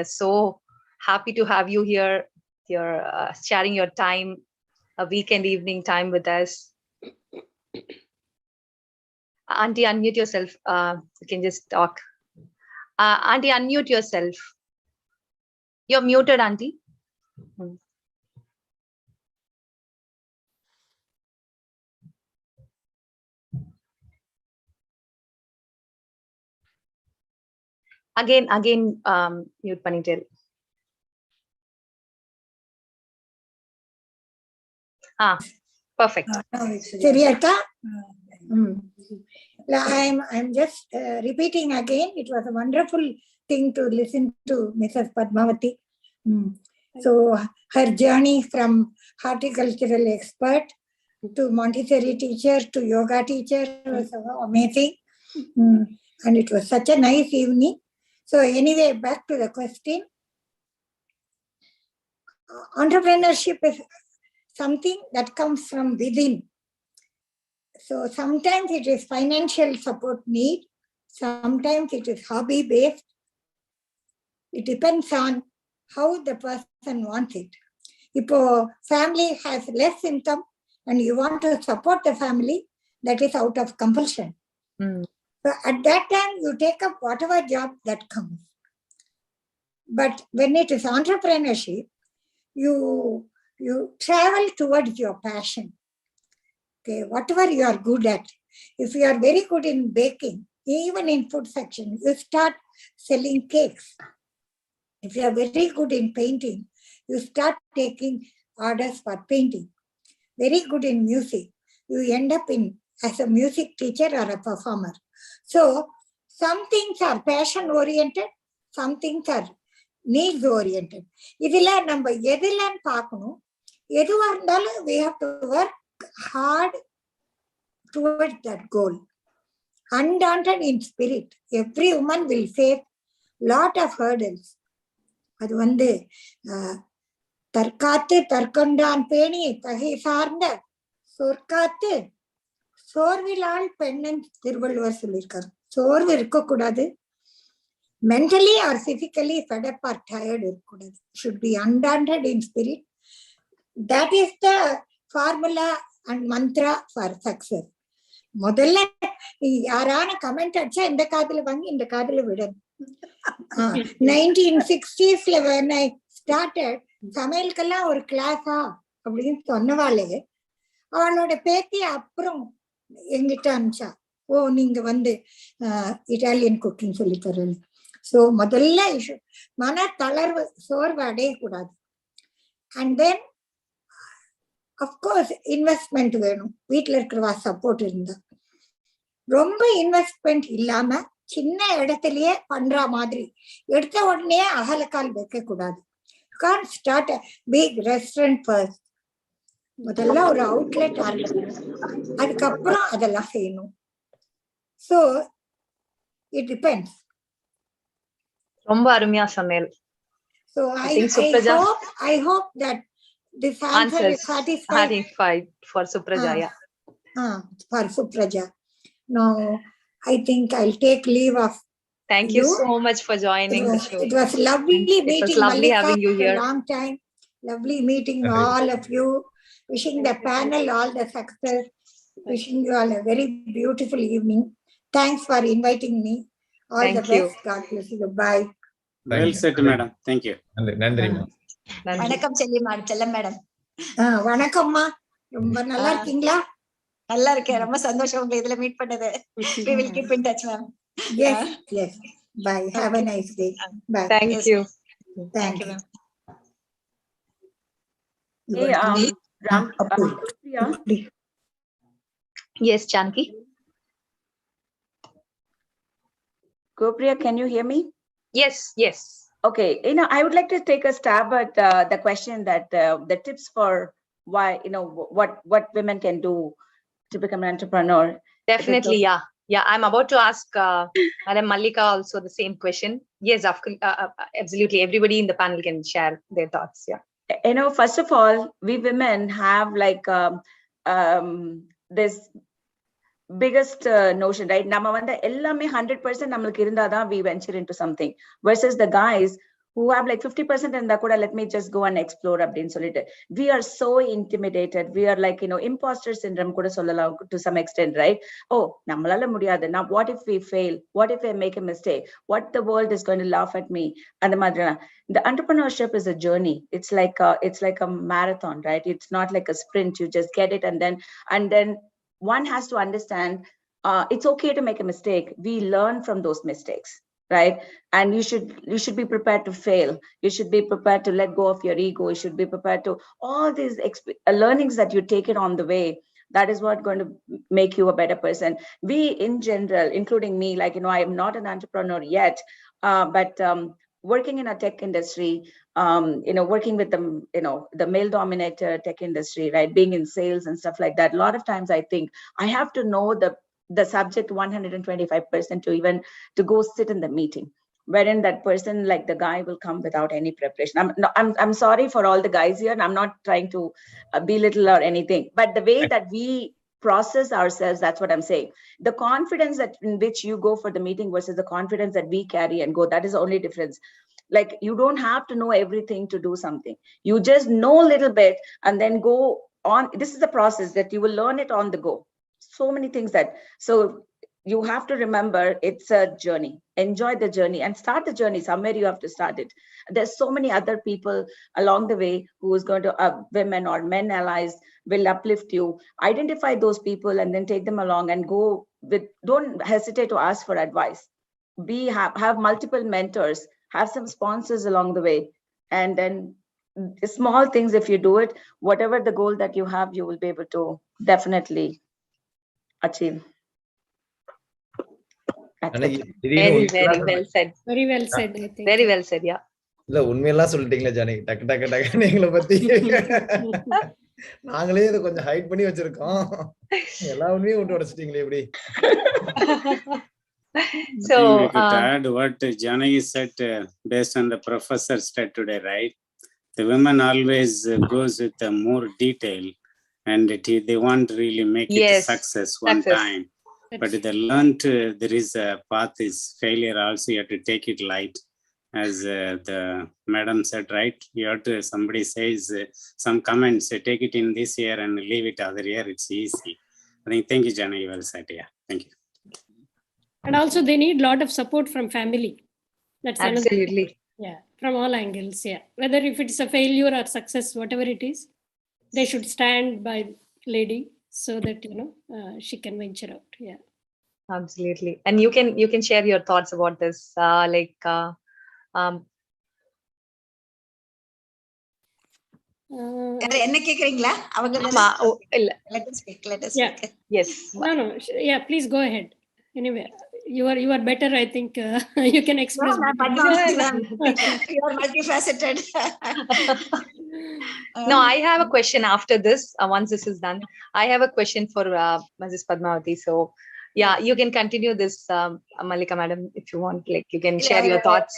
are so happy to have you here. You're sharing your time, a weekend evening time with us. Auntie, unmute yourself. You can just talk. Auntie, unmute yourself. You're muted, Auntie. Again, mute பண்ணிட்டே. Perfect. சரியா இருக்கா? I'm just repeating again. It was a wonderful thing to listen to Mrs. Padmavati. So her journey from horticultural expert to Montessori teacher to yoga teacher was amazing. And it was such a nice evening. So anyway, back to the question. Entrepreneurship is something that comes from within. So sometimes it is financial support need, sometimes it is hobby based. It depends on how the person wants it. If a family has less income and you want to support the family, that is out of compulsion. So at that time, you take up whatever job that comes. But when it is entrepreneurship, you travel towards your passion. Okay, whatever you are good at. If you are very good in baking, even in food section, you start selling cakes. If you are very good in painting, you start taking orders for painting. Very good in music, you end up as a music teacher or a performer. So some things are passion oriented, some things are needs oriented. இதுல நம்ம எதுலன்னு பார்க்கணும். எதுவா இருந்தாலும் we have to work hard towards that goal. Undaunted in spirit, every woman will face lot of hurdles. அது தற்காத்து தற்கொண்டான் பேணி தகை சார்ந்த சொற்காத்து சோர்விலால் பெண்ணன் திருவள்ளுவர் சொல்லியிருக்காரு. சோர்வு இருக்கக்கூடாது. Mentally or physically fed up or tired இருக்கக்கூடாது. Should be undaunted in spirit. That is the formula and mantra for success. முதல்ல யாரான கமெண்ட் அடிச்சா இந்த காதுல வாங்கி இந்த காதுல விடணும். 1960s when I started, சமையலுக்கெல்லாம் ஒரு கிளாஸா அப்படின்னு சொன்னவாளே அவளோட பேத்தி அப்புறம் எங்கிட்ட அனுப்பிச்சா, ஓ நீங்க இட்டாலியன் குக்கிங் சொல்லி தரல. ஸோ முதல்ல மன தளர்வு சோர்வு அடையக்கூடாது. அண்ட் தென் அஃப்கோர்ஸ் இன்வெஸ்ட்மெண்ட் வேணும். வீட்டில் இருக்கிறவா சப்போர்ட் இருந்தா. ரொம்ப இன்வெஸ்ட்மெண்ட் இல்லாம சின்ன இடத்துலயே பண்ற மாதிரி எடுத்த உடனே அகலக்கால் வைக்க கூடாது. Can't start a big restaurant first. முதல்ல ஒரு அவுட்லெட் ஆரம்பிக்கணும், அதுக்கப்புறம் அதெல்லாம் செய்யணும். So it depends. ரொம்ப அருமையா சொன்னேன். So I hope that this answer is satisfied for Supraja. For Supraja. Now I think I'll take leave of Thank you so much for joining the show. It was lovely meeting. It was lovely having you here. A long time. Lovely meeting all of you. Wishing the panel all the success. Wishing you all a very beautiful evening. Thanks for inviting me. All the best. God bless you. Bye. Well said, madam. Thank you. நன்றி. வணக்கம் செல்லம் madam. வணக்கம்மா. ரொம்ப நல்லா இருக்கீங்களா? நல்லா இருக்கேன். ரொம்ப சந்தோஷம் உங்களை இதுல மீட் பண்ணது. We will keep in touch, ma'am. Yes. Bye. Have a nice day. Bye. Thank you. Thank you, ma'am. Hey, Yes, Janki. Gopriya, can you hear me? Yes. Okay, I would like to take a stab at the question that the tips for why, what women can do to become an entrepreneur. Definitely, yeah. I'm about to ask Madam Mallika also the same question. Yes, absolutely. Everybody in the panel can share their thoughts. Yeah. first of all, we women have like this biggest notion, right? நம்ம வந்து எல்லாமே 100% நம்மளுக்கு இருந்தாதான் we venture into something, versus the guys who have like 50% இருந்தா கூட let me just go and explore அப்படின்னு சொல்லிட்டு we are so intimidated. We are like, imposter syndrome கூட சொல்லலாம் to some extent, right? Oh, நம்மளால முடியாது. Now what if we fail? What if I make a mistake? What the world is going to laugh at me? அந்த மாதிரி. The entrepreneurship is a journey. It's like a marathon, right? It's not like a sprint. You just get it and then one has to understand it's okay to make a mistake. We learn from those mistakes, right? And you should be prepared to fail. You should be prepared to let go of your ego. You should be prepared to all these learnings that you take it on the way. That is what going to make you a better person. We in general, including me, like, I am not an entrepreneur yet, but working in a tech industry, working with the male dominated tech industry, right? Being in sales and stuff like that. A lot of times I think I have to know the subject 125% to even to go sit in the meeting, wherein that person, like the guy, will come without any preparation. I'm sorry for all the guys here, and I'm not trying to belittle or anything, but the way that we process ourselves, that's what I'm saying. The confidence that in which you go for the meeting versus the confidence that we carry and go, that is the only difference. Like, you don't have to know everything to do something. You just know a little bit and then go on. This is the process that you will learn it on the go. So many things so you have to remember it's a journey. Enjoy the journey and start the journey somewhere. You have to start it. There's so many other people along the way who is going to women or men allies will uplift you. Identify those people and then take them along and go with. Don't hesitate to ask for advice. Have multiple mentors, have some sponsors along the way, and then small things. If you do it, whatever the goal that you have, you will be able to definitely achieve. Very well said. Very well said, I think. Very well said, yeah. இல்ல உண்மையெல்லாம் சொல்லிட்டீங்களா ஜானகி? டக்கு டக்கு டக்குன்னு எங்களை பத்தி நாங்களே இதை கொஞ்சம் ஹைட் பண்ணி வச்சிருக்கோம். எல்லா உண்மையும் விட்டு உடைச்சிட்டீங்களே எப்படி? So to add what Janaki said, based on the professor said today, right? The women always goes with more detail, and they want to really make it a success one time. But they learned there is a path is failure also. You have to take it light, as the madam said, right? You have to, somebody says some comments, take it in this year and leave it other year. It's easy. I think. Thank you, Janaki. Well said. Yeah, thank you. And also they need a lot of support from family. That's absolutely. Yeah, from all angles. Yeah, whether if it's a failure or success, whatever it is, they should stand by lady so that she can venture out. Yeah, absolutely. And you can share your thoughts about this, என்ன கேக்குறீங்களா? அவங்க இல்ல, let us speak. Yes. No, yeah, please go ahead. Anyway, you are better, I think. You can express. You are multifaceted. No, I have a question after this. Once this is done, I have a question for Mrs. Padmavati. So yeah, you can continue this, Malika madam, if you want. Like, you can share your thoughts.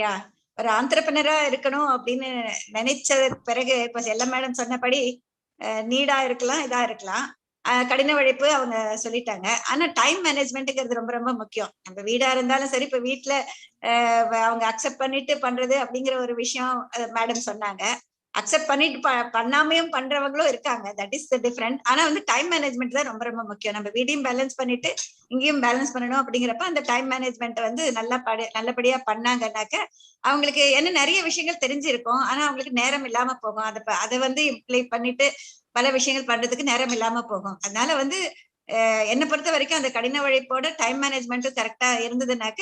Yeah, ஒரு ஆண்டர்பிரனரா இருக்கணும் அப்படின்னு நினைச்சதுக்கு பிறகு இப்ப செல்ல madam சொன்னபடி நீடா இருக்கலாம், இதா இருக்கலாம், கடின உழைப்பு அவங்க சொல்லிட்டாங்க. ஆனா டைம் மேனேஜ்மெண்ட்ங்கிறது ரொம்ப ரொம்ப முக்கியம். நம்ம வீடா இருந்தாலும் சரி, இப்ப வீட்டுல அவங்க அக்செப்ட் பண்ணிட்டு பண்றது அப்படிங்கிற ஒரு விஷயம் மேடம் சொன்னாங்க. அக்செப்ட் பண்ணிட்டு பண்ணாமையும் பண்றவங்களும் இருக்காங்க. That is the different. ஆனா வந்து டைம் மேனேஜ்மெண்ட் தான் ரொம்ப ரொம்ப முக்கியம். நம்ம வீடையும் பேலன்ஸ் பண்ணிட்டு இங்கேயும் பேலன்ஸ் பண்ணணும். அப்படிங்கிறப்ப அந்த டைம் மேனேஜ்மெண்ட் வந்து நல்லபடியா பண்ணாங்கன்னாக்க அவங்களுக்கு என்ன நிறைய விஷயங்கள் தெரிஞ்சிருக்கும். ஆனா அவங்களுக்கு நேரம் இல்லாம போகும். அதை வந்து இம்ப்ளை பண்ணிட்டு பல விஷயங்கள் பண்றதுக்கு நேரம் இல்லாம போகும். அதனால வந்து என்னை பொறுத்த வரைக்கும் அந்த கடின உழைப்போட டைம் மேனேஜ்மெண்ட்டும் கரெக்டா இருந்ததுனாக்க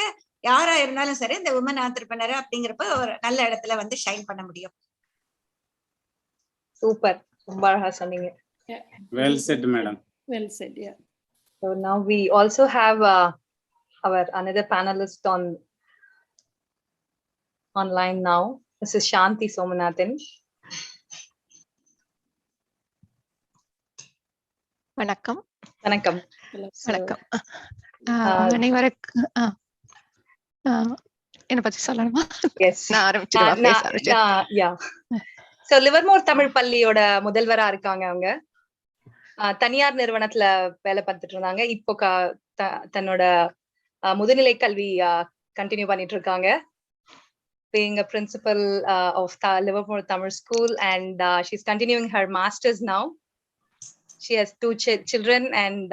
யாரா இருந்தாலும் சரி இந்த உமன் ஆண்டர்பிரனர் அப்படிங்கிறப்ப ஒரு நல்ல இடத்துல வந்து ஷைன் பண்ண முடியும். Super. ரொம்ப அழகா சொன்னீங்க. Well said, madam. Well said, yeah. So now we also have our another panelist online now. This is Shanti Somanathan. வணக்கம். வணக்கம். வணக்கம். அனைவருக்கும் என்ன பத்தி சொல்லணுமா? Yes. நான் ஆரம்பிச்சிடுவா. சோ லிவர்மோர் தமிழ் பள்ளியோட முதல்வரா இருக்காங்க அவங்க. தனியார் நிறுவனத்துல வேலை பார்த்துட்டு இருந்தாங்க. இப்போ தன்னோட முதுநிலை கல்வி கண்டினியூ பண்ணிட்டு இருக்காங்க. Being a principal of Livermore Tamil School, and she's continuing her masters now. She has 2 children, and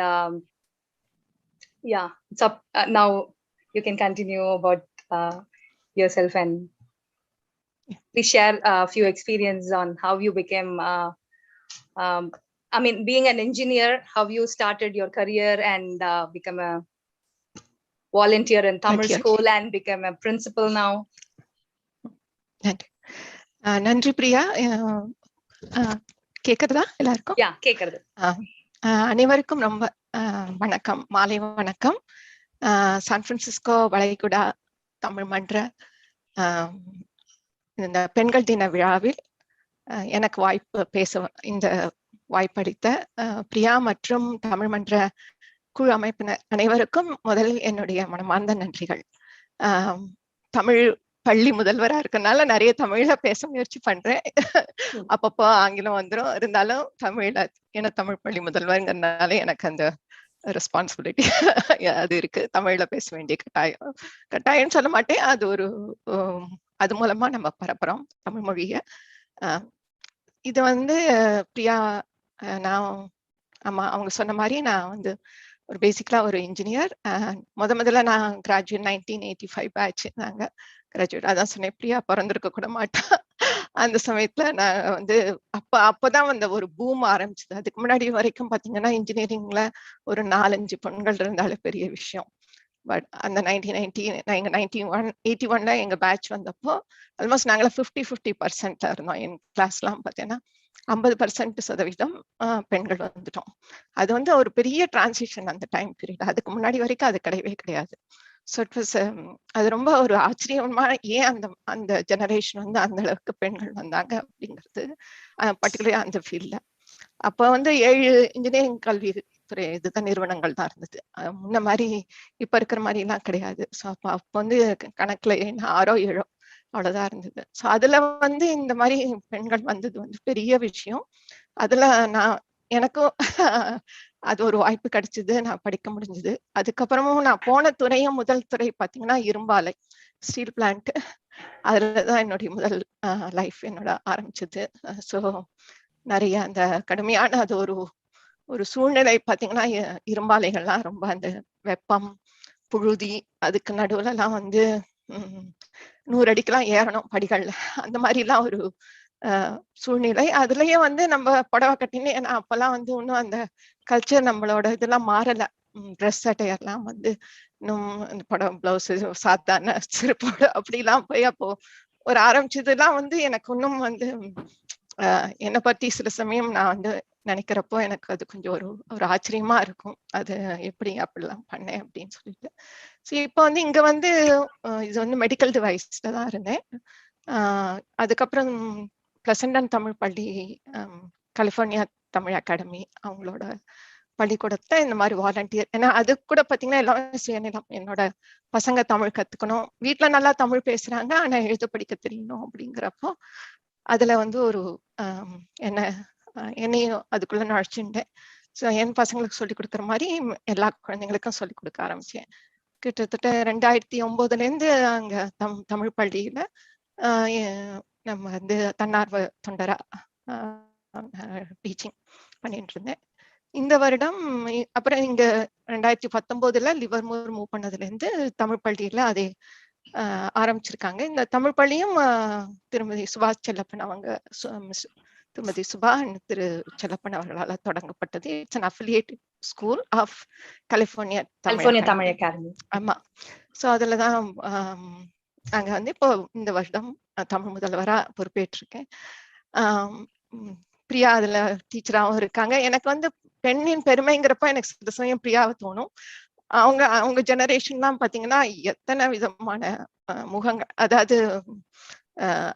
yeah, so now you can continue about yourself and please share a few experiences on how you became I mean, being an engineer, how you started your career and become a volunteer in Tamil school and become a principal now. நன்றி பிரியா. கேக்குறதா எல்லாருக்கும்? கேக்குறது. அனைவருக்கும் ரொம்ப வணக்கம், மாலை வணக்கம். San Francisco வளைகுடா தமிழ் மன்ற இந்த பெண்கள் தின விழாவில் எனக்கு வாய்ப்பு பேச இந்த வாய்ப்பளித்த பிரியா மற்றும் தமிழ் மன்ற குழு அமைப்பினர் அனைவருக்கும் முதலில் என்னுடைய மனமார்ந்த நன்றிகள். தமிழ் பள்ளி முதல்வரா இருக்கனால நிறைய தமிழ்ல பேச முயற்சி பண்றேன். அப்பப்போ ஆங்கிலம் வந்துடும். இருந்தாலும் தமிழ்ல ஏன்னா தமிழ் பள்ளி முதல்வர்ங்கிறதுனால எனக்கு அந்த ரெஸ்பான்சிபிலிட்டி அது இருக்கு. தமிழ்ல பேச வேண்டிய கட்டாயம் சொல்ல மாட்டேன். அது ஒரு அது மூலமா நம்ம பரப்புறோம் தமிழ் மொழிய. இது பிரியா நான் ஆமா அவங்க சொன்ன மாதிரி நான் ஒரு பேசிக்கலா ஒரு இன்ஜினியர். முதல்ல நான் கிராஜுவேட் 1985 பேட்ச் நாங்க கிராஜுவேட். அதான் சொன்னேன், பிரியா பிறந்திருக்க கூட மாட்டா. அந்த சமயத்துல நான் அப்பதான் ஒரு பூம் ஆரம்பிச்சது. அதுக்கு முன்னாடி வரைக்கும் பாத்தீங்கன்னா இன்ஜினியரிங்ல ஒரு 4-5 பெண்கள் இருந்தாலும் பெரிய விஷயம். பட் அந்த 1981ல எங்க பேட்ச் வந்தப்போ ஆல்மோஸ்ட் நாங்கள 50% இருந்தோம். என் கிளாஸ்லாம் பார்த்தீங்கன்னா 50% பெண்கள் வந்துட்டோம். அது ஒரு பெரிய டிரான்சிஷன் அந்த டைம் பீரியட். அதுக்கு முன்னாடி வரைக்கும் அது கிடையவே கிடையாது. ஸோ இட் வாஸ் அது ரொம்ப ஒரு ஆச்சரியமா ஏன் அந்த ஜெனரேஷன் அந்த அளவுக்கு பெண்கள் வந்தாங்க அப்படிங்கிறது, பர்டிகுலரா அந்த ஃபீல்ட்ல. அப்போ 7 இன்ஜினியரிங் கல்வி துறை இதுதான் நிறுவனங்கள் தான் இருந்தது. முன்ன மாதிரி இப்ப இருக்கிற மாதிரி எல்லாம் கிடையாது. ஸோ அப்போ கணக்குல 6ஓ 7ஓ அவ்வளவுதான் இருந்தது. ஸோ அதுல இந்த மாதிரி பெண்கள் வந்தது பெரிய விஷயம். அதுல எனக்கும் அது ஒரு வாய்ப்பு கிடைச்சது, நான் படிக்க முடிஞ்சது. அதுக்கப்புறமும் நான் போன துறையும் முதல் துறை பார்த்தீங்கன்னா இரும்பாலை, ஸ்டீல் பிளான்ட். அதுலதான் என்னுடைய முதல் லைஃப் என்னோட ஆரம்பிச்சது. ஸோ நிறைய அந்த கடுமையான அது ஒரு சூழ்நிலை பார்த்தீங்கன்னா இரும்பாலைகள்லாம் ரொம்ப அந்த வெப்பம், புழுதி, அதுக்கு நடுவுல எல்லாம் 100 அடிக்கெல்லாம் ஏறணும் படிகள்ல. அந்த மாதிரி எல்லாம் ஒரு சூழ்நிலை. அதுலயே நம்ம புடவை கட்டினே, ஏன்னா அப்பெல்லாம் இன்னும் அந்த கல்ச்சர் நம்மளோட இதெல்லாம் மாறல. ட்ரெஸ் அட்டையர்லாம் இன்னும் அந்த புடவை பிளவுஸ் சாத்தான சிறுப்போட அப்படிலாம் போய் அப்போ ஒரு ஆரம்பிச்சதுலாம் எனக்கு இன்னும் என்னை பத்தி சில சமயம் நான் நினைக்கிறப்போ எனக்கு அது கொஞ்சம் ஒரு ஆச்சரியமா இருக்கும். அது எப்படி அப்படிலாம் பண்ணேன் அப்படின்னு சொல்லிட்டு. ஸோ இப்போ இங்க இது மெடிக்கல் டிவைஸ்ல தான் இருந்தேன். அதுக்கப்புறம் பிளசண்டன் தமிழ் பள்ளி, கலிபோர்னியா தமிழ் அகாடமி அவங்களோட பள்ளிக்கூடத்தை இந்த மாதிரி வாலண்டியர். ஏன்னா அது கூட பாத்தீங்கன்னா எல்லாரும் சுயநலம். என்னோட பசங்க தமிழ் கத்துக்கணும், வீட்டுல நல்லா தமிழ் பேசுறாங்க, ஆனா எழுத படிக்க தெரியணும் அப்படிங்கிறப்போ அதுல ஒரு என்னையும் அதுக்குள்ள நுழைச்சுட்டேன். ஸோ என் பசங்களுக்கு சொல்லிக் கொடுக்குற மாதிரி எல்லா குழந்தைங்களுக்கும் சொல்லிக் கொடுக்க ஆரம்பிச்சேன். கிட்டத்தட்ட 2009ல இருந்து அங்க தமிழ் பள்ளியில நம்ம தன்னார்வ தொண்டரா டீச்சிங் பண்ணிட்டு இருந்தேன். இந்த வருடம் அப்புறம் இங்க 2019ல லிவர்மோர் மூவ் பண்ணதுல இருந்து தமிழ் பள்ளியில அதை ஆரம்பிச்சிருக்காங்க. இந்த தமிழ் பள்ளியும் திருமதி சுபாஷ் செல்லப்பன் அவங்க திருமதி சுபா திரு செல்லப்பன் அவர்களால் தொடங்கப்பட்டது. It's an affiliated school of California Tamil academy. ஆமா. ஸோ அதுலதான் நாங்க இப்போ இந்த வருடம் தமிழ் முதல்வரா பொறுப்பேற்றிருக்கேன். பிரியா அதுல டீச்சராகவும் இருக்காங்க. எனக்கு பெண்ணின் பெருமைங்கிறப்ப எனக்கு சில சமயம் பிரியாவை தோணும். அவங்க ஜெனரேஷன்லாம் பாத்தீங்கன்னா எத்தனை விதமான முகங்கள், அதாவது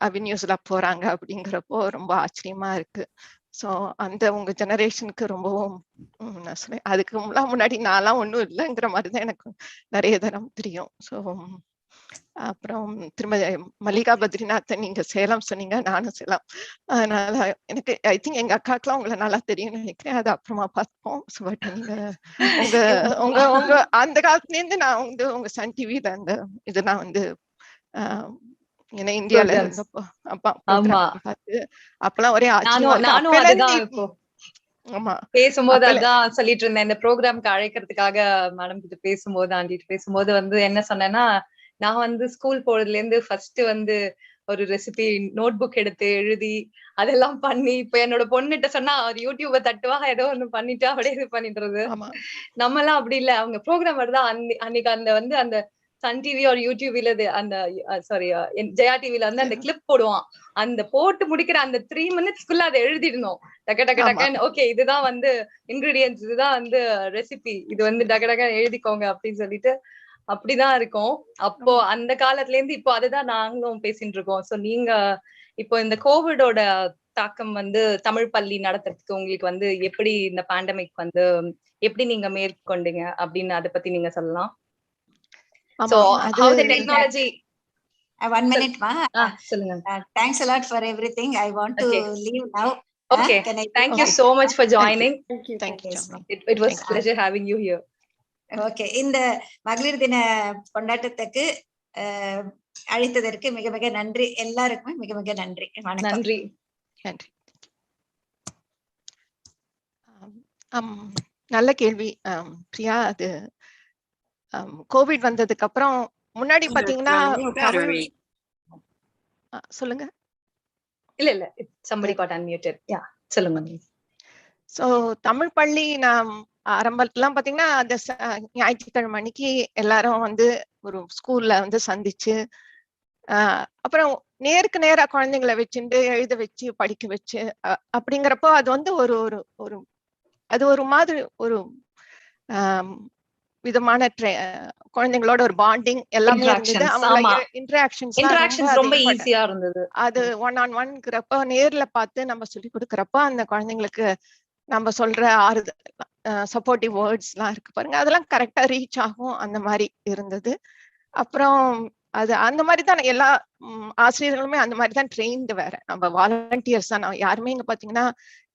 அவென்யூஸ்ல போறாங்க அப்படிங்கிறப்போ ரொம்ப ஆச்சரியமா இருக்கு. ஸோ உங்க ஜெனரேஷனுக்கு ரொம்பவும் அதுக்கு முன்னாடி நான்லாம் ஒன்றும் இல்லைங்கிற மாதிரிதான் எனக்கு நிறைய தரம் தெரியும். ஸோ அப்புறம் திருமதி மல்லிகா பத்ரிநாதன், நீங்க சேலம் சொன்னீங்க, நானும் சேலம். அதனால எனக்கு ஐ திங்க் எங்க அக்காக்கெல்லாம் உங்களை நல்லா தெரியும்னு நினைக்கிறேன். அது அப்புறமா பார்ப்போம். பட் நீங்க உங்க உங்க உங்க அந்த காலத்துல இருந்து நான் வந்து உங்க சன் டிவில அந்த இதெல்லாம் வந்து ஏன்னா இந்தியால இருந்தப்போ அப்பா பார்த்து அப்பெல்லாம் ஒரே ஆச்சரியமா. ஆமா, பேசும்போது அதான் சொல்லிட்டு இருந்தேன். இந்த ப்ரோக்ராம்க்கு அழைக்கிறதுக்காக மேடம் கிட்ட பேசும்போது, ஆண்டிட்டு பேசும்போது வந்து என்ன சொன்னேன்னா, நான் வந்து ஸ்கூல் போறதுல இருந்து ஃபர்ஸ்ட் வந்து ஒரு ரெசிபி நோட் புக் எடுத்து எழுதி அதெல்லாம் பண்ணி, இப்ப என்னோட பொண்ணுகிட்ட சொன்னா ஒரு யூடியூப தட்டுவா, ஏதோ ஒண்ணு பண்ணிட்டு அப்படியே இது பண்ணிடுறது. நம்ம எல்லாம் அப்படி இல்ல. அவங்க ப்ரோக்ராம் வருதா அன்னைக்கு அந்த வந்து அந்த சன் டிவி ஒரு யூடியூப்ல அந்த சாரி ஜெயா டிவில வந்து அந்த கிளிப் போடுவான். அந்த போட்டு முடிக்கிற அந்த 3 மினிட்ஸ்க்குள்ள அதை எழுதிடணும். டக்கு டக்கு டக்குன்னு ஓகே இதுதான் வந்து இன்கிரீடியன்ஸ், இதுதான் வந்து ரெசிபி, இது வந்து டக்கு டக்குன்னு எழுதிக்கோங்க அப்படின்னு சொல்லிட்டு அப்படிதான் இருக்கும். அப்போ அந்த காலத்துல இருந்து இப்போ அதுதான் நாங்களும் பேசிட்டு இருக்கோம். சோ நீங்க இப்போ இந்த கோவிடோட தாக்கம் வந்து தமிழ் பள்ளி நடத்துறதுக்கு உங்களுக்கு வந்து எப்படி இந்த பேண்டமிக் வந்து எப்படி நீங்க மேற்கொண்டீங்க அப்படின்னு அதை பத்தி நீங்க சொல்லலாம். So how the technology 1 minute ma. சொல்லுங்க. Thanks a lot for everything. I want to leave now. Okay. Thank you so much for joining. Thank you. It was pleasure having you here. Okay. இந்த மகளிர் தின கொண்டாட்டத்துக்கு அழைத்ததற்கு மிக மிக நன்றி. எல்லாருக்குமே மிக மிக நன்றி. நன்றி. நன்றி. நல்ல கேள்வி பிரியா. அது கோவிட் வந்ததுக்கு அப்புறம் முன்னாடி பாத்தீங்கன்னா சொல்லுங்க. இல்ல somebody got unmuted. Yeah, சொல்லுங்க. சோ தமிழ் பள்ளி நான் ஆரம்பத்துலாம் பாத்தீங்கன்னா அந்த ஞாயிற்றுக்கிழமை அன்னைக்கு எல்லாரும் வந்து ஒரு ஸ்கூல்ல வந்து சந்திச்சு அப்புறம் நேருக்கு நேரா குழந்தைங்களை வச்சுட்டு எழுத வச்சு படிக்க வச்சு அப்படிங்கிறப்போ அது வந்து ஒரு ஒரு அது ஒரு மாதிரி ஒரு விதமான குழந்தைங்களோட ஒரு பாண்டிங் எல்லாமே இருந்தது. அவங்க இன்டராக்ஷன்ஸ் ரொம்ப ஈஸியா இருந்தது. அது 1-on-1ங்கிறப்ப நேர்ல பார்த்து நம்ம சொல்லி கொடுக்கறப்ப அந்த குழந்தைங்களுக்கு நம்ம சொல்ற சப்போர்ட்டிவ் வேர்ட்ஸ் எல்லாம் இருக்கு பாருங்க, அதெல்லாம் கரெக்டா ரீச் ஆகும். அந்த மாதிரி இருந்தது. அப்புறம் அது அந்த மாதிரி தான் எல்லா ஆசிரியர்களுமே அந்த மாதிரி தான் ட்ரெயின்டு. வேற நம்ம வாலண்டியர்ஸ் தான். யாருமே இங்க பாத்தீங்கன்னா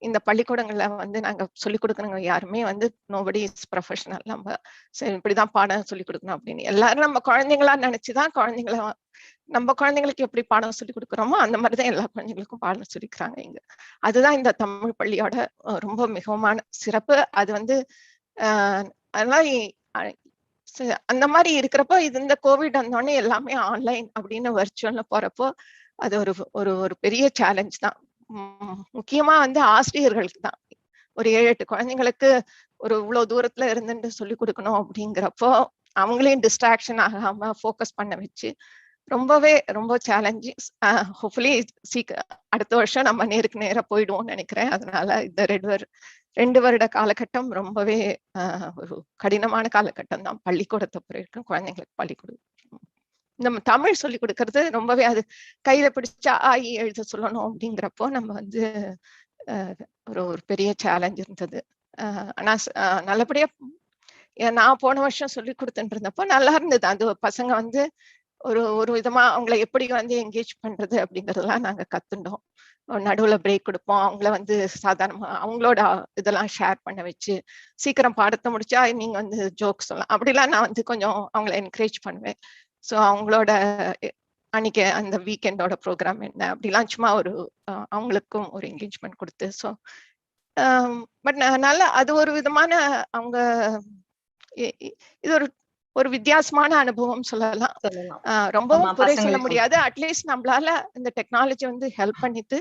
இந்த பள்ளிக்கூடங்கள்ல வந்து நாங்க சொல்லிக் கொடுக்குறவங்க யாருமே வந்து நோபடி இஸ் ப்ரொஃபஷனல். நம்ம சரி இப்படிதான் பாடம் சொல்லிக் கொடுக்கணும் அப்படின்னு எல்லாரும் நம்ம குழந்தைங்களா நினைச்சுதான் நம்ம குழந்தைங்களுக்கு எப்படி பாடம் சொல்லி கொடுக்குறோமோ அந்த மாதிரிதான் எல்லா குழந்தைங்களுக்கும் பாடம் சொல்லிக்கிறாங்க இங்க. அதுதான் இந்த தமிழ் பள்ளியோட ரொம்ப மிகமான சிறப்பு. அது வந்து அதெல்லாம் அந்த மாதிரி இருக்கிறப்போ இந்த கோவிட் வந்தோடனே எல்லாமே ஆன்லைன் அப்படின்னு வர்ச்சுவல்ல போறப்போ அது ஒரு பெரிய சேலஞ்ச் தான். முக்கியமா வந்து ஆசிரியர்களுக்கு தான். ஒரு 7-8 குழந்தைங்களுக்கு இவ்வளவு தூரத்துல இருந்துட்டு சொல்லி கொடுக்கணும் அப்படிங்கிறப்போ அவங்களையும் டிஸ்ட்ராக்ஷன் ஆகாம ஃபோக்கஸ் பண்ண வச்சு ரொம்ப சேலஞ்சிங். ஹோப்ஃபுல்லி அடுத்த வருஷம் நம்ம நேருக்கு நேரா போயிடுவோம்னு நினைக்கிறேன். அதனால இந்த 2 வருட காலகட்டம் ரொம்பவே ஒரு கடினமான காலகட்டம் தான் பள்ளிக்கூடத்தை பொறுத்த குழந்தைங்களுக்கு. பள்ளிக்கூடம் நம்ம தமிழ் சொல்லி கொடுக்கறது ரொம்பவே அது கையில பிடிச்சா எழுத சொல்லணும் அப்படிங்கிறப்போ நம்ம வந்து ஒரு பெரிய சேலஞ்ச் இருந்தது. ஆனா நல்லபடியா நான் போன வருஷம் சொல்லி கொடுத்துட்டு இருந்தப்போ நல்லா இருந்தது. அது பசங்க வந்து ஒரு விதமா அவங்கள எப்படி வந்து என்கேஜ் பண்றது அப்படிங்கறதெல்லாம் நாங்க கத்துட்டோம். நடுவுல பிரேக் கொடுப்போம். அவங்கள வந்து சாதாரணமா அவங்களோட இதெல்லாம் ஷேர் பண்ண வச்சு சீக்கிரம் பாடத்தை முடிச்சா நீங்க வந்து ஜோக் சொல்லலாம் அப்படிலாம் நான் வந்து கொஞ்சம் அவங்கள என்கரேஜ் பண்ணுவேன். ஸோ அவங்களோட அன்னைக்கு அந்த வீக்கெண்டோட ப்ரோக்ராம் என்ன அப்படிலாம் சும்மா அவங்களுக்கும் ஒரு என்கேஜ்மெண்ட் கொடுத்து ஸோ பட் நல்லா அது ஒரு விதமான அவங்க இது ஒரு வித்தியாசமான அனுபவம் சொல்லலாம். ரொம்பவும் குறை சொல்ல முடியாது. அட்லீஸ்ட் நம்மளால இந்த டெக்னாலஜி வந்து ஹெல்ப் பண்ணிட்டு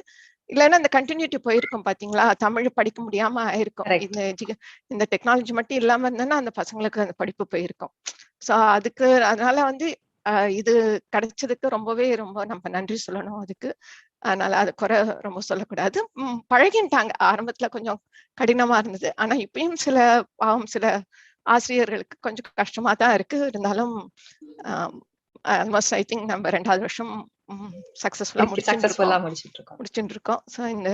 இல்லைன்னா இந்த கண்டினியூட்டி போயிருக்கும் பாத்தீங்களா, தமிழ் படிக்க முடியாம ஆயிருக்கும். இந்த டெக்னாலஜி மட்டும் இல்லாம இருந்தேன்னா அந்த பசங்களுக்கு அந்த படிப்பு போயிருக்கும். ஸோ அதனால வந்து இது கிடைச்சதுக்கு ரொம்ப நம்ம நன்றி சொல்லணும் அதுக்கு. அதனால அது குறை ரொம்ப சொல்லக்கூடாது. பழகிட்டாங்க. ஆரம்பத்துல கொஞ்சம் கடினமா இருந்தது. ஆனா இப்பயும் சில ஆசிரியர்களுக்கு கொஞ்சம் கஷ்டமா தான் இருக்கு. இருந்தாலும் ஆல்மோஸ்ட் ஐ திங்க் நம்ம 2வது வருஷம் சக்சஸ்ஃபுல்லா முடிச்சுட்டு இருக்கோம். ஸோ இந்த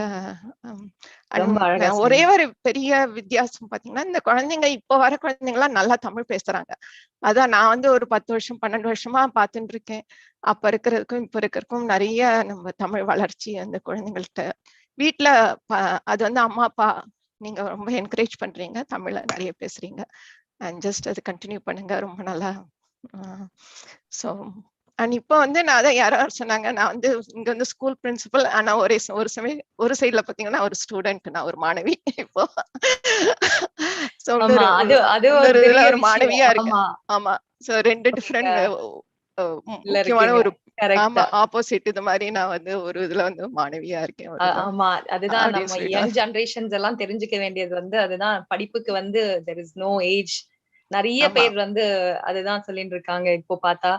ஒரே ஒரு பெரிய வித்தியாசம் பாத்தீங்கன்னா, இந்த குழந்தைங்க இப்போ வர குழந்தைங்கலாம் நல்லா தமிழ் பேசுறாங்க. அதான் நான் வந்து ஒரு 10 வருஷம் 12 வருஷமா பார்த்துட்டு இருக்கேன். அப்ப இருக்கிறதுக்கும் இப்ப இருக்கிறதுக்கும் நிறைய நம்ம தமிழ் வளர்ச்சி அந்த குழந்தைங்கள்ட்ட வீட்டுல அது வந்து அம்மா அப்பா நீங்க ரொம்ப என்கரேஜ் பண்றீங்க, தமிழ்ல நிறைய பேசுறீங்க. அண்ட் ஜஸ்ட் அது கண்டினியூ பண்ணுங்க, ரொம்ப நல்லா. ஸோ அண்ட் இப்போ வந்து நான் அதான் யாரோ சொன்னாங்க, நான் வந்து இங்க வந்து ஸ்கூல் பிரின்சிபல், ஆனா ஒரு சைட்ல பாத்தீங்கன்னா ஒரு ஸ்டூடெண்ட், நான் ஒரு மாணவி இப்போ. ஒரு மாணவியா இருக்கேன். ஆமா. ஸோ 2 டிஃப்ரெண்ட் முக்கியமான ஒரு ஆப்போசிட் இது மாதிரி நான் வந்து ஒரு இதுல வந்து மாணவியா இருக்கேன். ஆமா, அதுதான் நம்ம யங் ஜெனரேஷன்ஸ் எல்லாம் தெரிஞ்சுக்க வேண்டியது வந்து அதுதான். படிப்புக்கு வந்து there is no age. நிறைய பேர் வந்து அதுதான் சொல்லிட்டு இருக்காங்க. இப்போ பார்த்தா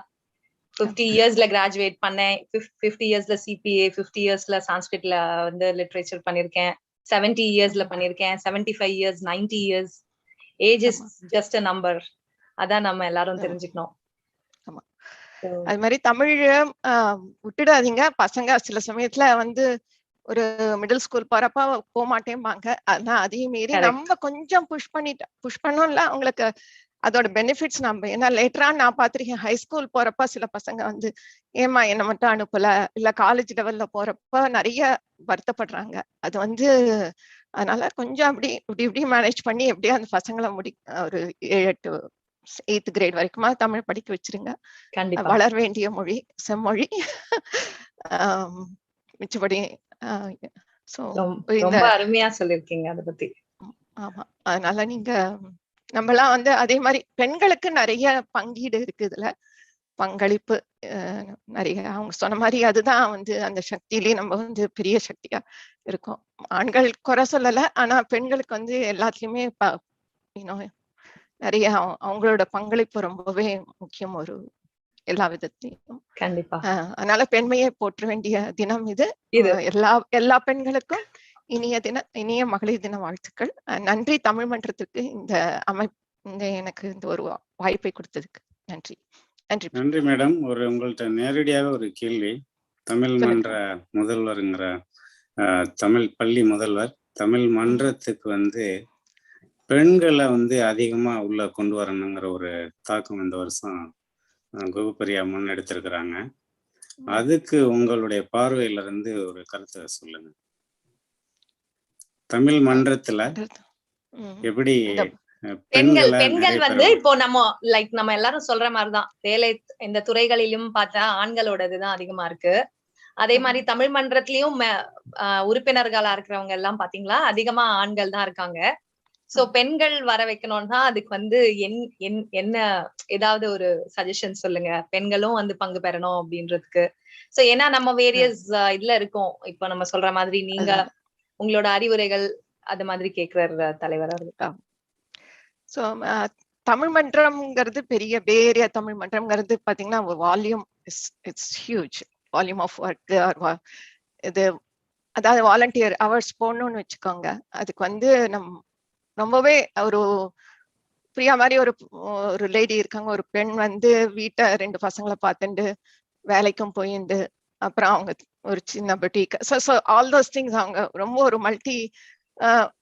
50 இயர்ஸ்ல கிராஜுவேட் பண்ணேன், 50 இயர்ஸ்ல சிபிஏ, 50 இயர்ஸ்ல சான்ஸ்கிரிட்ல வந்து லிட்ரேச்சர் பண்ணிருக்கேன், 70 இயர்ஸ்ல பண்ணிருக்கேன், 75 years, 90 years. Age is just a number. அதான் நம்ம எல்லாரும் தெரிஞ்சுக்கணும். அது மாதிரி தமிழ் விட்டுடாதீங்க. பசங்க சில சமயத்துல வந்து ஒரு மிடில் ஸ்கூல் போறப்ப போக மாட்டேன்பாங்க. ஆனா அதையும் மீறி நம்ம கொஞ்சம் புஷ் பண்ணோம்ல அவங்களுக்கு அதோட பெனிஃபிட்ஸ் நம்ம. ஏன்னா லேட்டரா நான் பார்த்திருக்கேன், ஹை ஸ்கூல் போறப்ப சில பசங்க வந்து ஏமா என்ன மட்டும் அனுப்பல, இல்ல காலேஜ் லெவல்ல போறப்ப நிறைய வருத்தப்படுறாங்க. அது வந்து அதனால கொஞ்சம் இப்படி மேனேஜ் பண்ணி எப்படியா அந்த பசங்களை ஒரு 7 to 8th கிரேட் வரைக்குமா தமிழ் படிக்க வச்சிருங்க. வளர வேண்டிய மொழி செம்மொழி. மிச்சபடி ரொம்ப அருமையா சொல்லிருக்கீங்க அதை பத்தி. ஆமா, அதனால நீங்க நம்மலாம் வந்து அதே மாதிரி பெண்களுக்கு நிறைய பங்கீடு இருக்கு இதுல, பங்களிப்பு நிறைய. அவங்க சொன்ன மாதிரி அதுதான் வந்து அந்த சக்தியிலேயே நம்ம வந்து பெரிய சக்தியா இருக்கோம். ஆண்கள் குறை சொல்லல, ஆனா பெண்களுக்கு வந்து எல்லாத்துலயுமே நிறைய அவங்களோட பங்களிப்பு ரொம்பவே முக்கியம் ஒரு எல்லா விதத்திலையும். கண்டிப்பா. அதனால பெண்மையை போற்ற வேண்டிய தினம் இது. எல்லா பெண்களுக்கும் இனிய மகளிர் தின வாழ்த்துக்கள். நன்றி தமிழ் மன்றத்துக்கு இந்த எனக்கு இந்த ஒரு வாய்ப்பை கொடுத்ததுக்கு நன்றி. நன்றி மேடம். உங்கள்கிட்ட நேரடியாக ஒரு கேள்வி. தமிழ் மன்ற முதல்வருங்கிற தமிழ் பள்ளி முதல்வர், தமிழ் மன்றத்துக்கு வந்து பெண்களை வந்து அதிகமா உள்ள கொண்டு வரணுங்கிற ஒரு தாக்கம் இந்த வருஷம் குருபரியா முன்னெடுத்திருக்கிறாங்க. அதுக்கு உங்களுடைய பார்வையில இருந்து ஒரு கருத்தை சொல்லுங்க. தமிழ் மன்றத்துல எப்படி பெண்கள் வந்து இப்போ நம்ம எல்லாரும் சொல்ற மாதிரிதான் வேலை இந்த துறைகளிலும் பார்த்தா ஆண்களோடதுதான் அதிகமா இருக்கு. அதே மாதிரி தமிழ் மன்றத்திலயும் உறுப்பினர்களா இருக்கிறவங்க எல்லாம் பாத்தீங்களா அதிகமா ஆண்கள் தான் இருக்காங்க. சோ பெண்கள் வர வைக்கணும்னா அதுக்கு வந்து என்ன ஏதாவது ஒரு சஜஷன் சொல்லுங்க, பெண்களும் வந்து பங்கு பெறணும் அப்படின்றதுக்கு. சோ ஏன்னா நம்ம வேரியஸ் இதுல இருக்கோம். இப்ப நம்ம சொல்ற மாதிரி நீங்க உங்களோட அறிவுரைகள் அது மாதிரி கேக்குற தலைவரா இருக்கா? சோ தமிழ் மன்றம்ங்கிறது பெரிய பேரிய தமிழ் மன்றம்ங்கிறது பாத்தீங்கன்னா volume it's huge volume of work. இது அதாவது வாலண்டியர் அவர்ஸ் போடணும்னு வச்சுக்கோங்க. அதுக்கு வந்து ரொம்பவே ஒரு பிரியா மாதிரி ஒரு லேடி இருக்காங்க, ஒரு பெண் வந்து வீட்டை 2 பசங்களை பார்த்துட்டு வேலைக்கும் போயிண்டு அப்புறம் அவங்க ஒரு சின்ன பொட்டிக், ஆல் தோஸ் திங்ஸ். அவங்க ரொம்ப ஒரு மல்டி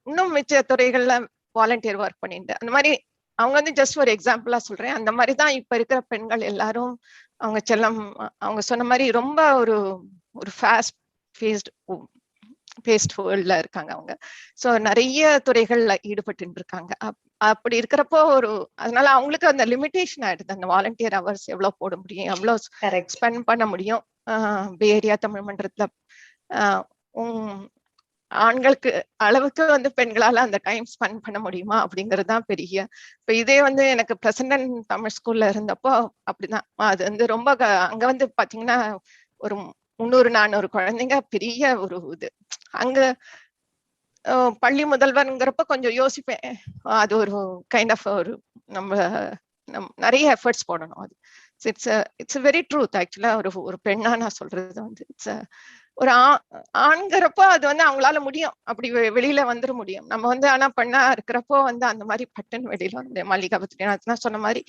இன்னும் மிச்ச துறைகள்ல வாலண்டியர் ஒர்க் பண்ணிட்டு அந்த மாதிரி அவங்க வந்து ஜஸ்ட் ஒரு எக்ஸாம்பிளா சொல்றேன். அந்த மாதிரிதான் இப்ப இருக்கிற பெண்கள் எல்லாரும் அவங்க அவங்க சொன்ன மாதிரி ரொம்ப ஒரு ஃபாஸ்ட் பேஸ்ட் வேர்ல்ட்ல இருக்காங்க அவங்க. சோ நிறைய துறைகள்ல ஈடுபட்டு இருக்காங்க. அப்படி இருக்கிறப்போ அதனால அவங்களுக்கு அந்த லிமிடேஷன் ஆயிடுது. அந்த வாலண்டியர் அவர்ஸ் எவ்வளவு போட முடியும், எவ்வளவு ஸ்பெண்ட் பண்ண முடியும். பே ஏரியா தமிழ் மன்றத்துல ஆண்களுக்கு அளவுக்கு வந்து பெண்களால அந்த டைம் ஸ்பெண்ட் பண்ண முடியுமா அப்படிங்கறதுதான் பெரிய. இப்ப இதே வந்து எனக்கு பிரசன்டன் தமிழ் ஸ்கூல்ல இருந்தப்போ அப்படிதான். அது வந்து ரொம்ப அங்க வந்து பாத்தீங்கன்னா ஒரு 300-400 குழந்தைங்க பெரிய ஒரு இது. அங்க பள்ளி முதல்வர்ங்கிறப்ப கொஞ்சம் யோசிப்பேன், அது ஒரு கைண்ட் ஆஃப் நம்ம நிறைய எஃபர்ட்ஸ் போடணும். அது இட்ஸ் வெரி ட்ரூத். ஆக்சுவலா ஒரு பெண்ணா நான் சொல்றது வந்து ஒரு ஆண்கிறப்போ அது வந்து அவங்களால முடியும், அப்படி வெளியில வந்துட முடியும். நம்ம வந்து ஆனா பெண்ணா இருக்கிறப்போ வந்து அந்த மாதிரி பட்டன் வெளியில வந்து மல்லிகா பத்திரிகை சொன்ன மாதிரி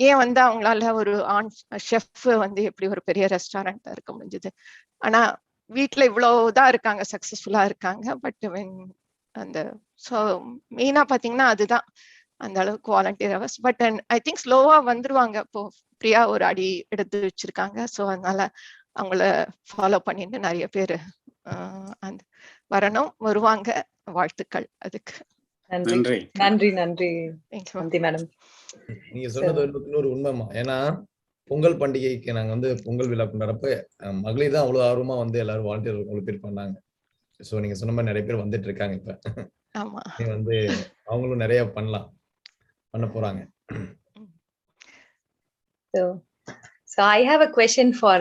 ஏன் வந்து அவங்களால ஒரு ஆண் ஷெஃப் வந்து எப்படி ஒரு பெரிய ரெஸ்டாரண்ட் இருக்க முடிஞ்சது. ஆனா வீட்டுல இவ்வளவுதான் இருக்காங்க, சக்சஸ்ஃபுல்லா இருக்காங்க. பட் அந்த ஸோ மெயினா பாத்தீங்கன்னா அதுதான் அந்த அளவுக்கு volunteer hours. But I think ஸ்லோவா வந்துருவாங்க. இப்போ பிரியா ஒரு அடி எடுத்து வச்சிருக்காங்க. ஸோ அதனால அவங்கள ஃபாலோ பண்ணிட்டு நிறைய பேர் அந்த வரணும், வருவாங்க. வாழ்த்துக்கள் அதுக்கு. நன்றி நன்றி நன்றி நன்றி மேடம். நீங்க சொன்னது இன்னொரு உண்மைமா. ஏன்னா பொங்கல் பண்டிகைக்கு நாங்க வந்து பொங்கல் விழா கொண்டாடப்ப மகளிர் தான் அவ்வளவு ஆர்வமா வந்து எல்லாரும் வாலண்டியர் அவ்வளவு பேர் பண்ணாங்க. ஸோ நீங்க சொன்ன மாதிரி நிறைய பேர் வந்துட்டு இருக்காங்க. இப்ப ஆமா, வந்து அவங்களும் நிறைய பண்ண போறாங்க. So I have a question for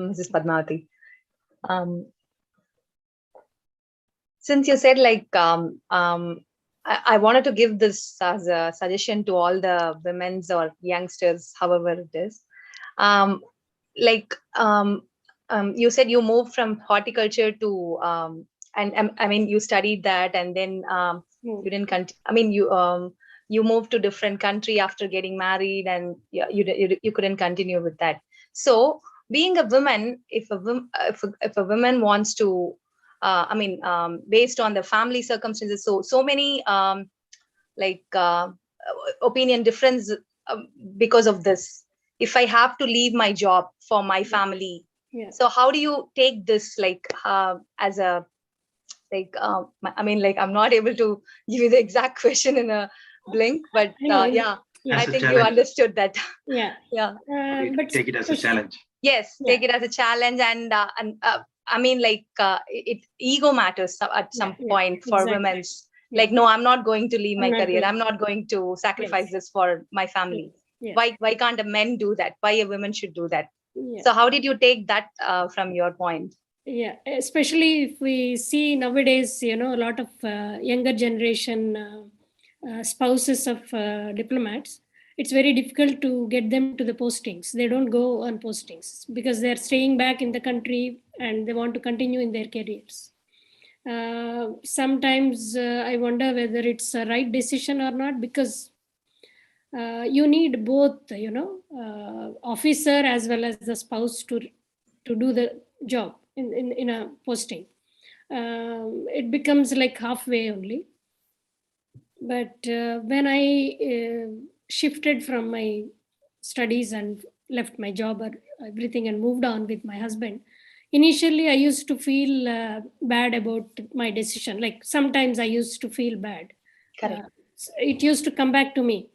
Mrs. Padmavati. Since you said like I wanted to give this as a suggestion to all the women's or youngsters, however it is. You said you moved from horticulture to and I mean you studied that and then you didn't continue. I mean you moved to different country after getting married and you couldn't continue with that. So being a woman, if a woman wants to based on the family circumstances, so many opinion difference because of this. If I have to leave my job for my family, so how do you take this as a I'm not able to give you the exact question in a blink, but I think you understood that. But take it as a challenge. Yes, take it as a challenge, and ego matters at some point for women. Like, no, I'm not going to leave my career. I'm not going to sacrifice this for my family. Why can't a men do that? Why a woman should do that? So how did you take that from your point? Yeah, especially if we see nowadays, a lot of younger generation spouses of diplomats, it's very difficult to get them to the postings. They don't go on postings because they're staying back in the country and they want to continue in their careers. Sometimes I wonder whether it's a right decision or not, because you need both, officer as well as the spouse to do the job in a posting. It becomes like halfway only. But when I shifted from my studies and left my job or everything and moved on with my husband, initially I used to feel bad about my decision. Like sometimes I used to feel bad. Correct. It used to come back to me.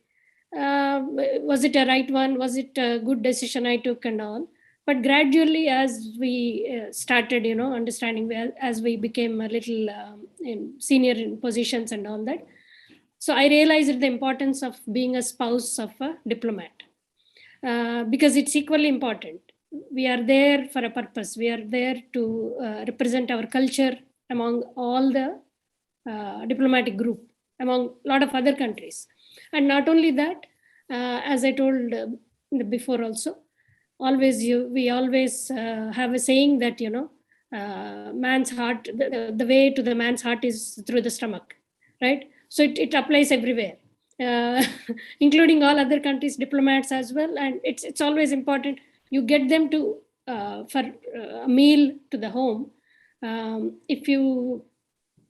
Was it a right one? Was it a good decision I took and all? But gradually, as we started, understanding, as we became a little senior in positions and all that, so I realized the importance of being a spouse of a diplomat, because it's equally important. We are there for a purpose. We are there to represent our culture among all the diplomatic group, among a lot of other countries. And not only that, as I told before also, we always have a saying that, man's heart, the way to the man's heart is through the stomach, right? So it applies everywhere, including all other countries' diplomats as well. And it's always important you get them to for a meal to the home. If you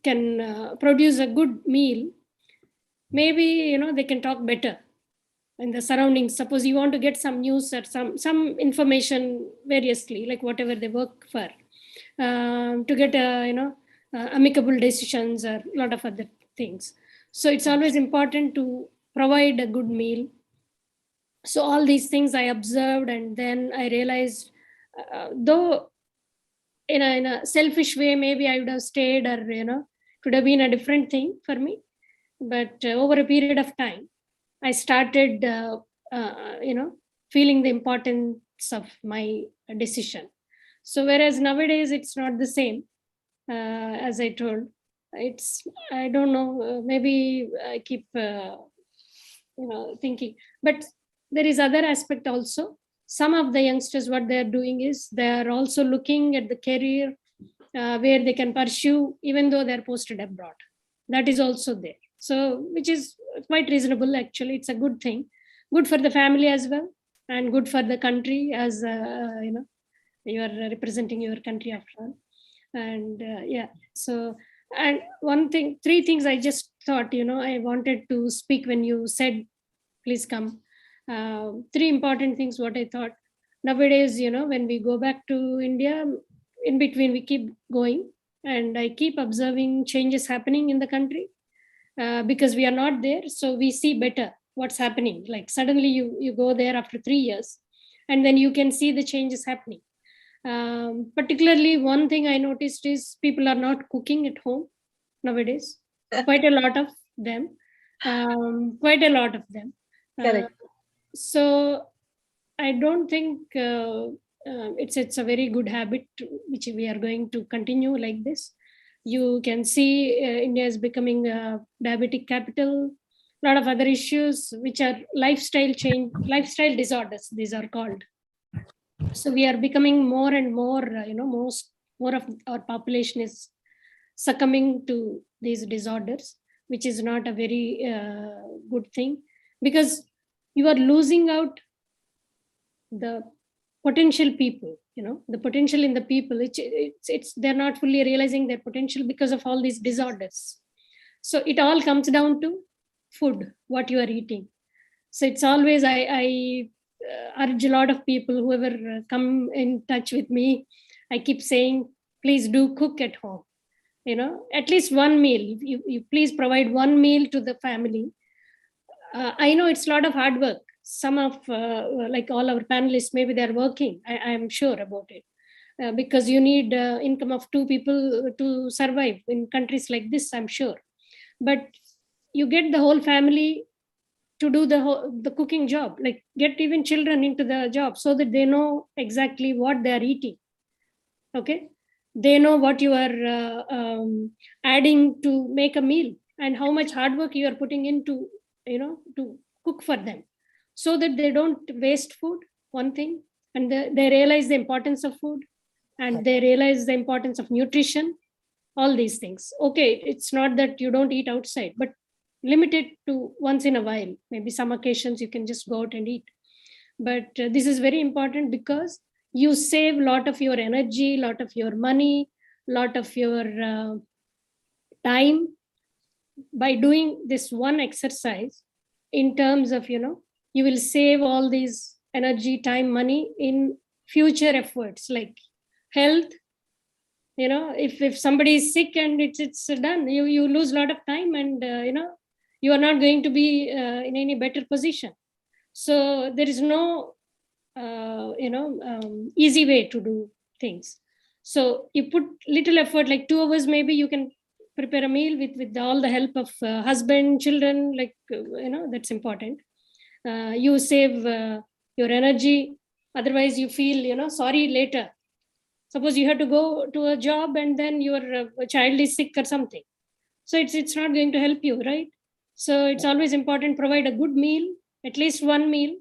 can produce a good meal, maybe they can talk better in the surroundings. Suppose you want to get some news or some information variously, like whatever they work for, to get amicable decisions or a lot of other things. So it's always important to provide a good meal. So all these things I observed, and then I realized, though in a selfish way, maybe I would have stayed, or it would have been a different thing for me. But over a period of time, I started, feeling the importance of my decision. So whereas nowadays it's not the same, as I told, I don't know, maybe I keep, thinking. But there is other aspect also. some of the youngsters, what they're doing is they're also looking at the career where they can pursue, even though they're posted abroad. That is also there. So, which is quite reasonable, actually. It's a good thing, good for the family as well, and good for the country, as you are representing your country after all. And yeah, so, and one thing, three things I just thought, I wanted to speak when you said, please come. Three important things what I thought. Nowadays, when we go back to India, in between we keep going, and I keep observing changes happening in the country because we are not there, so we see better what's happening. Like suddenly you go there after 3 years, and then you can see the changes happening. Particularly one thing I noticed is people are not cooking at home nowadays. Quite a lot of them. Correct. So I don't think it's a very good habit which we are going to continue like this. You can see India is becoming a diabetic capital. A lot of other issues which are lifestyle disorders, these are called. So we are becoming more and more, more of our population is succumbing to these disorders, which is not a very good thing, because you are losing out the potential people, the potential in the people. It's they're not fully realizing their potential because of all these disorders. So it all comes down to food, what you are eating. So it's always, I urge a lot of people, whoever come in touch with me, I keep saying, please do cook at home. At least one meal. You please provide one meal to the family. I know it's a lot of hard work. Some of, like all our panelists, maybe they're working. I'm sure about it. Because you need income of 2 people to survive in countries like this, I'm sure. But you get the whole family to do the cooking job, like get even children into the job so that they know exactly what they are eating. Okay, they know what you are adding to make a meal, and how much hard work you are putting into, to cook for them, so that they don't waste food, one thing, and they realize the importance of food, and they realize the importance of nutrition, all these things. Okay, it's not that you don't eat outside, but limit it to once in a while. Maybe some occasions you can just go out and eat. But this is very important, because you save a lot of your energy, lot of your money, lot of your time by doing this one exercise. In terms of, you will save all these energy, time, money in future efforts like health. If somebody is sick and it's done, you lose a lot of time, and you are not going to be in any better position. So there is no easy way to do things. So you put little effort, like 2 hours, maybe you can prepare a meal with all the help of husband, children, like that's important. You save your energy. Otherwise you feel sorry later. Suppose you have to go to a job and then your child is sick or something, so it's not going to help you, right? So it's always important, provide a good meal, at least one meal,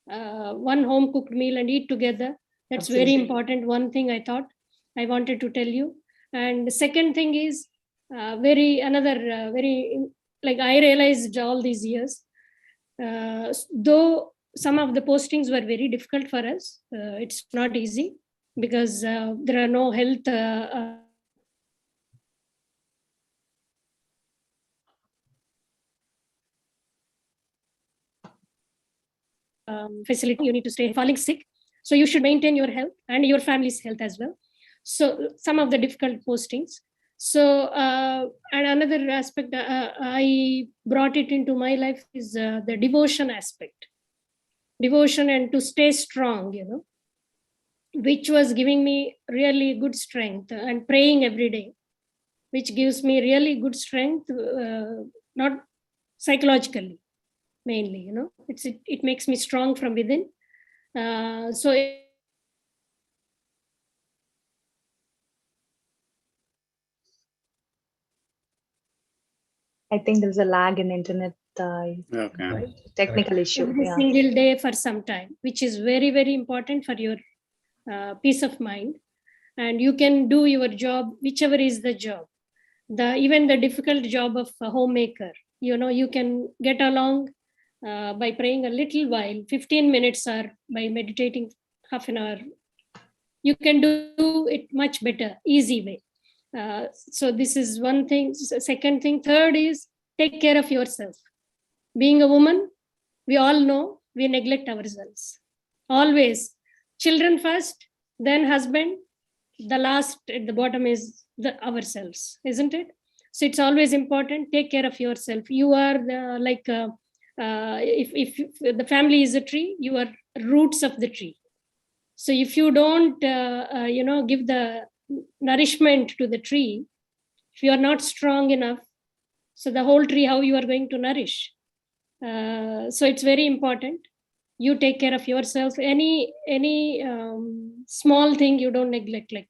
one home cooked meal, and eat together. That's very important. One thing I thought I wanted to tell you. And the second thing is very like I realized all these years, though some of the postings were very difficult for us, it's not easy, because there are no health facility. You need to stay falling sick, so you should maintain your health and your family's health as well. So some of the difficult postings. So and another aspect I brought it into my life is the devotion aspect, devotion, and to stay strong, which was giving me really good strength, and praying every day, which gives me really good strength, not psychologically mainly, it makes me strong from within. So I think there's a lag in internet Okay. technical issue. Every Yeah. single day for some time, which is very, very important for your peace of mind. And you can do your job, whichever is the job. Even the difficult job of a homemaker, you can get along by praying a little while, 15 minutes, or by meditating half an hour. You can do it much better, easy way. So this is one thing. Second thing. Third is take care of yourself. Being a woman, we all know we neglect ourselves. Always. Children first, then husband. The last at the bottom is ourselves, isn't it? So it's always important. Take care of yourself. You are if the family is a tree, you are roots of the tree. So if you don't give the nourishment to the tree, if you are not strong enough, so the whole tree, how you are going to nourish? So it's very important. You take care of yourself. Any small thing you don't neglect. Like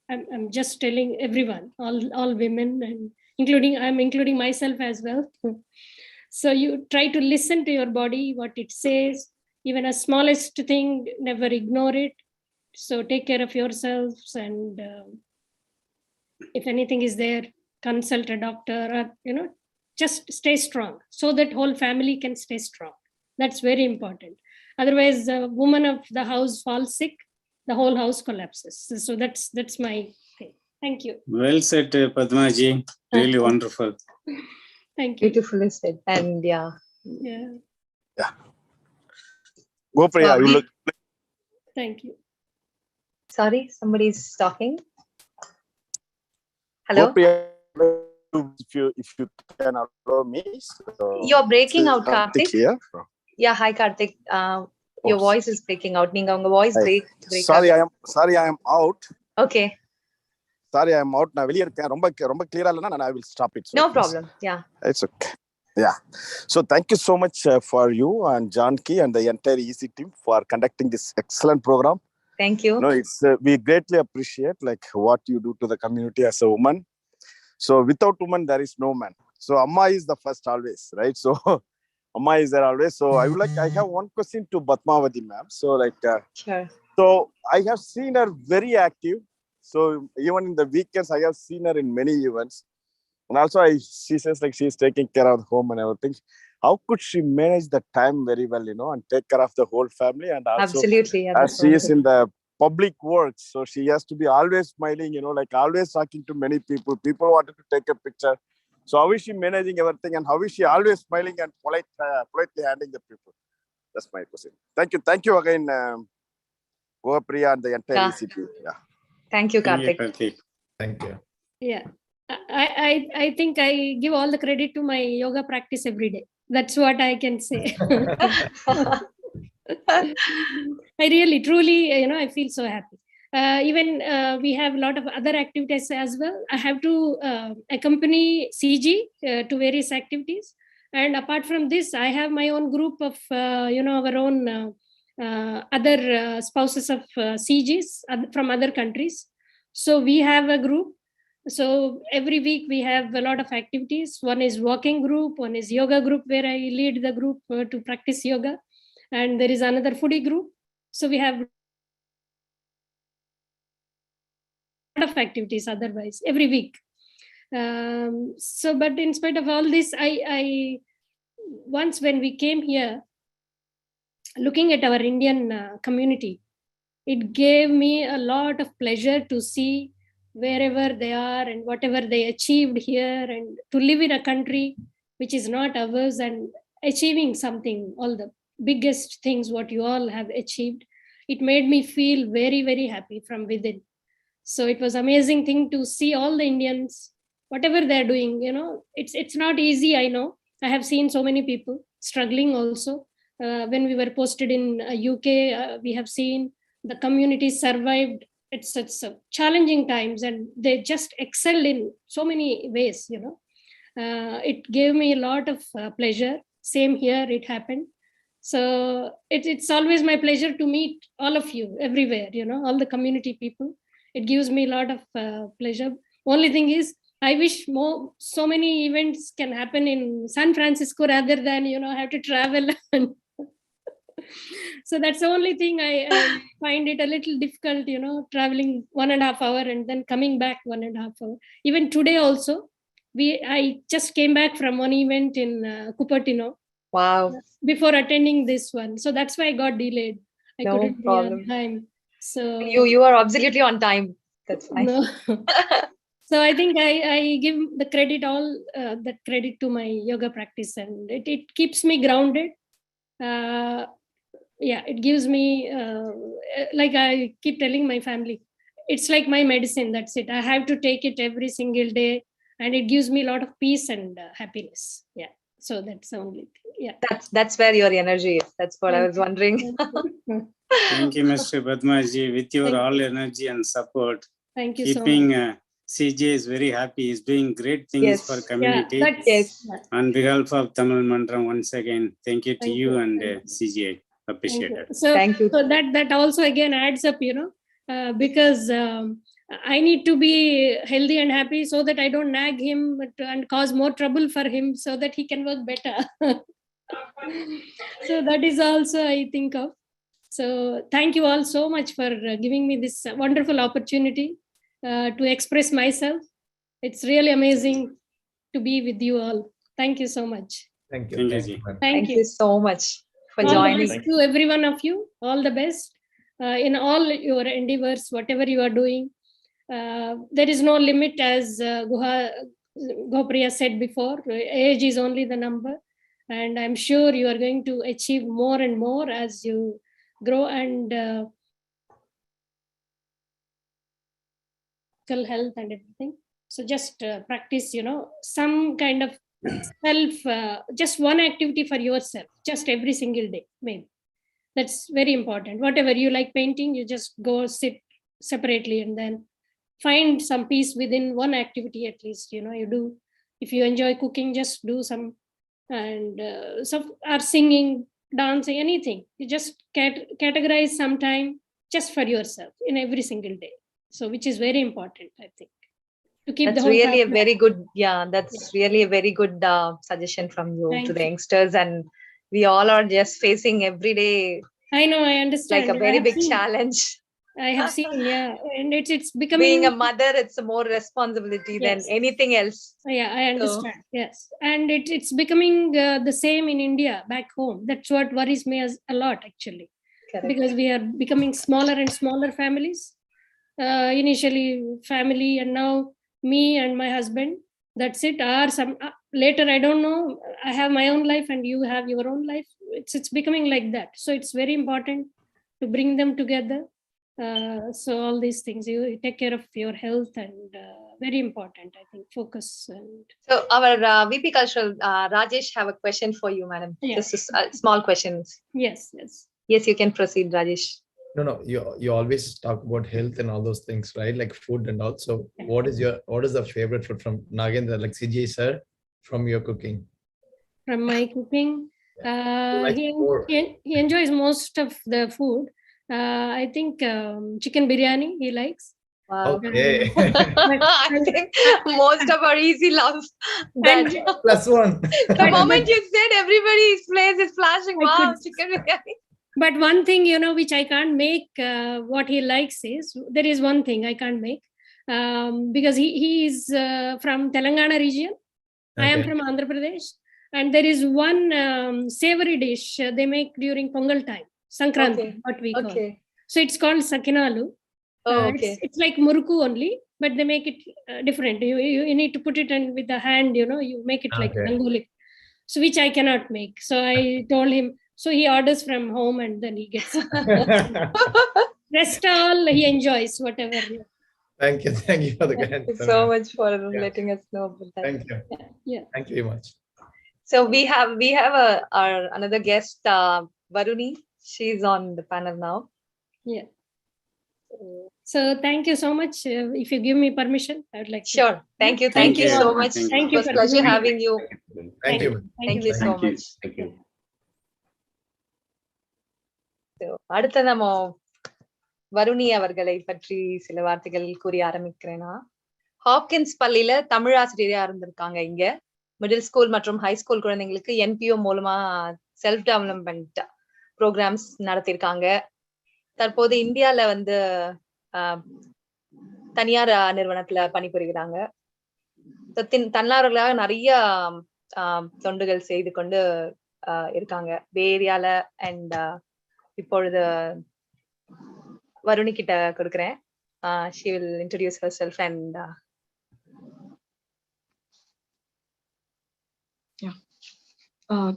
I'm just telling everyone, all women, and I'm including myself as well. So you try to listen to your body, what it says. Even a smallest thing, never ignore it. So take care of yourselves, and if anything is there, consult a doctor, or just stay strong, so that whole family can stay strong. That's very important. Otherwise, the woman of the house falls sick, the whole house collapses. So that's my thing. Thank you. Well said, Padmaji. Really wonderful. Thank you. Beautifully said. And Yeah. Go, Priya. You look. Thank you. Sorry, somebody's talking. Hello. Go, Priya. If you can allow me. So you're breaking out, Karthik. Here. Yeah, hi Karthik. Your voice is breaking out. Ninga unga voice break Sorry, I am out. Okay. Sorry, I am out. Na veliya irukken. Romba clear allana, I will stop it. So no problem. Yeah. It's okay. Yeah. So thank you so much for you and Janki and the entire EC team for conducting this excellent program. Thank you. No, it's we greatly appreciate like what you do to the community as a woman. So without woman, there is no man. So Amma is the first always, right? So Amma is there always. So I have one question to Padmavati ma'am. So sure. So I have seen her very active. So even in the weekends, I have seen her in many events. And also she says like she's taking care of the home and everything. How could she manage the time very well, and take care of the whole family? And also, absolutely, yeah, as she is in the public works, so she has to be always smiling, like always talking to many people. People wanted to take a picture. So how is she managing everything, and how is she always smiling and politely handling the people? That's my question. Thank you again, Priya and the entire ECP. Yeah. Thank you, Karthik. Thank you. Yeah. I think I give all the credit to my yoga practice every day. That's what I can say. I really, truly, I feel so happy. Even we have a lot of other activities as well. I have to accompany CG to various activities. And apart from this, I have my own group of, our own other spouses of CGs from other countries. So we have a group. So every week we have a lot of activities. One is walking group, one is yoga group where I lead the group to practice yoga. And there is another foodie group. So we have a lot of activities otherwise every week. But in spite of all this, I once when we came here, looking at our Indian community, it gave me a lot of pleasure to see wherever they are and whatever they achieved here, and to live in a country which is not ours and achieving something, all the biggest things what you all have achieved. It made me feel very, very happy from within. So it was amazing thing to see all the Indians, whatever they're doing, it's not easy. I know. I have seen so many people struggling also. When we were posted in UK, we have seen the community survived. It's challenging times, and they just excelled in so many ways. It gave me a lot of pleasure. Same here, it happened. So it's always my pleasure to meet all of you everywhere. All the community people. It gives me a lot of pleasure. Only thing is, I wish so many events can happen in San Francisco rather than, have to travel. So that's the only thing I find it a little difficult, traveling 1.5 hours and then coming back 1.5 hours. Even today also, I just came back from one event in Cupertino. Wow. Before attending this one. So that's why I got delayed. I No couldn't problem. be on time. So you are absolutely on time. That's fine. No. So I think I give the credit, all that credit to my yoga practice, and it keeps me grounded. It gives me, like I keep telling my family, it's like my medicine. That's it. I have to take it every single day, and it gives me a lot of peace and happiness. Yeah. So that's the only thing. Yeah. That's where your energy is. That's what I was wondering. Thank you, Mr. Padmaji. With your all energy and support, thank you keeping so much. CJ is very happy. He's doing great things for community. Yes. On behalf of Tamil Mandram, once again, thank you to you and CJ. Appreciate it. So, thank you. So that also again adds up, because I need to be healthy and happy so that I don't nag him and cause more trouble for him so that he can work better. So that is also I think of. So thank you all so much for giving me this wonderful opportunity to express myself. It's really amazing to be with you all. Thank you so much. Thank you. Thank you so much for all joining. the best to every one of you. All the best in all your endeavors, whatever you are doing. There is no limit, as Gopriya said before. Age is only the number, and I'm sure you are going to achieve more and more as you grow and health and everything. So just practice, some kind of self, just one activity for yourself, just every single day, maybe. That's very important. Whatever you like painting, you just go sit separately and then find some peace within one activity at least. You do. If you enjoy cooking, just do some, and or singing, dancing, anything. You just categorize some time just for yourself in every single day. So which is very important, I think, to keep that's the whole really a very good, that's really a very good suggestion from you to the youngsters, and we all are just facing every day. I know, I understand. Like a very big challenge. I have seen, and it's becoming, being a mother, it's a more responsibility than anything else. Yeah, I understand. So, yes, and it's becoming the same in India back home. That's what worries me a lot, actually. Correct. Because we are becoming smaller and smaller families. Initially family, and now me and my husband. That's it. Or some later, I don't know. I have my own life and you have your own life. It's becoming like that. So it's very important to bring them together. So all these things, you take care of your health, and very important, I think, focus. And so our VP Cultural, Rajesh, have a question for you, madam. Just a small questions. Yes, you can proceed, Rajesh. No, you always talk about health and all those things, right? Like food and all. So what is the favorite food from Nagendra, like CJ sir, from your cooking? From my cooking, he enjoys most of the food. I think chicken biryani he likes. Wow. Okay. I think most of our easy love that. +1. The moment you said, everybody's face is flashing. Wow, chicken biryani. But one thing, which I can't make, what he likes is, there is one thing I can't make, because he is from Telangana region. Okay. I am from Andhra Pradesh. And there is one savory dish they make during Pongal time, Sankranti, what we call. So it's called Sakinalu. It's like Muruku only, but they make it different. You need to put it in with the hand, you make it like Rangoli. So which I cannot make. So I told him, so he orders from home and then he gets rest all he enjoys, whatever. Thank you for the thank you so much for letting us know about that. Thank you. Thank you very much. So we have our another guest, Varuni. She's on the panel now. So thank you so much. If you give me permission, I would like to. Sure. Thank you so much. Thank you. It was a pleasure having you. Thank you. Thank you so much. Thank you. அடுத்து நம்ம வருணி அவர்களை பற்றி சில வார்த்தைகள் கூறி ஆரம்பிக்கிறேன்னா, Hopkins பள்ளியில தமிழ் ஆசிரியரா இருந்திருக்காங்க. இங்க மிடில் ஸ்கூல் மற்றும் ஹை ஸ்கூல் குழந்தைங்களுக்கு என்பிஓ மூலமா செல்ஃப் டெவலப்மெண்ட் ப்ரோக்ராம்ஸ் நடத்திருக்காங்க. தற்போது இந்தியால வந்து தனியார் நிறுவனத்துல பணிபுரிகிறாங்க. தன்னார்வலராக நிறைய தொண்டுகள் செய்து கொண்டு இருக்காங்க பே ஏரியால. அண்ட் இப்பொழுது வருணி கிட்ட கொடுக்குறேன். she will introduce herself and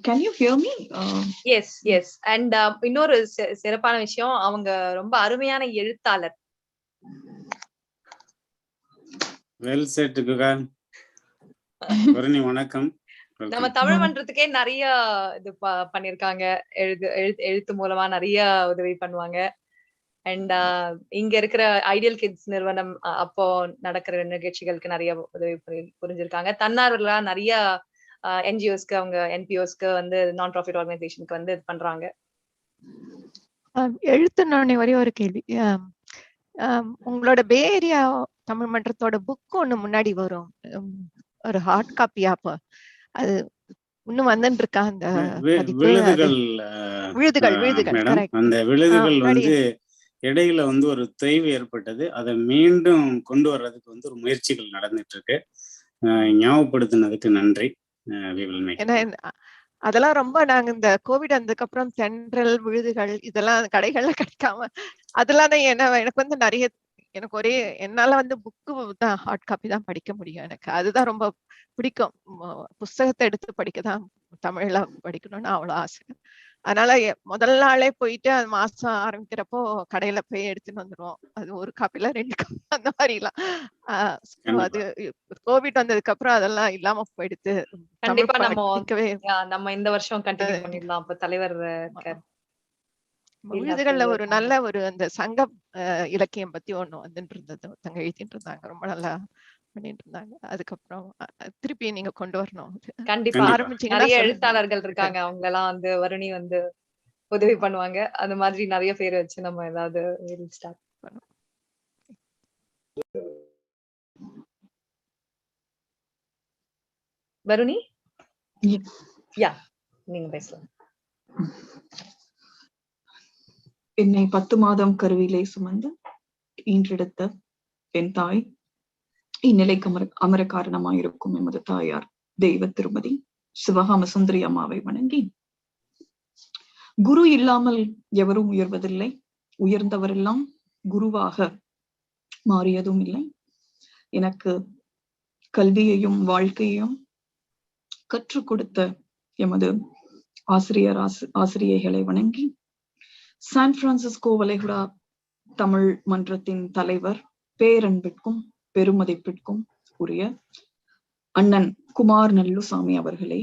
can you hear me? Yes and இன்னொரு சிறப்பான விஷயம், அவங்க ரொம்ப அருமையான எழுத்தாளர். Well set குகான். வருணி வணக்கம். நம்ம தமிழ் மன்றத்துக்கே நிறைய இது பண்ணிருக்காங்க. எழுத்து மூலமா நிறைய உதவி பண்ணுவாங்க. அண்ட் இங்க இருக்கிற ஐடியல் கிட்ஸ் நிறுவனம் அப்போ நடக்கிற நிகழ்ச்சிகளுக்கு நிறைய உதவி புரிஞ்சிருக்காங்க. தன்னார்வலா நிறைய என்ஜிஓஸ்க்கு, அவங்க என்பிஓஸ்க்கு வந்து நான் ப்ராஃபிட் ஆர்கனைசேஷனுக்கு வந்து இது பண்றாங்க. எழுத்துனோடனே ஒரே ஒரு கேள்வி. உங்களோட பே ஏரியா தமிழ் மன்றத்தோட புக் ஒண்ணு முன்னாடி வரும், ஒரு ஹார்ட் காப்பியா? அப்ப அது இன்னும் வந்துட்டு இருக்கா? அந்த விழுதுகள் மேடம், அந்த விழுதுகள் வந்து இடையில வந்து ஒரு தொய்வு ஏற்பட்டது. அதை மீண்டும் கொண்டு வர்றதுக்கு வந்து ஒரு முயற்சிகள் நடந்துட்டு இருக்கு. ஞாபகப்படுத்தினதுக்கு நன்றி. அதெல்லாம் ரொம்ப நாங்க இந்த கோவிட் வந்ததுக்கு அப்புறம் தென்றல் விழுதுகள் இதெல்லாம் கடைகள்ல கிடைக்காம அதெல்லாம் தான் எனக்கு வந்து நிறைய எனக்கு ஒரே என்னால வந்து புக்கு தான் ஹார்ட் காப்பி தான் படிக்க முடியும். எனக்கு அதுதான் ரொம்ப பிடிக்கும். புஸ்தகத்தை எடுத்து படிக்கதான், தமிழ்ல படிக்கணும்னு அவ்வளவு ஆசை. அதனால முதல் நாளே போயிட்டு அது மாசம் ஆரம்பிக்கிறப்போ கடையில போய் எடுத்துன்னு வந்துருவோம். அது ஒரு காப்பில 2 காப்பி அந்த மாதிரி எல்லாம். அது கோவிட் வந்ததுக்கு அப்புறம் அதெல்லாம் இல்லாம போயிடுத்து. கண்டிப்பா நம்ம இந்த வருஷம் கண்டினியூ பண்ணிடலாம். அப்ப தலைவர் விழுதுகள்ல ஒரு நல்ல ஒரு அந்த சங்க இலக்கியம் பத்தி ஒண்ணு வந்துட்டு இருந்தது, ஒருத்தங்க எழுதிட்டு இருந்தாங்க, ரொம்ப நல்லா பண்ணிட்டு இருந்தாங்க. அதுக்கப்புறம் திருப்பி நீங்க கொண்டு வரணும். கண்டிப்பா நிறைய எழுத்தாளர்கள் இருக்காங்க, அவங்க எல்லாம் வந்து வருணி வந்து உதவி பண்ணுவாங்க. அந்த மாதிரி நிறைய பேர் வச்சு நம்ம ஏதாவது ஸ்டார்ட் பண்ணுவோம். வருணி, யா நீங்க பேசலாம். என்னை 10 மாதம் கருவிலே சுமந்து ஈன்றெடுத்த என் தாய், இந்நிலைக்கு அமர காரணமாயிருக்கும் எமது தாயார் தெய்வ திருமதி சிவகாம சுந்தரி அம்மாவை வணங்கி, குரு இல்லாமல் எவரும் உயர்வதில்லை, உயர்ந்தவரெல்லாம் குருவாக மாறியதும் இல்லை, எனக்கு கல்வியையும் வாழ்க்கையையும் கற்றுக் கொடுத்த எமது ஆசிரியைகளை வணங்கி, சான் பிரான்சிஸ்கோ வளைகுடா தமிழ் மன்றத்தின் தலைவர், பேரன்பிற்கும் பெருமதிப்பிற்கும் உரிய அண்ணன் குமார் நல்லுசாமி அவர்களே,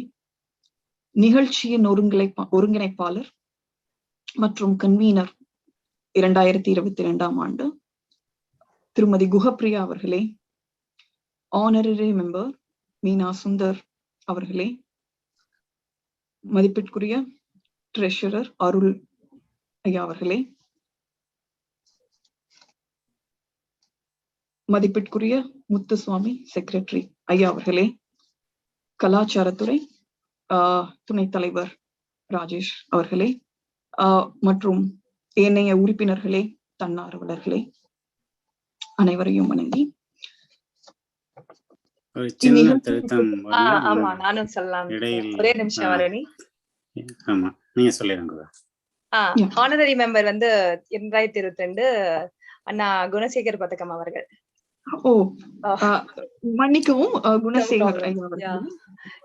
நிகழ்ச்சியின் ஒருங்கிணைப்பாளர் மற்றும் கன்வீனர் 2022ஆம் ஆண்டு திருமதி குஹப்ரியா அவர்களே, ஆனரரி மெம்பர் மீனா சுந்தர் அவர்களே, மதிப்பிற்குரிய ட்ரெஷரர் அருள் ஐயா அவர்களே, மதிப்பிற்குரிய முத்துசுவாமி செக்ரட்டரி ஐயா அவர்களே, கலாச்சாரத்துறை துணைத் தலைவர் ராஜேஷ் அவர்களே, மற்றும் ஏனைய உறுப்பினர்களே, தன்னார்வலர்களே, அனைவரையும் வணங்கி நானும் சொல்லலாம். ஒரே நிமிஷம் வருணி. ஆமா, நீங்க சொல்லிருங்க. ஆனரரி மெம்பர் வந்து 2022 அண்ணா குணசேகர் பதக்கம் அவர்கள். மன்னிக்கவும், குணசேகர்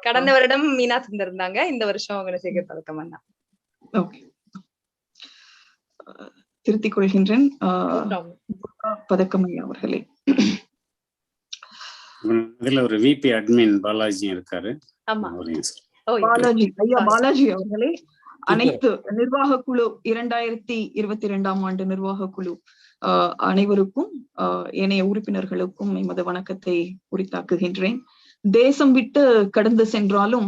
கடந்த வருடம் மீனா சுந்தர் இருந்தாங்க, இந்த வருஷம் குணசேகர் பதக்கம் அண்ணா. திருத்திக் கொள்கின்றேன். பதக்கம் ஐயா அவர்களே. இதுல ஒரு விபி அட்மின் பாலாஜி இருக்காரு. பாலாஜி ஐயா, பாலாஜி அவர்களே, அனைத்து நிர்வாக குழு 2022ஆம் ஆண்டு நிர்வாக குழு அனைவருக்கும், ஏனைய உறுப்பினர்களுக்கும் எமது வணக்கத்தை உரித்தாக்குகின்றேன். தேசம் விட்டு கடந்து சென்றாலும்,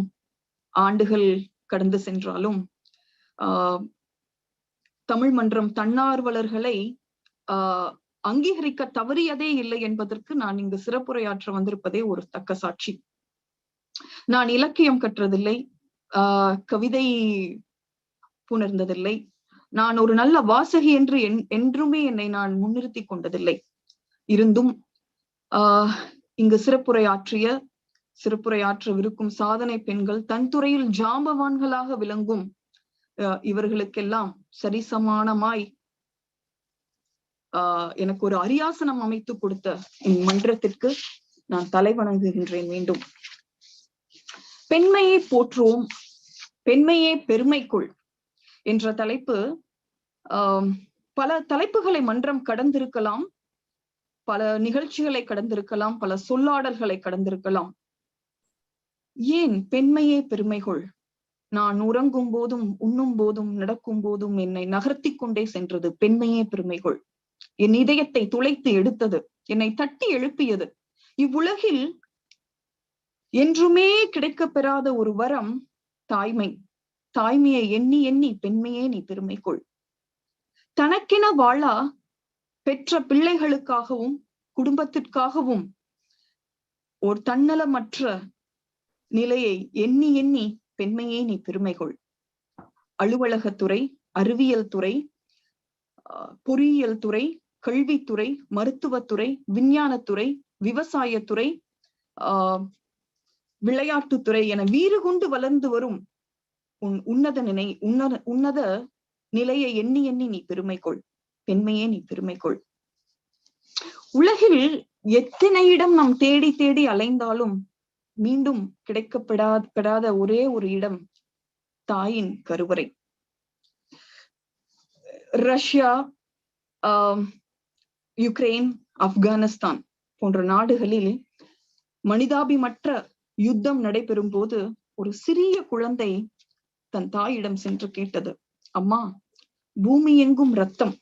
ஆண்டுகள் கடந்து சென்றாலும், தமிழ் மன்றம் தன்னார்வலர்களை அங்கீகரிக்க தவறியதே இல்லை என்பதற்கு நான் இங்கு சிறப்புரையாற்ற வந்திருப்பதே ஒரு தக்க சாட்சி. நான் இலக்கியம் கற்றதில்லை, கவிதை புணர்ந்ததில்லை, நான் ஒரு நல்ல வாசகி என்று என்றுமே என்னை நான் முன்னிறுத்தி கொண்டதில்லை. இருந்தும் இங்கு சிறப்புரையாற்றவிருக்கும் சாதனை பெண்கள், தன் துறையில் ஜாம்பவான்களாக விளங்கும் இவர்களுக்கெல்லாம் சரிசமானமாய் எனக்கு ஒரு அரியாசனம் அமைத்து கொடுத்த இம்மன்றத்திற்கு நான் தலை வணங்குகின்றேன். மீண்டும் பெண்மையை போற்றுவோம், பெண்மையே பெருமைக்குள் என்ற தலைப்பு. பல தலைப்புகளை மன்றம் கடந்திருக்கலாம், பல நிகழ்ச்சிகளை கடந்திருக்கலாம், பல சொல்லாடல்களை கடந்திருக்கலாம். ஏன் பெண்மையே பெருமைக்குள்? நான் உறங்கும் போதும் உண்ணும் போதும் நடக்கும் போதும் என்னை நகர்த்தி கொண்டே சென்றது பெண்மையே பெருமைக்குள். என் இதயத்தை துளைத்து எடுத்தது, என்னை தட்டி எழுப்பியது. இவ்வுலகில் என்றுமே கிடைக்கப் பெறாத ஒரு வரம் தாய்மை. தாய்மையை எண்ணி எண்ணி பெண்மையே நீ பெருமைக்குள். தனக்கென வாழா பெற்ற பிள்ளைகளுக்காகவும் குடும்பத்திற்காகவும் ஒரு தன்னலமற்ற நிலையை எண்ணி எண்ணி பெண்மையே நீ பெருமைக்குள். அலுவலகத்துறை, அறிவியல் துறை, பொறியியல் துறை, கல்வித்துறை, மருத்துவத்துறை, விஞ்ஞானத்துறை, விவசாயத்துறை, விளையாட்டுத்துறை என வீறு கொண்டு வளர்ந்து வரும் உன்னத நிலையை எண்ணி எண்ணி நீ பெருமைக்குள். பெண்மையே நீ பெருமைக்குள். உலகில் எத்தனை இடம் நாம் தேடி தேடி அலைந்தாலும் மீண்டும் கிடைக்கப்படாத ஒரே ஒரு இடம் தாயின் கருவறை. ரஷ்யா, யுக்ரைன், ஆப்கானிஸ்தான் போன்ற நாடுகளில் மனிதாபிமற்ற யுத்தம் நடைபெறும் போது ஒரு சிறிய குழந்தை தன் தாயிடம் சென்று கேட்டது, அம்மா, பூமி எங்கும் ரத்தம்,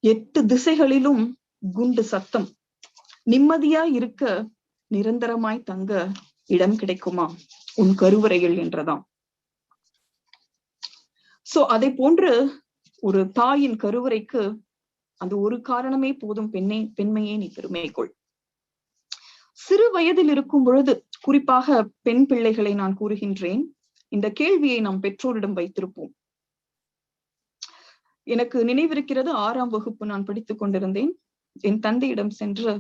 8 திசைகளிலும் குண்டு சத்தம், நிம்மதியாய் இருக்க நிரந்தரமாய் தங்க இடம் கிடைக்குமா உன் கருவறையில் என்றதாம். சோ அதை போன்று ஒரு தாயின் கருவறைக்கு அந்த ஒரு காரணமே போதும், பெண்மையே நீ பெருமைக்குள். சிறு வயதில் இருக்கும் பொழுது, குறிப்பாக பெண் பிள்ளைகளை நான் கூறுகின்றேன், இந்த கேள்வியை நாம் பெற்றோரிடம் வைத்திருப்போம். எனக்கு நினைவிருக்கிறது, 6ஆம் வகுப்பு நான் படித்துக் கொண்டிருந்தேன். என் தந்தையிடம் சென்று,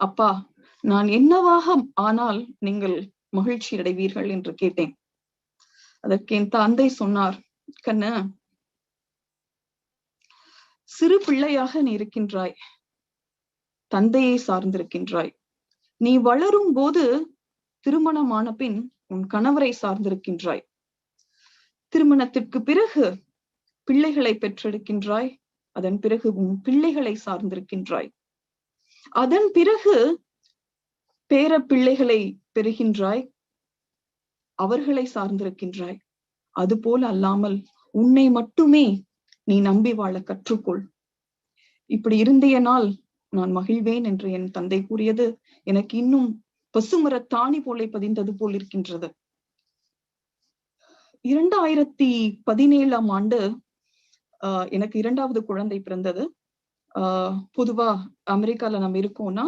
அப்பா, நான் என்னவாக ஆனால் நீங்கள் மகிழ்ச்சி அடைவீர்கள் என்று கேட்டேன். அதற்கு என் தந்தை சொன்னார், கண்ணு, சிறு பிள்ளையாக நீ இருக்கின்றாய், தந்தையை சார்ந்திருக்கின்றாய். நீ வளரும் போது திருமணமான பின் உன் கணவரை சார்ந்திருக்கின்றாய். திருமணத்திற்கு பிறகு பிள்ளைகளை பெற்றெடுக்கின்றாய். அதன் பிறகு உன் பிள்ளைகளை சார்ந்திருக்கின்றாய். அதன் பிறகு பேர பிள்ளைகளை பெறுகின்றாய், அவர்களை சார்ந்திருக்கின்றாய். அதுபோல அல்லாமல் உன்னை மட்டுமே நீ நம்பி வாழ கற்றுக்கொள். இப்படி இருந்தேனால் நான் மகிழ்வேன் என்று என் தந்தை கூறியது எனக்கு இன்னும் பசுமர தாணி போல பதிந்தது போல் இருக்கின்றது. 2017ஆம் ஆண்டு எனக்கு 2வது குழந்தை பிறந்தது. பொதுவா அமெரிக்கால நம்ம இருக்கோம்னா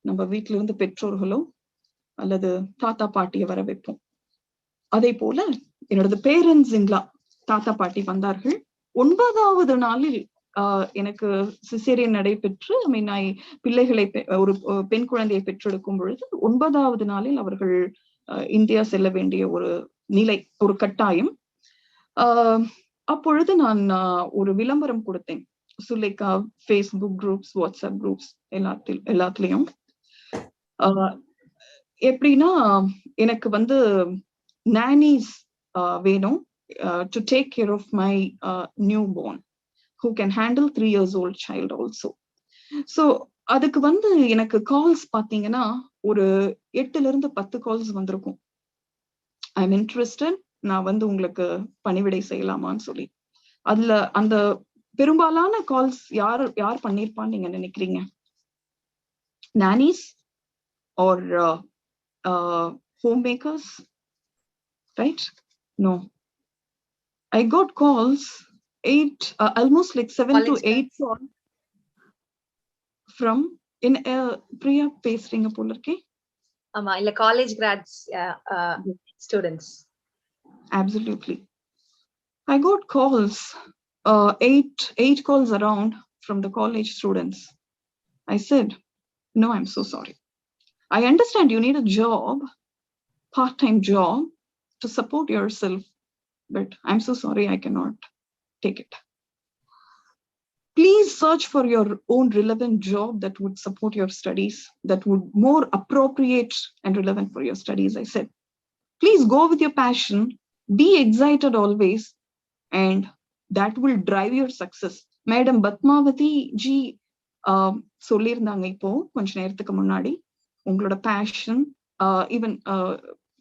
நம்ம வீட்டுல இருந்து பெற்றோர்களோ அல்லது தாத்தா பாட்டியை வர வைப்போம். அதே போல என்னோட பேரண்ட்ஸ் தாத்தா பாட்டி வந்தார்கள். 9வது நாளில் எனக்கு சிசேரியன் நடைபெற்று பிள்ளைகளை ஒரு பெண் குழந்தையை பெற்றெடுக்கும் பொழுது 9வது நாளில் அவர்கள் இந்தியா செல்ல வேண்டிய ஒரு நிலை, ஒரு கட்டாயம். அப்பொழுது நான் ஒரு விளம்பரம் கொடுத்தேன். Sulekha Facebook groups, WhatsApp groups எல்லாத்துலயும். எப்படின்னா, எனக்கு நானிஸ் வேணும் to take care of my newborn who can handle 3 years old child also. So அதுக்கு எனக்கு கால்ஸ் பாத்தீங்கன்னா ஒரு 8ல இருந்து 10 கால்ஸ் வந்திருக்கும். ஐ எம் இன்ட்ரெஸ்டட், நான் உங்களுக்கு பணிவிடை செய்யலாமான்னு சொல்லி. அதுல அந்த பெரும்பாலான கால்ஸ் யார் பண்ணிருப்பான்னு நீங்க நினைக்கிறீங்க? nannies or homemakers, right? No, I got calls, almost like 7 to 8 calls. from in Priya பேசுறீங்க போல இருக்கே. ஆமா, இல்ல college grads students. Absolutely. I got calls, 8 calls around from the college students. I said, no, I'm so sorry. I understand you need a job, part-time job to support yourself, but I'm so sorry, I cannot take it. Please search for your own relevant job that would support your studies, that would more appropriate and relevant for your studies, I said. Please go with your passion, be excited always, and that will drive your success. Madam Batmavati ji சொல்லியிருந்தாங்க இப்போ கொஞ்ச நேரத்துக்கு முன்னாடி, உங்களோட fashion, even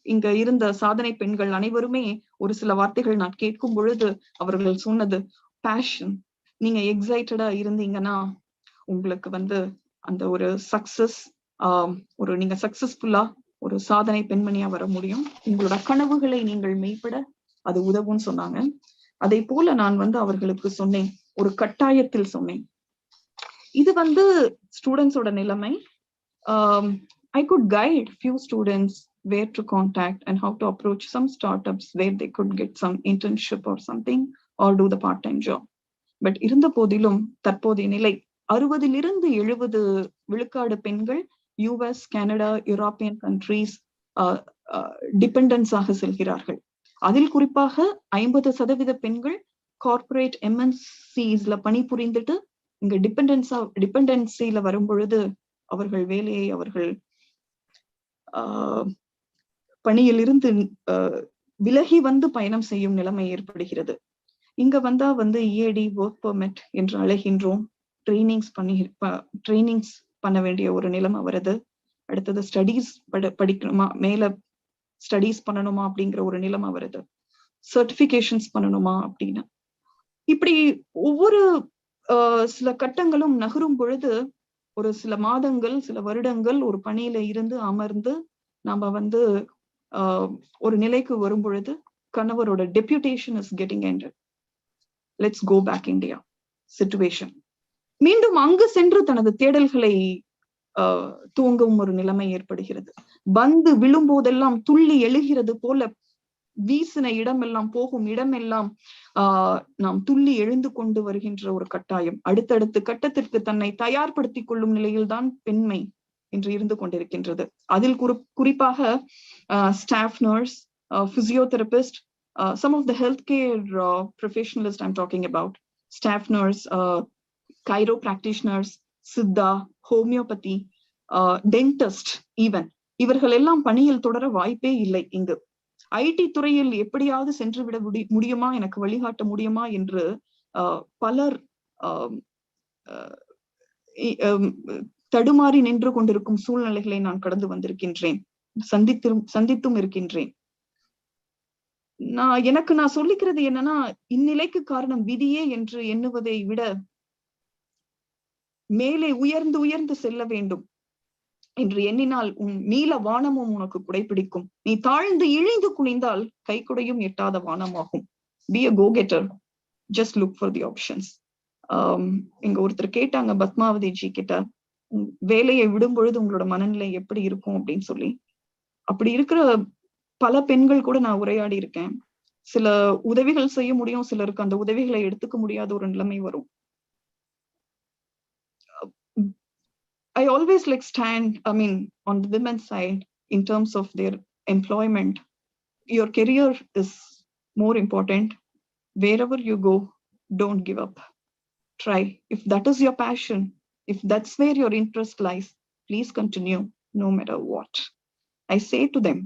இங்க இருந்த சாதனை பெண்கள் அனைவருமே ஒரு சில வார்த்தைகள் நான் கேட்கும் பொழுது அவர்கள் சொன்னது பேஷன். நீங்க எக்ஸைட்டடா இருந்தீங்கன்னா உங்களுக்கு அந்த ஒரு சக்சஸ், ஒரு நீங்க சக்சஸ்ஃபுல்லா ஒரு சாதனை பெண்மணியா வர முடியும். உங்களோட கனவுகளை நீங்கள் மெய்ப்பட அது உதவும்னு சொன்னாங்க. அதை போல நான் அவர்களுக்கு சொன்னேன், ஒரு கட்டாயத்தில் சொன்னேன். இது ஸ்டூடெண்ட்ஸோட நிலைமை. I could guide few students where to contact and how to approach some startups where they could get some internship or something or do the part-time job. But இருந்த போதிலும் தற்போதைய நிலை 60-70 விழுக்காடு பெண்கள் US, Canada, European countries dependence ஆக செல்கிறார்கள். அதில் குறிப்பாக 50% பெண்கள் கார்பரேட் MNCsல பணிபுரிந்துட்டு இங்க டிபெண்டன்சில வரும் பொழுது அவர்கள் வேலையை அவர்கள் பணியிலிருந்து விலகி பயணம் செய்யும் நிலைமை ஏற்படுகிறது. இங்க வந்தா EAD ஒர்க் பெர்மிட் என்று அழைகின்றோம். ட்ரைனிங்ஸ் பண்ண வேண்டிய ஒரு நிலைமை வருது. அடுத்தது ஸ்டடீஸ் படிக்கணுமா, மேல ஸ்டடீஸ் பண்ணணுமா அப்படிங்கிற ஒரு நிலைமை வருது. சர்டிபிகேஷன்ஸ் பண்ணணுமா அப்படின்னு இப்படி ஒவ்வொரு சில கட்டங்களும் நகரும் பொழுது ஒரு சில மாதங்கள், சில வருடங்கள் ஒரு பணியில இருந்து அமர்ந்து நாம ஒரு நிலைக்கு வரும் பொழுது கணவரோட deputation is getting ended. Let's go back India situation. மீண்டும் அங்கு சென்று தனது தேடல்களை துவங்கும் ஒரு நிலைமை ஏற்படுகிறது. விழும்போதெல்லாம் துள்ளி எழுகிறது போல வீசின இடமெல்லாம், போகும் இடமெல்லாம் நாம் துள்ளி எழுந்து கொண்டு வருகின்ற ஒரு கட்டாயம். அடுத்தடுத்த கட்டத்திற்கு தன்னை தயார்படுத்திக் கொள்ளும் நிலையில்தான் பெண்மை என்று இருந்து கொண்டிருக்கின்றது. அதில் குறிப்பாக staff nurse, physiotherapist, some of the healthcare professionalists I'm talking about, staff nurse, chiro practitioners, Siddha, homeopathy, dentist, even இவர்கள் எல்லாம் பணியில் தொடர வாய்ப்பே இல்லை. இங்கு ஐடி துறையில் எப்படியாவது சென்று விட முடியுமா, எனக்கு வழிகாட்ட முடியுமா என்று பலர் தடுமாறி நின்று கொண்டிருக்கும் சூழ்நிலைகளை நான் கடந்து வந்திருக்கின்றேன், சந்தித்தும் இருக்கின்றேன். நான் சொல்லிக்கிறது என்னன்னா, இந்நிலைக்கு காரணம் விதியே என்று எண்ணுவதை விட மேலே உயர்ந்து உயர்ந்து செல்ல வேண்டும் என்று எண்ணினால் உன் நீல வானமும் உனக்கு குடைப்பிடிக்கும். நீ தாழ்ந்து இழிந்து குனிந்தால் கைக்குடையும் எட்டாத வானமாகும். Be a go-getter. Just look for the options. இங்க ஒருத்தர் கேட்டாங்க பத்மாவதி ஜி கிட்ட, வேலையை விடும் பொழுது உங்களோட மனநிலை எப்படி இருக்கும் அப்படின்னு சொல்லி. அப்படி இருக்கிற பல பெண்கள் கூட நான் உரையாடி இருக்கேன். சில உதவிகள் செய்ய முடியும், சிலருக்கு அந்த உதவிகளை எடுத்துக்க முடியாத ஒரு நிலைமை வரும். I always stand, on the women's side in terms of their employment. Your career is more important. Wherever you go, don't give up. Try. If that is your passion, if that's where your interest lies, please continue no matter what. I say to them,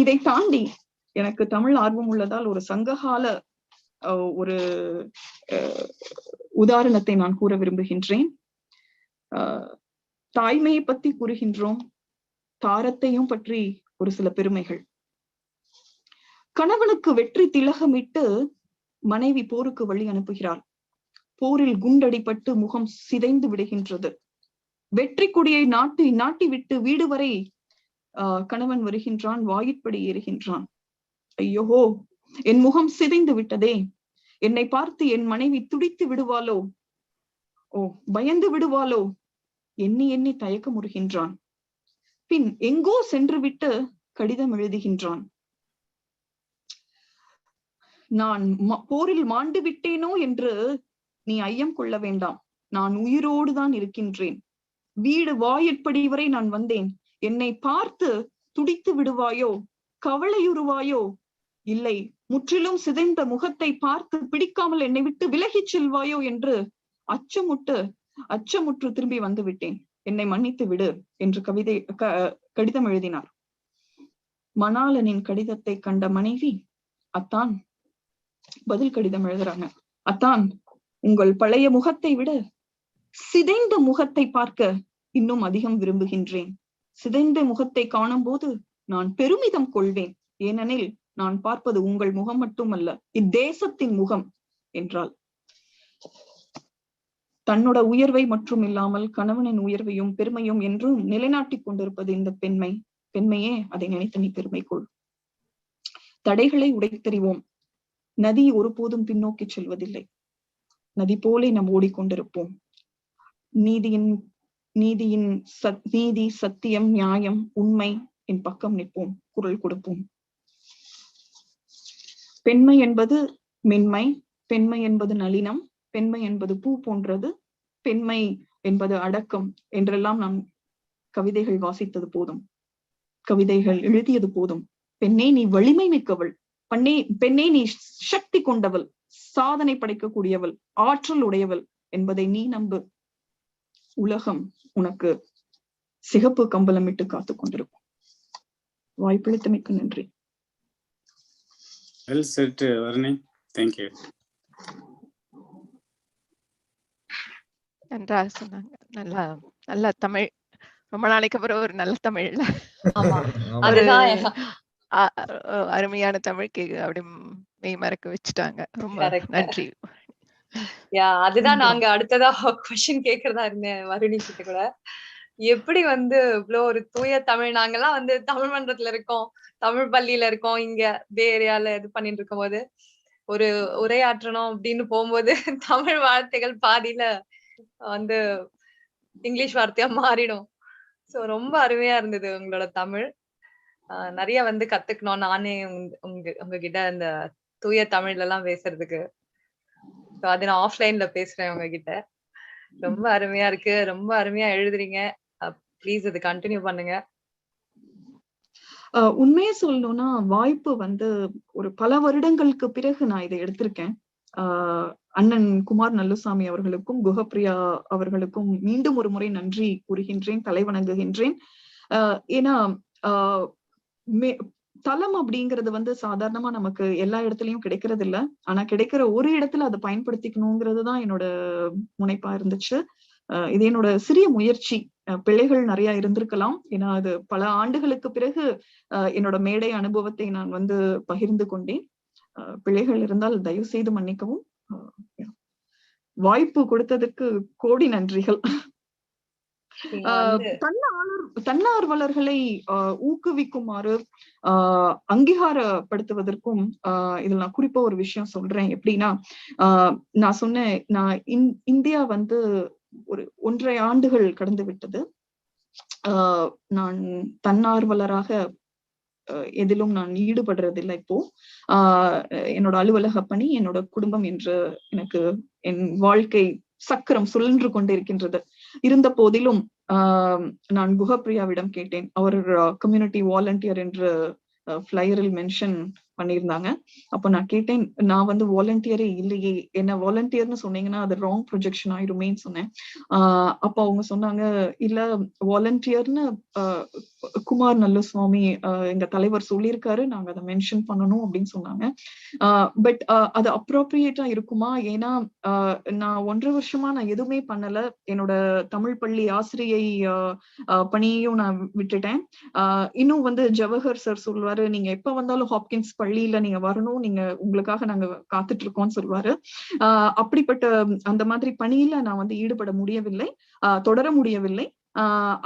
இதை தாண்டி எனக்கு தமிழ் ஆர்வம் உள்ளதால் ஒரு சங்ககால ஒரு உதாரணத்தை நான் கூற விரும்புகின்றேன். தாய்மையை பத்தி கூறுகின்றோம், தாரத்தையும் பற்றி ஒரு சில பெருமைகள். கணவனுக்கு வெற்றி திலகமிட்டு மனைவி போருக்கு வழி அனுப்புகிறாள். போரில் குண்டடிப்பட்டு முகம் சிதைந்து விடுகின்றது. வெற்றி கொடியை நாட்டி விட்டு வீடு வரை கணவன் வருகின்றான், வாயிற்படி ஏறுகின்றான். ஐயோ, என் முகம் சிதைந்து விட்டதே, என்னை பார்த்து என் மனைவி துடித்து விடுவாளோ பயந்து விடுவாளோ எண்ணி எண்ணி தயக்கமுறுகின்றான். பின் எங்கோ சென்று விட்டு கடிதம் எழுதுகின்றான். நான் போரில் மாண்டு விட்டேனோ என்று நீ ஐயம் கொள்ள வேண்டாம். நான் உயிரோடு தான் இருக்கின்றேன். வீடு வாயிற்படி வரை நான் வந்தேன். என்னை பார்த்து துடித்து விடுவாயோ, கவலையுறுவாயோ? இல்லை, முற்றிலும் சிதைந்த முகத்தை பார்த்து பிடிக்காமல் என்னை விட்டு விலகிச் செல்வாயோ என்று அச்சமுற்று திரும்பி வந்து விட்டேன். என்னை மன்னித்து விடு என்று கடிதம் எழுதினார். மணாளனின் கடிதத்தை கண்ட மனைவி, அத்தான் பதில் கடிதம் எழுதுறாங்க. அத்தான், உங்கள் பழைய முகத்தை விட சிதைந்த முகத்தை பார்க்க இன்னும் அதிகம் விரும்புகின்றேன். சிதைந்த முகத்தை காணும் போது நான் பெருமிதம் கொள்வேன். ஏனெனில் நான் பார்ப்பது உங்கள் முகம் மட்டுமல்ல, இத்தேசத்தின் முகம் என்றாள். தன்னோட உயர்வை மற்றும் இல்லாமல் கணவனின் உயர்வையும் பெருமையும் என்றும் நிலைநாட்டிக் கொண்டிருப்பது இந்த பெண்மையே. அதை நினைத்து நீ பெருமை கொள். தடைகளை உடைத்தெறிவோம். நதி ஒருபோதும் பின்னோக்கி செல்வதில்லை. நதி போல நாம் ஓடிக்கொண்டிருப்போம். நீதி, சத்தியம், நியாயம், உண்மை என் பக்கம் நிற்போம். குரல் கொடுப்போம். பெண்மை என்பது மென்மை, பெண்மை என்பது நளினம், பெண்மை என்பது பூ போன்றது, பெண்மை என்பது அடக்கம் என்றெல்லாம் நாம் கவிதைகள் வாசித்தது போதும், கவிதைகள் எழுதியது போதும். பெண்ணே நீ வலிமை மிக்கவள், பெண்ணே நீ சக்தி கொண்டவள், சாதனை படைக்கக்கூடியவள், ஆற்றல் உடையவள் என்பதை நீ நம்பு. உலகம் உனக்கு சிகப்பு கம்பளமிட்டு காத்துக் கொண்டிருக்கும். வாய்ப்பளித்தமைக்கு நன்றி. Well said, Varni. Thank you. நன்றாக சொன்னாங்க. நல்ல தமிழ். ரொம்ப நாளைக்கு அப்புறம் ஒரு நல்ல தமிழ்ல அருமையான தமிழ் அப்படி மெய் மறக்க வச்சுட்டாங்க. ரொம்ப நன்றி. அதுதான் நாங்க அடுத்ததா கொஸ்டின் கேக்குறதா இருந்தேன் வருணி கிட்ட கூட. எப்படி இவ்வளவு ஒரு தூய தமிழ், நாங்கெல்லாம் தமிழ் மன்றத்துல இருக்கோம், தமிழ் பள்ளியில இருக்கோம், இங்க பே ஏரியால இது பண்ணிட்டு இருக்கும் போது ஒரு உரையாற்றணும் அப்படின்னு போகும்போது தமிழ் வார்த்தைகள் பாதியில இங்கிலீஷ் வார்த்தையா மாறிடும். சோ ரொம்ப அருமையா இருந்தது உங்களோட தமிழ். நிறைய கத்துக்கணும் நானே உங்ககிட்ட இந்த தூய தமிழ்ல எல்லாம் பேசுறதுக்கு. அது நான் ஆஃப்லைன்ல பேசுறேன் உங்ககிட்ட. ரொம்ப அருமையா இருக்கு, ரொம்ப அருமையா எழுதுறீங்க. ப்ளீஸ் இது கண்டினியூ பண்ணுங்க. உண்மையே சொல்லணும்னா வாய்ப்பு ஒரு பல வருடங்களுக்கு பிறகு நான் இதை எடுத்திருக்கேன். அண்ணன் குமார் நல்லுசாமி அவர்களுக்கும் குஹப்பிரியா அவர்களுக்கும் மீண்டும் ஒரு முறை நன்றி கூறுகின்றேன், தலை வணங்குகின்றேன். ஏன்னா தளம் அப்படிங்கிறது சாதாரணமா நமக்கு எல்லா இடத்துலயும் கிடைக்கிறது இல்ல. ஆனா கிடைக்கிற ஒரு இடத்துல அதை பயன்படுத்திக்கணுங்கிறதுதான் என்னோட முனைப்பா இருந்துச்சு. இது என்னோட சிறிய முயற்சி. பிழைகள் நிறைய இருந்திருக்கலாம். ஏன்னா அது பல ஆண்டுகளுக்கு பிறகு என்னோட மேடை அனுபவத்தை நான் பகிர்ந்து கொண்டேன். பிழைகள் இருந்தால் தயவு செய்து மன்னிக்கவும். வாய்ப்பு கொடுத்ததற்கு கோடி நன்றிகள். தன்னார்வலர்களை ஊக்குவிக்குமாறு அங்கீகாரப்படுத்துவதற்கும் இதுல நான் குறிப்பா ஒரு விஷயம் சொல்றேன். எப்படின்னா நான் சொன்னேன், நான் இந்தியா ஒரு 1.5 ஆண்டுகள் கடந்து விட்டது. நான் தன்னார்வலராக எதிலும் நான் ஈடுபடுறதில்லை. இப்போ என்னோட அலுவலக பணி, என்னோட குடும்பம் என்று எனக்கு என் வாழ்க்கை சக்கரம் சுழன்று கொண்டிருக்கின்றது. இருந்த போதிலும் நான் குஹப்பிரியாவிடம் கேட்டேன். அவர் கம்யூனிட்டி வாலண்டியர் என்று ஃபிளையரில் மென்ஷன் பண்ணியிருந்தாங்க. அப்ப நான் கேட்டேன், நான் வாலண்டியரே இல்லையே, என்ன வாலண்டியர்னு சொன்னீங்கன்னா அது ராங் ப்ரொஜெக்ஷன் ஆயிருமேன்னு சொன்னேன். அப்ப அவங்க சொன்னாங்க, இல்ல வாலண்டியர்னு குமார் நல்லுசுவாமி எங்க தலைவர் சொல்லியிருக்காரு, நாங்க அதை மென்ஷன் பண்ணணும் அப்படின்னு சொன்னாங்க. பட் அது அப்ரோப்ரியேட்டா இருக்குமா? ஏன்னா நான் 1.5 வருஷமா நான் எதுவுமே பண்ணல. என்னோட தமிழ் பள்ளி ஆசிரியை பணியையும் நான் விட்டுட்டேன். இன்னும் ஜவஹர் சார் சொல்லுவாரு, நீங்க எப்ப வந்தாலும் ஹாப்கின்ஸ் பள்ளியில நீங்க வரணும், நீங்க உங்களுக்காக நாங்க காத்துட்டு இருக்கோம்னு சொல்லுவாரு. அப்படிப்பட்ட அந்த மாதிரி பணியில நான் ஈடுபட முடியவில்லை, தொடர முடியவில்லை.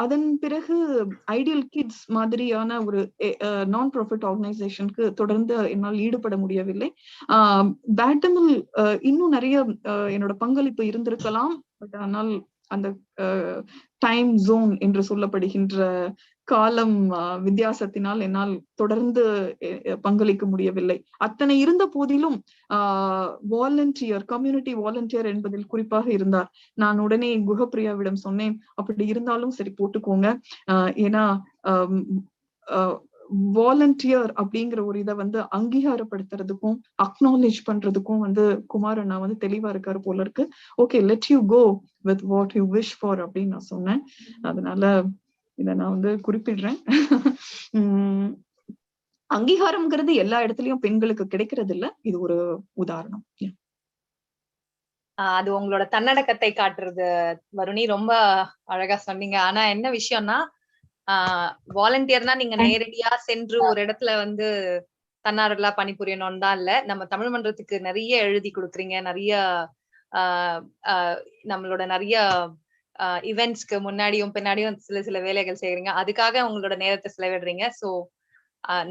அதன் பிறகு ஐடியல் கிட்ஸ் மாதிரியான ஒரு நான் ப்ராஃபிட் ஆர்கனைசேஷனுக்கு தொடர்ந்து என்னால் ஈடுபட முடியவில்லை. பேட்டமில் இன்னும் நிறைய என்னோட பங்களிப்பு இருந்திருக்கலாம். பட் ஆனால் அந்த டைம் ஜோன் என்று சொல்லப்படுகின்ற காலம் வித்தியாசத்தினால் என்னால் தொடர்ந்து பங்களிக்க முடியவில்லை. அத்தனை இருந்த போதிலும் வாலண்டியர், கம்யூனிட்டி வாலண்டியர் என்பதில் குறிப்பாக இருந்தார். நான் உடனே குஹப்பிரியாவிடம் சொன்னேன், அப்படி இருந்தாலும் சரி போட்டுக்கோங்க, ஏன்னா வாலண்டியர் அப்படிங்கிற ஒரு இதை வந்து அங்கீகாரப்படுத்துறதுக்கும் அக்னாலேஜ் பண்றதுக்கும் வந்து குமார் அண்ணா வந்து தெளிவா இருக்காரு போல இருக்கு. Okay, let you go with what you wish for அப்படின்னு நான் சொன்னேன். அதனால இதை நான் வந்து குறிப்பிடுறேன். அங்கீகாரம்ங்கிறது எல்லா இடத்துலயும் பெண்களுக்கு கிடைக்கிறது இல்ல, இது ஒரு உதாரணம். அது உங்களோட தன்னடக்கத்தை காட்டுறது வருணி, ரொம்ப அழகா சொன்னீங்க. ஆனா என்ன விஷயம்னா, வாலண்டியர்னா நீங்க நேரடியா சென்று ஒரு இடத்துல வந்து தன்னார்வலா பணிபுரியணும்னு தான் இல்ல. நம்ம தமிழ் மன்றத்துக்கு நிறைய எழுதி கொடுக்குறீங்க, நிறைய நம்மளோட நிறைய இவெண்ட்ஸ்க்கு முன்னாடியும் பின்னாடியும் சில வேலைகள் செய்யறீங்க. அதுக்காக உங்களோட நேரத்தை செலவிடுறீங்க. சோ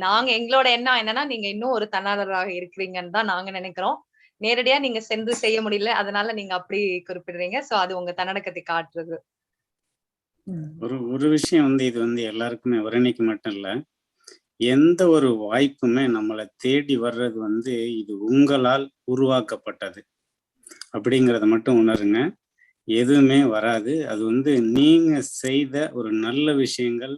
நாங்க எங்களோட எண்ணம் என்னன்னா, நீங்க இன்னும் ஒரு தன்னார்வலராக இருக்கிறீங்கன்னு தான் நாங்க நினைக்கிறோம். நேரடியா நீங்க சென்று செய்ய முடியல, அதனால நீங்க அப்படி குறிப்பிடுறீங்க. சோ அது உங்க தன்னடக்கத்தை காட்டுறது. ஒரு விஷயம் வந்து இது வந்து எல்லாருக்குமே வருணிக்கு மட்டும் இல்ல, எந்த ஒரு வாய்ப்புமே நம்மளை தேடி வர்றது வந்து இது உங்களால் உருவாக்கப்பட்டது அப்படிங்கிறத மட்டும் உணருங்க. எதுவுமே வராது. அது வந்து நீங்க செய்த ஒரு நல்ல விஷயங்கள்,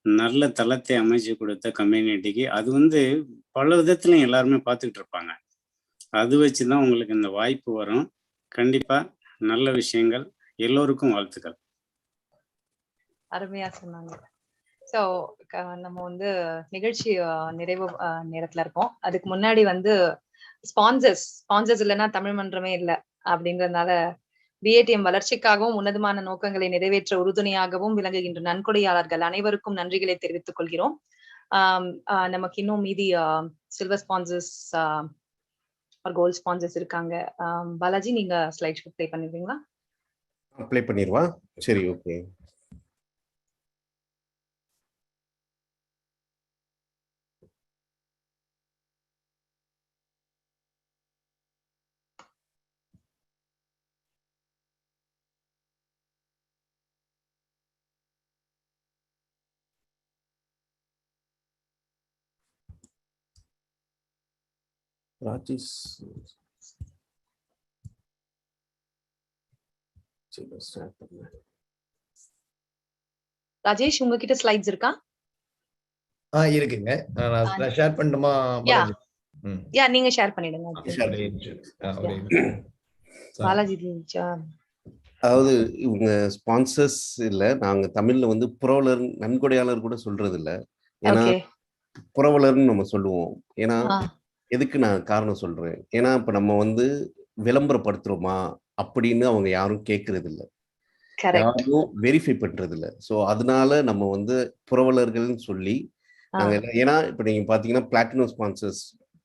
நல்ல தளத்தை அமைச்சு கொடுத்த கம்யூனிட்டிக்கு அது வந்து பல விதத்துலையும் எல்லாருமே பார்த்துக்கிட்டு இருப்பாங்க. அது வச்சுதான் உங்களுக்கு இந்த வாய்ப்பு வரும். கண்டிப்பா நல்ல விஷயங்கள். எல்லோருக்கும் வாழ்த்துக்கள். அருமையா சொன்னாங்க. சோ நம்ம வந்து நிகழ்ச்சி நிறைவு நேரத்துல இருக்கோம். அதுக்கு முன்னாடி வந்து ஸ்பான்சர்ஸ் இல்லைன்னா தமிழ் மன்றமே இல்லை அப்படின்றதுனால BATM வளர்ச்சிக்காகவும் உன்னதமான நோக்கங்களை நிறைவேற்ற உறுதுணையாகவும் விளங்குகின்ற நன்கொடையாளர்கள் அனைவருக்கும் நன்றிகளை தெரிவித்துக் கொள்கிறோம். நமக்கு இன்னும் மீதி சில்வர் ஸ்பான்சர்ஸ் கோல்ட் ஸ்பான்சர்ஸ் இருக்காங்க. பாலாஜி, நீங்க ஸ்லைட் ப்ளே பண்ணிடுவீங்களா? ப்ளே பண்ணிடுவா. சரி, ஓகே. ராஜேஷ், ராஜேஷ், உங்ககிட்ட ஸ்லைட்ஸ் இருக்கா? இருக்குங்க. நான் ஷேர் பண்ணட்டுமா? நீங்க ஷேர் பண்ணிடுங்க. பாலாஜி, அதாவது இவங்க ஸ்பான்சர்ஸ் இல்ல, நாங்க தமிழ்ல வந்து புரவலர், நன்கொடையாளர் கூட சொல்றது இல்ல. ஏன்னா புரவலர்னு நம்ம சொல்லுவோம். ஏன்னா எதுக்கு நான் காரணம் சொல்றேன், ஏன்னா இப்ப நம்ம வந்து விளம்பரப்படுத்துறோமா அப்படின்னு அவங்க யாரும் கேட்கறது இல்ல, யாரும் வெரிஃபை பண்றது இல்ல. ஸோ அதனால நம்ம வந்து புரவலர்கள்னு சொல்லி நாங்க, ஏன்னா இப்ப நீங்க பாத்தீங்கன்னா பிளாட்டினம் ஸ்பான்சர்ஸ்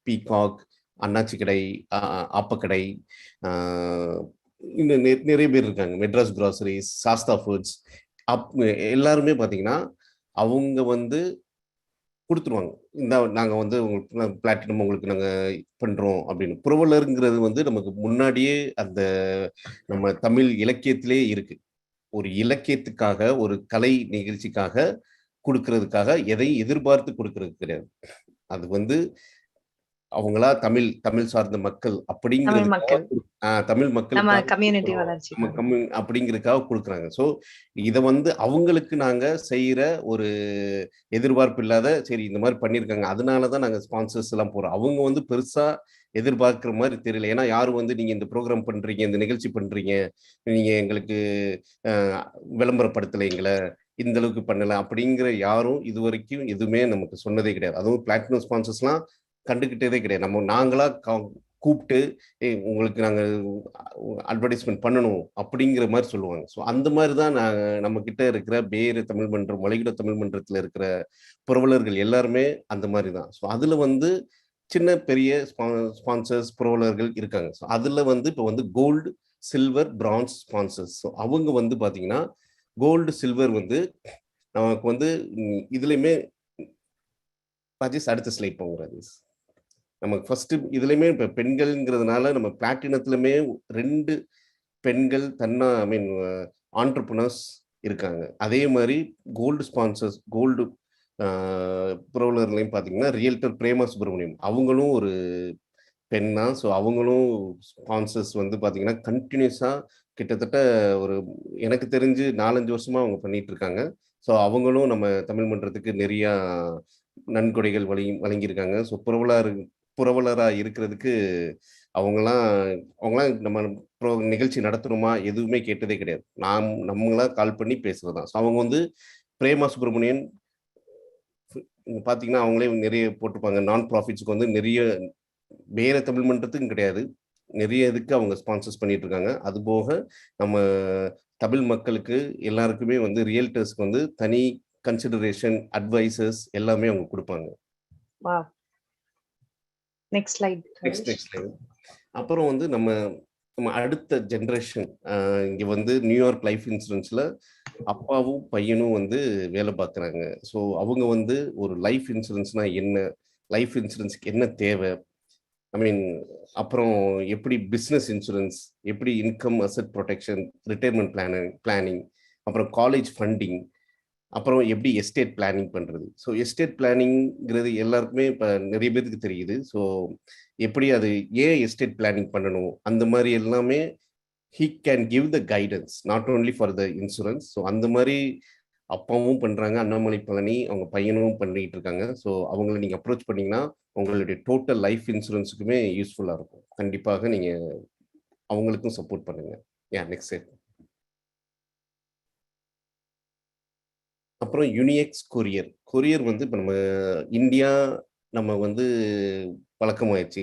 பீகாக், அண்ணாச்சி கடை, ஆப்பக்கடை, இன்னும் நிறைய பேர் இருக்காங்க, மெட்ராஸ் கிராசரிஸ், சாஸ்தா ஃபுட்ஸ், எல்லாருமே பாத்தீங்கன்னா அவங்க வந்து கொடுத்துருவாங்க. இந்த நாங்க வந்து உங்களுக்கு பிளாட்டினம் உங்களுக்கு நாங்க பண்றோம் அப்படின்னு. புரவலருங்கிறது வந்து நமக்கு முன்னாடியே அந்த நம்ம தமிழ் இலக்கியத்திலே இருக்கு. ஒரு இலக்கியத்துக்காக, ஒரு கலை நிகழ்ச்சிக்காக கொடுக்கறதுக்காக எதையும் எதிர்பார்த்து கொடுக்கறது கிடையாது. அது வந்து அவங்களா தமிழ் சார்ந்த மக்கள் அப்படிங்கிறதுக்காக, தமிழ் மக்களுக்காக அப்படிங்கிறதுக்காக கொடுக்குறாங்க. ஸோ இதை வந்து அவங்களுக்கு நாங்க செய்யற ஒரு எதிர்பார்ப்பு இல்லாத, சரி இந்த மாதிரி பண்ணியிருக்காங்க அதனாலதான் நாங்க ஸ்பான்சர்ஸ் எல்லாம் போறோம். அவங்க வந்து பெருசா எதிர்பார்க்கிற மாதிரி தெரியல. ஏன்னா யாரும் வந்து நீங்க இந்த ப்ரோக்ராம் பண்றீங்க, இந்த நிகழ்ச்சி பண்றீங்க, நீங்க எங்களுக்கு விளம்பரப்படுத்தலை, எங்களை இந்த அளவுக்கு பண்ணல அப்படிங்கிற யாரும் இது வரைக்கும் எதுவுமே நமக்கு சொன்னதே கிடையாது. அதுவும் பிளாட்டினம் ஸ்பான்சர்ஸ்லாம் கண்டுகிட்டதே கிடையாது. நாங்களா கூப்பிட்டு உங்களுக்கு நாங்க அட்வர்டைஸ்மெண்ட் பண்ணணும் அப்படிங்கிற மாதிரி சொல்லுவாங்க. ஸோ அந்த மாதிரி தான் நம்ம கிட்ட இருக்கிற பேரு தமிழ் மன்றம், வளைகுடா தமிழ் மன்றத்தில் இருக்கிற புரவலர்கள் எல்லாருமே அந்த மாதிரி தான். ஸோ அதுல வந்து சின்ன பெரிய ஸ்பான்சர்ஸ் புரவலர்கள் இருக்காங்க. ஸோ அதுல வந்து இப்போ வந்து gold, silver, bronze sponsors. So அவங்க வந்து பாத்தீங்கன்னா கோல்டு, சில்வர் வந்து நமக்கு வந்து இதுலயுமே ராஜேஷ் அடுத்த ஸ்லைட் போங்க ராஜேஷ். நமக்கு ஃபர்ஸ்ட் இதுலயுமே இப்ப பெண்கள்ங்கிறதுனால நம்ம பிளாட்டினத்திலுமே 2 பெண்கள் ஆண்டர்பிரினர்ஸ் இருக்காங்க. அதே மாதிரி கோல்டு ஸ்பான்சர்ஸ், கோல்டு ப்ரோலர்லையும் பார்த்தீங்கன்னா ரியல்டர் பிரேமா சுப்பிரமணியம் அவங்களும் ஒரு பெண் தான். ஸோ அவங்களும் ஸ்பான்சர்ஸ் வந்து பார்த்தீங்கன்னா கண்டினியூஸாக கிட்டத்தட்ட ஒரு எனக்கு தெரிஞ்சு 4-5 வருஷமா அவங்க பண்ணிட்டு இருக்காங்க. ஸோ அவங்களும் நம்ம தமிழ் மன்றத்துக்கு நிறையா நன்கொடைகள் வழங்கியிருக்காங்க. ஸோ புரவலராக இருக்கிறதுக்கு அவங்களாம் நம்ம நிகழ்ச்சி நடத்தணுமா எதுவுமே கேட்டதே கிடையாது. நம்மளா கால் பண்ணி பேசுறது தான். ஸோ அவங்க வந்து பிரேமா சுப்பிரமணியன் பார்த்தீங்கன்னா அவங்களே நிறைய போட்டிருப்பாங்க. நான் ப்ராஃபிட்ஸ்க்கு வந்து நிறைய வேற தமிழ் மன்றத்துக்கும் கிடையாது, நிறைய இதுக்கு அவங்க ஸ்பான்சர்ஸ் பண்ணிட்டு இருக்காங்க. அது போக நம்ம தமிழ் மக்களுக்கு எல்லாருக்குமே வந்து ரியல்டர்ஸ்க்கு வந்து தனி கன்சிடரேஷன், அட்வைசர்ஸ் எல்லாமே அவங்க கொடுப்பாங்க. Next slide. அப்புறம் வந்து நம்ம அடுத்த ஜென்ரேஷன் இங்க வந்து நியூயார்க் லைஃப் இன்சூரன்ஸ்ல அப்பாவும் பையனும் வந்து வேலை பார்க்குறாங்க. ஸோ அவங்க வந்து ஒரு லைஃப் இன்சூரன்ஸ்னா என்ன, லைஃப் இன்சூரன்ஸ்க்கு என்ன தேவை, அப்புறம் எப்படி பிஸ்னஸ் இன்சூரன்ஸ், எப்படி income asset protection, retirement planning, அப்புறம் காலேஜ் ஃபண்டிங், அப்புறம் எப்படி எஸ்டேட் பிளானிங் பண்ணுறது. ஸோ எஸ்டேட் பிளானிங்கிறது எல்லாருக்குமே இப்போ நிறைய பேருக்கு தெரியுது. ஸோ எப்படி அது ஏன் எஸ்டேட் பிளானிங் பண்ணணும் அந்த மாதிரி எல்லாமே he can give the guidance not only for the insurance. So அந்த மாதிரி அப்பாவும் பண்ணுறாங்க, அண்ணாமலை பழனி அவங்க பையனும் பண்ணிட்டு இருக்காங்க. ஸோ அவங்கள நீங்கள் அப்ரோச் பண்ணிங்கன்னா உங்களுடைய டோட்டல் லைஃப் இன்சூரன்ஸுக்குமே யூஸ்ஃபுல்லாக இருக்கும். கண்டிப்பாக நீங்கள் அவங்களுக்கும் சப்போர்ட் பண்ணுங்கள். நெக்ஸ்ட். அப்புறம் யூனிஎக்ஸ் கொரியர் வந்து இப்போ நம்ம இந்தியா நம்ம வந்து பழக்கமாயிடுச்சு.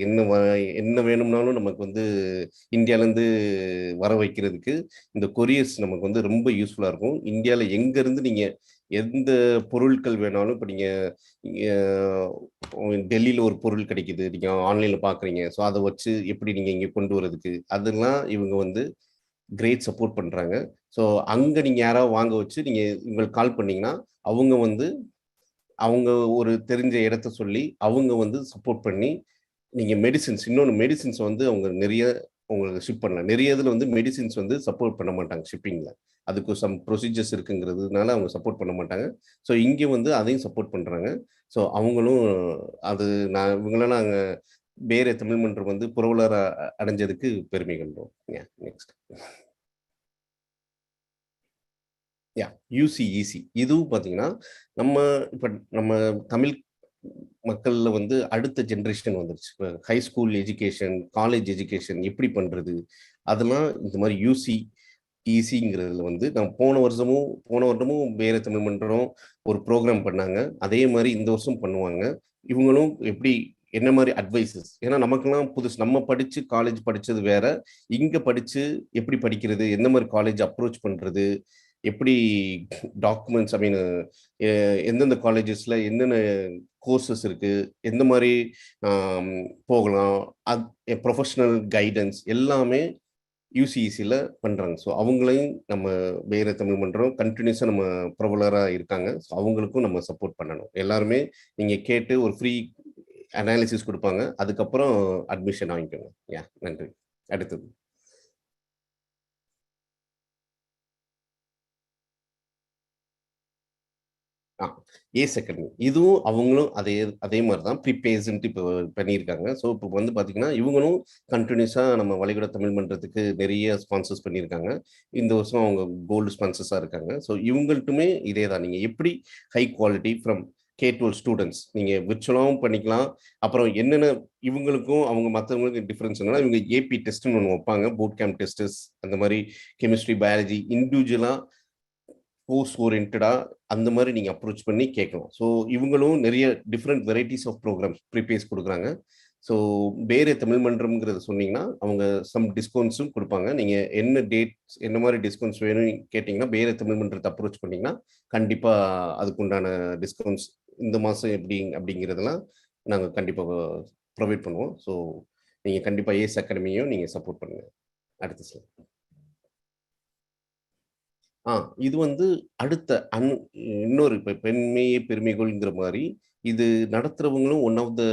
என்ன வேணும்னாலும் நமக்கு வந்து இந்தியாவிலேருந்து வர வைக்கிறதுக்கு இந்த கொரியர்ஸ் நமக்கு வந்து ரொம்ப யூஸ்ஃபுல்லாக இருக்கும். இந்தியாவில் எங்கேருந்து நீங்கள் எந்த பொருட்கள் வேணாலும், இப்போ நீங்கள் டெல்லியில் ஒரு பொருள் கிடைக்குது, நீங்கள் ஆன்லைனில் பார்க்குறீங்க. ஸோ அதை வச்சு எப்படி நீங்கள் இங்கே கொண்டு வரதுக்கு அதெல்லாம் இவங்க வந்து கிரேட் சப்போர்ட் பண்ணுறாங்க. ஸோ அங்கே நீங்கள் யாராவது வாங்க வச்சு நீங்கள் இவங்களுக்கு கால் பண்ணிங்கன்னா அவங்க ஒரு தெரிஞ்ச இடத்த சொல்லி அவங்க வந்து சப்போர்ட் பண்ணி நீங்கள் மெடிசின்ஸ் வந்து அவங்க நிறைய உங்களுக்கு ஷிப் பண்ணலாம். நிறைய இதில் வந்து மெடிசின்ஸ் வந்து சப்போர்ட் பண்ண மாட்டாங்க ஷிப்பிங்கில், அதுக்கு சம் ப்ரொசீஜர்ஸ் இருக்குங்கிறதுனால அவங்க சப்போர்ட் பண்ண மாட்டாங்க. ஸோ இங்கே வந்து அதையும் சப்போர்ட் பண்ணுறாங்க. ஸோ அவங்களும் அது இவங்களாம் நாங்கள் வேற தமிழ் மன்றம் வந்து புரவலராக அடைஞ்சதுக்கு பெருமை கொண்டோம். நெக்ஸ்ட். யூசிஇசி இதுவும் பார்த்தீங்கன்னா நம்ம தமிழ் மக்கள்ல வந்து அடுத்த ஜென்ரேஷன் வந்துருச்சு. இப்போ high school education, college education எப்படி பண்றது, அதெல்லாம் இந்த மாதிரி யூசிஇசிங்கிறதுல வந்து நம்ம போன வருடமும் வேற தமிழ் மன்றம் ஒரு ப்ரோக்ராம் பண்ணாங்க. அதே மாதிரி இந்த வருஷம் பண்ணுவாங்க. இவங்களும் எப்படி என்ன மாதிரி அட்வைசஸ், ஏன்னா நமக்குலாம் புதுசு, நம்ம படிச்சு காலேஜ் படிச்சது வேற, இங்க படிச்சு எப்படி படிக்கிறது, எந்த மாதிரி காலேஜ் அப்ரோச் பண்றது, எப்படி டாக்குமெண்ட்ஸ் எந்தெந்த காலேஜஸ்ல என்னென்ன கோர்சஸ் இருக்கு, எந்த மாதிரி போகலாம், ப்ரொஃபஷனல் கைடன்ஸ் எல்லாமே யூசிஇசியில் பண்ணுறாங்க. ஸோ அவங்களையும் நம்ம வேற தமிழ் மன்றம் கண்டினியூஸாக நம்ம ப்ரொவலராக இருக்காங்க. ஸோ அவங்களுக்கும் நம்ம சப்போர்ட் பண்ணணும். எல்லாருமே நீங்கள் கேட்டு ஒரு ஃப்ரீ அனாலிசிஸ் கொடுப்பாங்க, அதுக்கப்புறம் அட்மிஷன் வாங்கிக்கோங்க. நன்றி. அடுத்தது ஏஸ் அகாடமி. இதுவும் அவங்களும் அதே மாதிரி தான் ப்ரீபேஸ்ன்ட்டு இப்போ பண்ணியிருக்காங்க. ஸோ இப்போ வந்து பார்த்தீங்கன்னா இவங்களும் கண்டினியூஸாக நம்ம வளைகுடா தமிழ் மன்றத்துக்கு நிறைய ஸ்பான்சர்ஸ் பண்ணியிருக்காங்க. இந்த வருஷம் அவங்க கோல்டு ஸ்பான்சர்ஸாக இருக்காங்க. ஸோ இவங்கள்ட்டுமே இதே தான், நீங்கள் எப்படி high quality from K-12 students நீங்கள் விர்ச்சுவலாகவும் பண்ணிக்கலாம். அப்புறம் என்னென்ன இவங்களுக்கும் அவங்க மற்றவங்களுக்கு டிஃப்ரென்ஸ் என்னன்னா, இவங்க ஏபி டெஸ்ட்னு ஒன்று வைப்பாங்க, பூட் கேம்ப் டெஸ்டஸ், அந்த மாதிரி கெமிஸ்ட்ரி, பயாலஜி இண்டிவிஜுவலாக கோர்ஸ் ஓரியன்டா அந்த மாதிரி நீங்க அப்ரோச் பண்ணி கேட்கலாம். ஸோ இவங்களும் நிறைய different varieties of programs prepares கொடுக்குறாங்க. ஸோ வேற தமிழ் மன்றம்ங்கிறத சொன்னீங்கன்னா அவங்க சம் டிஸ்கவுண்ட்ஸும் கொடுப்பாங்க. நீங்க என்ன டேட்ஸ் என்ன மாதிரி டிஸ்கவுண்ட்ஸ் வேணும்னு கேட்டிங்கன்னா வேற தமிழ் மன்றத்தை அப்ரோச் பண்ணிங்கன்னா கண்டிப்பாக அதுக்குண்டான டிஸ்கவுண்ட்ஸ் இந்த மாதம் அப்படிங்கிறதெல்லாம் நாங்கள் கண்டிப்பாக ப்ரொவைட் பண்ணுவோம். ஸோ நீங்கள் கண்டிப்பாக ஏஸ் அகாடமியும் நீங்கள் சப்போர்ட் பண்ணுங்கள். அடுத்த சார். இது வந்து அடுத்த இன்னொரு இப்போ பெண்மையே பெருமைகள்ங்கிற மாதிரி இது நடத்துறவங்களும் ஒன் ஆஃப் த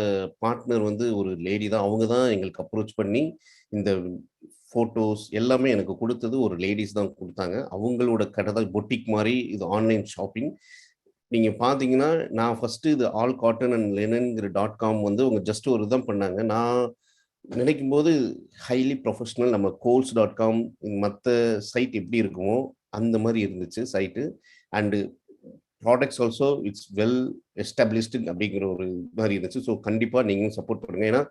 பார்ட்னர் வந்து ஒரு லேடி தான். அவங்க தான் எங்களுக்கு அப்ரோச் பண்ணி இந்த ஃபோட்டோஸ் எல்லாமே எனக்கு கொடுத்தது ஒரு லேடிஸ் தான் கொடுத்தாங்க. அவங்களோட கடை தான் பொட்டிக் மாதிரி, இது ஆன்லைன் ஷாப்பிங். நீங்கள் பார்த்தீங்கன்னா நான் ஃபஸ்ட்டு இது ஆல் காட்டன் அண்ட் லெனன்ங்கிற .com வந்து அவங்க ஜஸ்ட் ஒரு இதான் பண்ணாங்க. நான் நினைக்கும் போது ஹைலி ப்ரொஃபஷ்னல், நம்ம கோல்ஸ்.com மற்ற சைட் எப்படி இருக்குமோ அந்த மாதிரி இருந்துச்சு site. And products also it's well established அப்படிங்கிற ஒரு மாதிரி இருந்துச்சு. ஸோ கண்டிப்பாக நீங்களும் சப்போர்ட் பண்ணுங்கள். ஏன்னா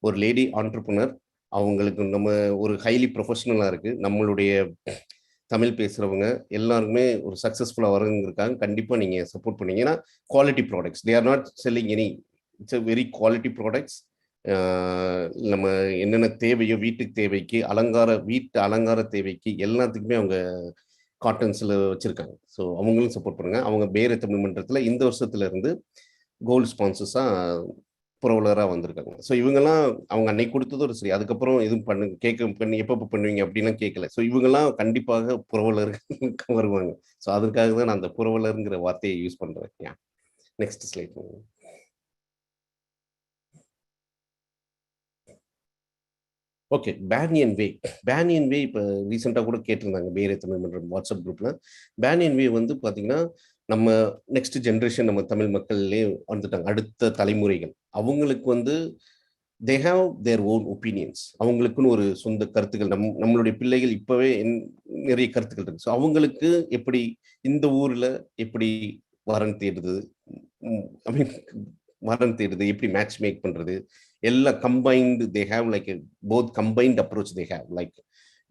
ஒரு லேடி ஆண்டர்ப்ரனர், அவங்களுக்கு நம்ம ஒரு ஹைலி ப்ரொஃபஷ்னலாக இருக்குது. நம்மளுடைய தமிழ் பேசுகிறவங்க எல்லாருக்குமே ஒரு சக்ஸஸ்ஃபுல்லாக வருங்கிறதுக்காக கண்டிப்பாக நீங்கள் சப்போர்ட் பண்ணீங்க. ஏன்னா quality products, they are not selling any, it's a very quality products. நம்ம என்னென்ன தேவையோ வீட்டுக்கு தேவைக்கு, வீட்டு அலங்கார தேவைக்கு எல்லாத்துக்குமே அவங்க காட்டன்ஸில் வச்சுருக்காங்க. ஸோ அவங்களும் சப்போர்ட் பண்ணுங்கள். அவங்க பேர தமிழ் மன்றத்தில் இந்த வருஷத்துல இருந்து கோல்டு ஸ்பான்சர்ஸாக புரவலராக வந்திருக்காங்க. ஸோ இவங்கெல்லாம் அவங்க அன்னைக்கு கொடுத்ததோடு சரி, அதுக்கப்புறம் எதுவும் பண்ணி எப்போ பண்ணுவீங்க அப்படின்லாம் கேட்கல. ஸோ இவங்கெல்லாம் கண்டிப்பாக புரவலருக்கு வருவாங்க. ஸோ அதுக்காக தான் நான் அந்த புரவலருங்கிற வார்த்தையை யூஸ் பண்ணுறேன். Next slide. Okay, banyan way. Banyan way இப்போ ரீசெண்டாக கூட கேட்டிருந்தாங்க பேரே தமிழ் மன்றம் வாட்ஸ்அப் குரூப்பில். பேனியன் வே வந்து பார்த்தீங்கன்னா நம்ம நெக்ஸ்ட் ஜென்ரேஷன், நம்ம தமிழ் மக்கள்லேயே வந்துட்டாங்க, அடுத்த தலைமுறைகள். அவங்களுக்கு வந்து they have their own opinions, அவங்களுக்குன்னு ஒரு சொந்த கருத்துக்கள். நம்மளுடைய பிள்ளைகள் இப்போவே நிறைய கருத்துக்கள் இருக்கு. ஸோ அவங்களுக்கு எப்படி இந்த ஊரில் எப்படி வரன் தேடுது, ஐ மீன் வரன் தேடுது, எப்படி மேட்ச் மேக் பண்ணுறது, எல்லாம் combined. They have like both combined approach. They have like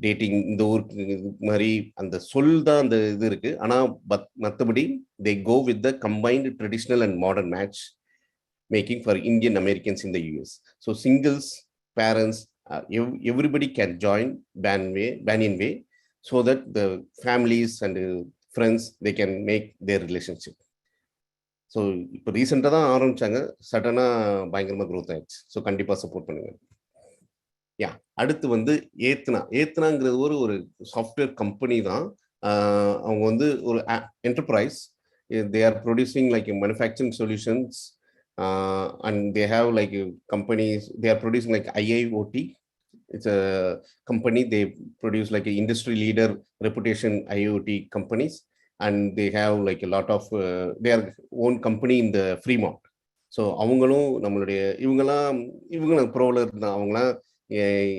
dating, இந்த ஊருக்கு மாதிரி அந்த சொல் தான் அந்த இது இருக்கு. ஆனால் மற்றபடி they go with the combined traditional and modern match making for Indian Americans in the US. So singles, parents, everybody can join Banyan Way so that the families and friends, they can make their relationship. So இப்போ ரீசெண்டாக தான் ஆரம்பிச்சாங்க, சடனாக பயங்கரமாக growth ஆயிடுச்சு. So கண்டிப்பாக support பண்ணுங்க. அடுத்து வந்து ஏத்னாங்கிறது ஒரு சாஃப்ட்வேர் கம்பெனி தான். அவங்க வந்து ஒரு enterprise. They are producing like manufacturing solutions and they have like companies. They are producing like IIoT. It's a company. They produce like an industry leader reputation IoT companies, and they have like a lot of their own company in the Fremont. So அவங்களும் நம்மளுடைய இவங்களும் ப்ரோவில் இருந்தால் அவங்களாம்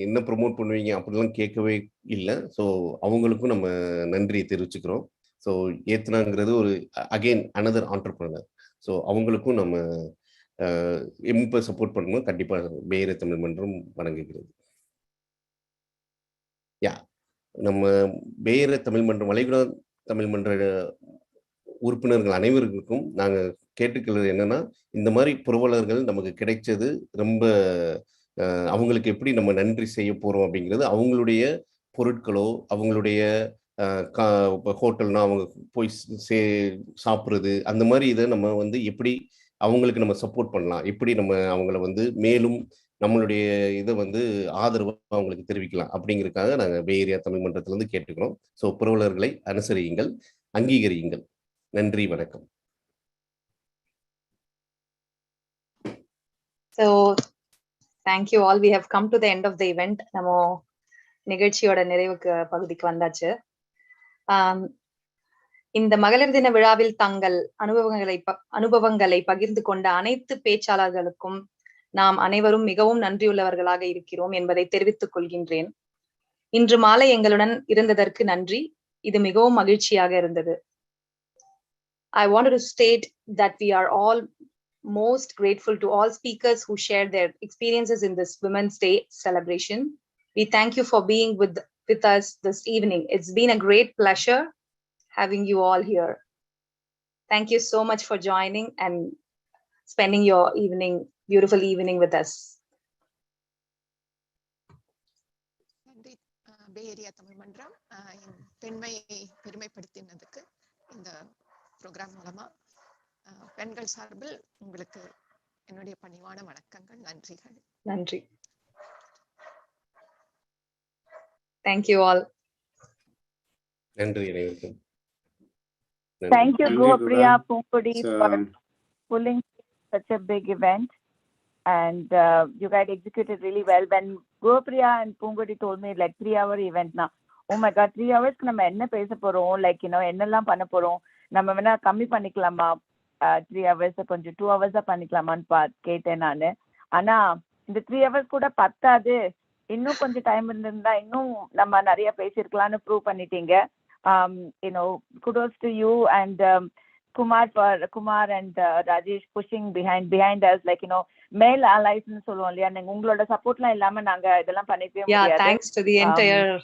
என்ன promote பண்ணுவீங்க அப்படிலாம் கேட்கவே இல்லை. ஸோ அவங்களுக்கும் நம்ம நன்றியை தெரிவிச்சுக்கிறோம். ஸோ ஏத்னாங்கிறது ஒரு அகெயின் அனதர் ஆண்டர்ப்ரனர். ஸோ அவங்களுக்கும் நம்ம இப்போ சப்போர்ட் பண்ணும்போது கண்டிப்பாக பேர தமிழ் மன்றம் வழங்குகிறது. நம்ம பேர தமிழ் மன்றம், வளைகுடா தமிழ் மன்ற உறுப்பினர்கள் அனைவருக்கும் நாங்கள் கேட்டுக்கிறது என்னன்னா, இந்த மாதிரி புரவலர்கள் நமக்கு கிடைச்சது ரொம்ப அவங்களுக்கு எப்படி நம்ம நன்றி செய்ய போகிறோம் அப்படிங்கிறது, அவங்களுடைய பொருட்களோ அவங்களுடைய ஹோட்டல்னா அவங்க போய் சாப்பிட்றது, அந்த மாதிரி இதை நம்ம வந்து எப்படி அவங்களுக்கு நம்ம சப்போர்ட் பண்ணலாம், எப்படி நம்ம அவங்கள வந்து மேலும் நம்மளுடைய இதை வந்து ஆதரவு அவங்களுக்கு தெரிவிக்கலாம் அப்படிங்கிறதுக்காக நாங்கள் பே ஏரியா தமிழ் மன்றத்திலிருந்து கேட்டுக்கிறோம். ஸோ புரவலர்களை அனுசரியுங்கள், அங்கீகரியுங்கள். நன்றி, வணக்கம். So thank you all. We have come to the end of the event. நம்ம நிகழ்ச்சியோட நிறைவுக்கு பகுதிக்கு வந்தாச்சு. இந்த மகளிர் தின விழாவில் தங்கள் அனுபவங்களை பகிர்ந்து கொண்ட அனைத்து பேச்சாளர்களுக்கும் நாம் அனைவரும் மிகவும் நன்றியுள்ளவர்களாக இருக்கிறோம் என்பதை தெரிவித்துக் கொள்கின்றேன். இன்று மாலை எங்களுடன் இருந்ததற்கு நன்றி. இது மிகவும் மகிழ்ச்சியாக இருந்தது. I wanted to state that we are all most grateful to all speakers who shared their experiences in this Women's Day celebration. We thank you for being with us this evening. It's been a great pleasure having you all here. Thank you so much for joining and spending your beautiful evening with us. நன்றி பே area Tamil மன்றம் பெண்மையை பெருமைப்படுத்தினதுக்கு. இந்த program மூலமா பெண்கள் சார்பில் உங்களுக்கு என்னுடைய பணிவான வணக்கங்கள், நன்றிகள். நன்றி. Thank you all. நன்றி அனைவருக்கும். Thank you, Gopriya Pungudi, for pulling such a big event, and you guys executed really well. When Gopriya and Pungudi told me like 3-hour event na. Oh my god, 3 hours நம்ம என்ன பேச போறோம், like என்னெல்லாம் பண்ண போறோம், நம்ம வேணா கம்மி பண்ணிக்கலாமா 3 hours கொஞ்சம் 2 hours பண்ணிக்கலாமான்னு கேட்டேன் நானு. ஆனா இந்த 3 hours கூட பத்தாது, இன்னும் கொஞ்சம் டைம் இருந்திருந்தா இன்னும் நம்ம நிறைய பேசிருக்கலாம்னு ப்ரூவ் பண்ணிட்டீங்க. kudos to you and Kumar and Rajesh pushing behind us, like male allies னு சொல்லுவோம் இல்லையா, உங்களோட சப்போர்ட்லாம் இல்லாம நாங்க இதெல்லாம் பண்ணிக்கவே முடியாது. Thanks to the entire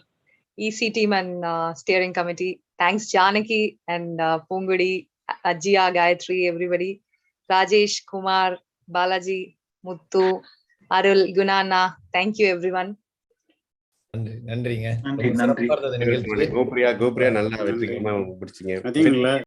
EC team and steering committee. Thanks Janaki and Pungudi, Ajia, Gayatri, everybody. Rajesh, Kumar, Balaji, Muthu, Arul, Gunana. Thank you everyone. நன்றிங்க. நன்றி. கோப்ரியா நல்லா வெற்றிகரமா முடிச்சீங்க.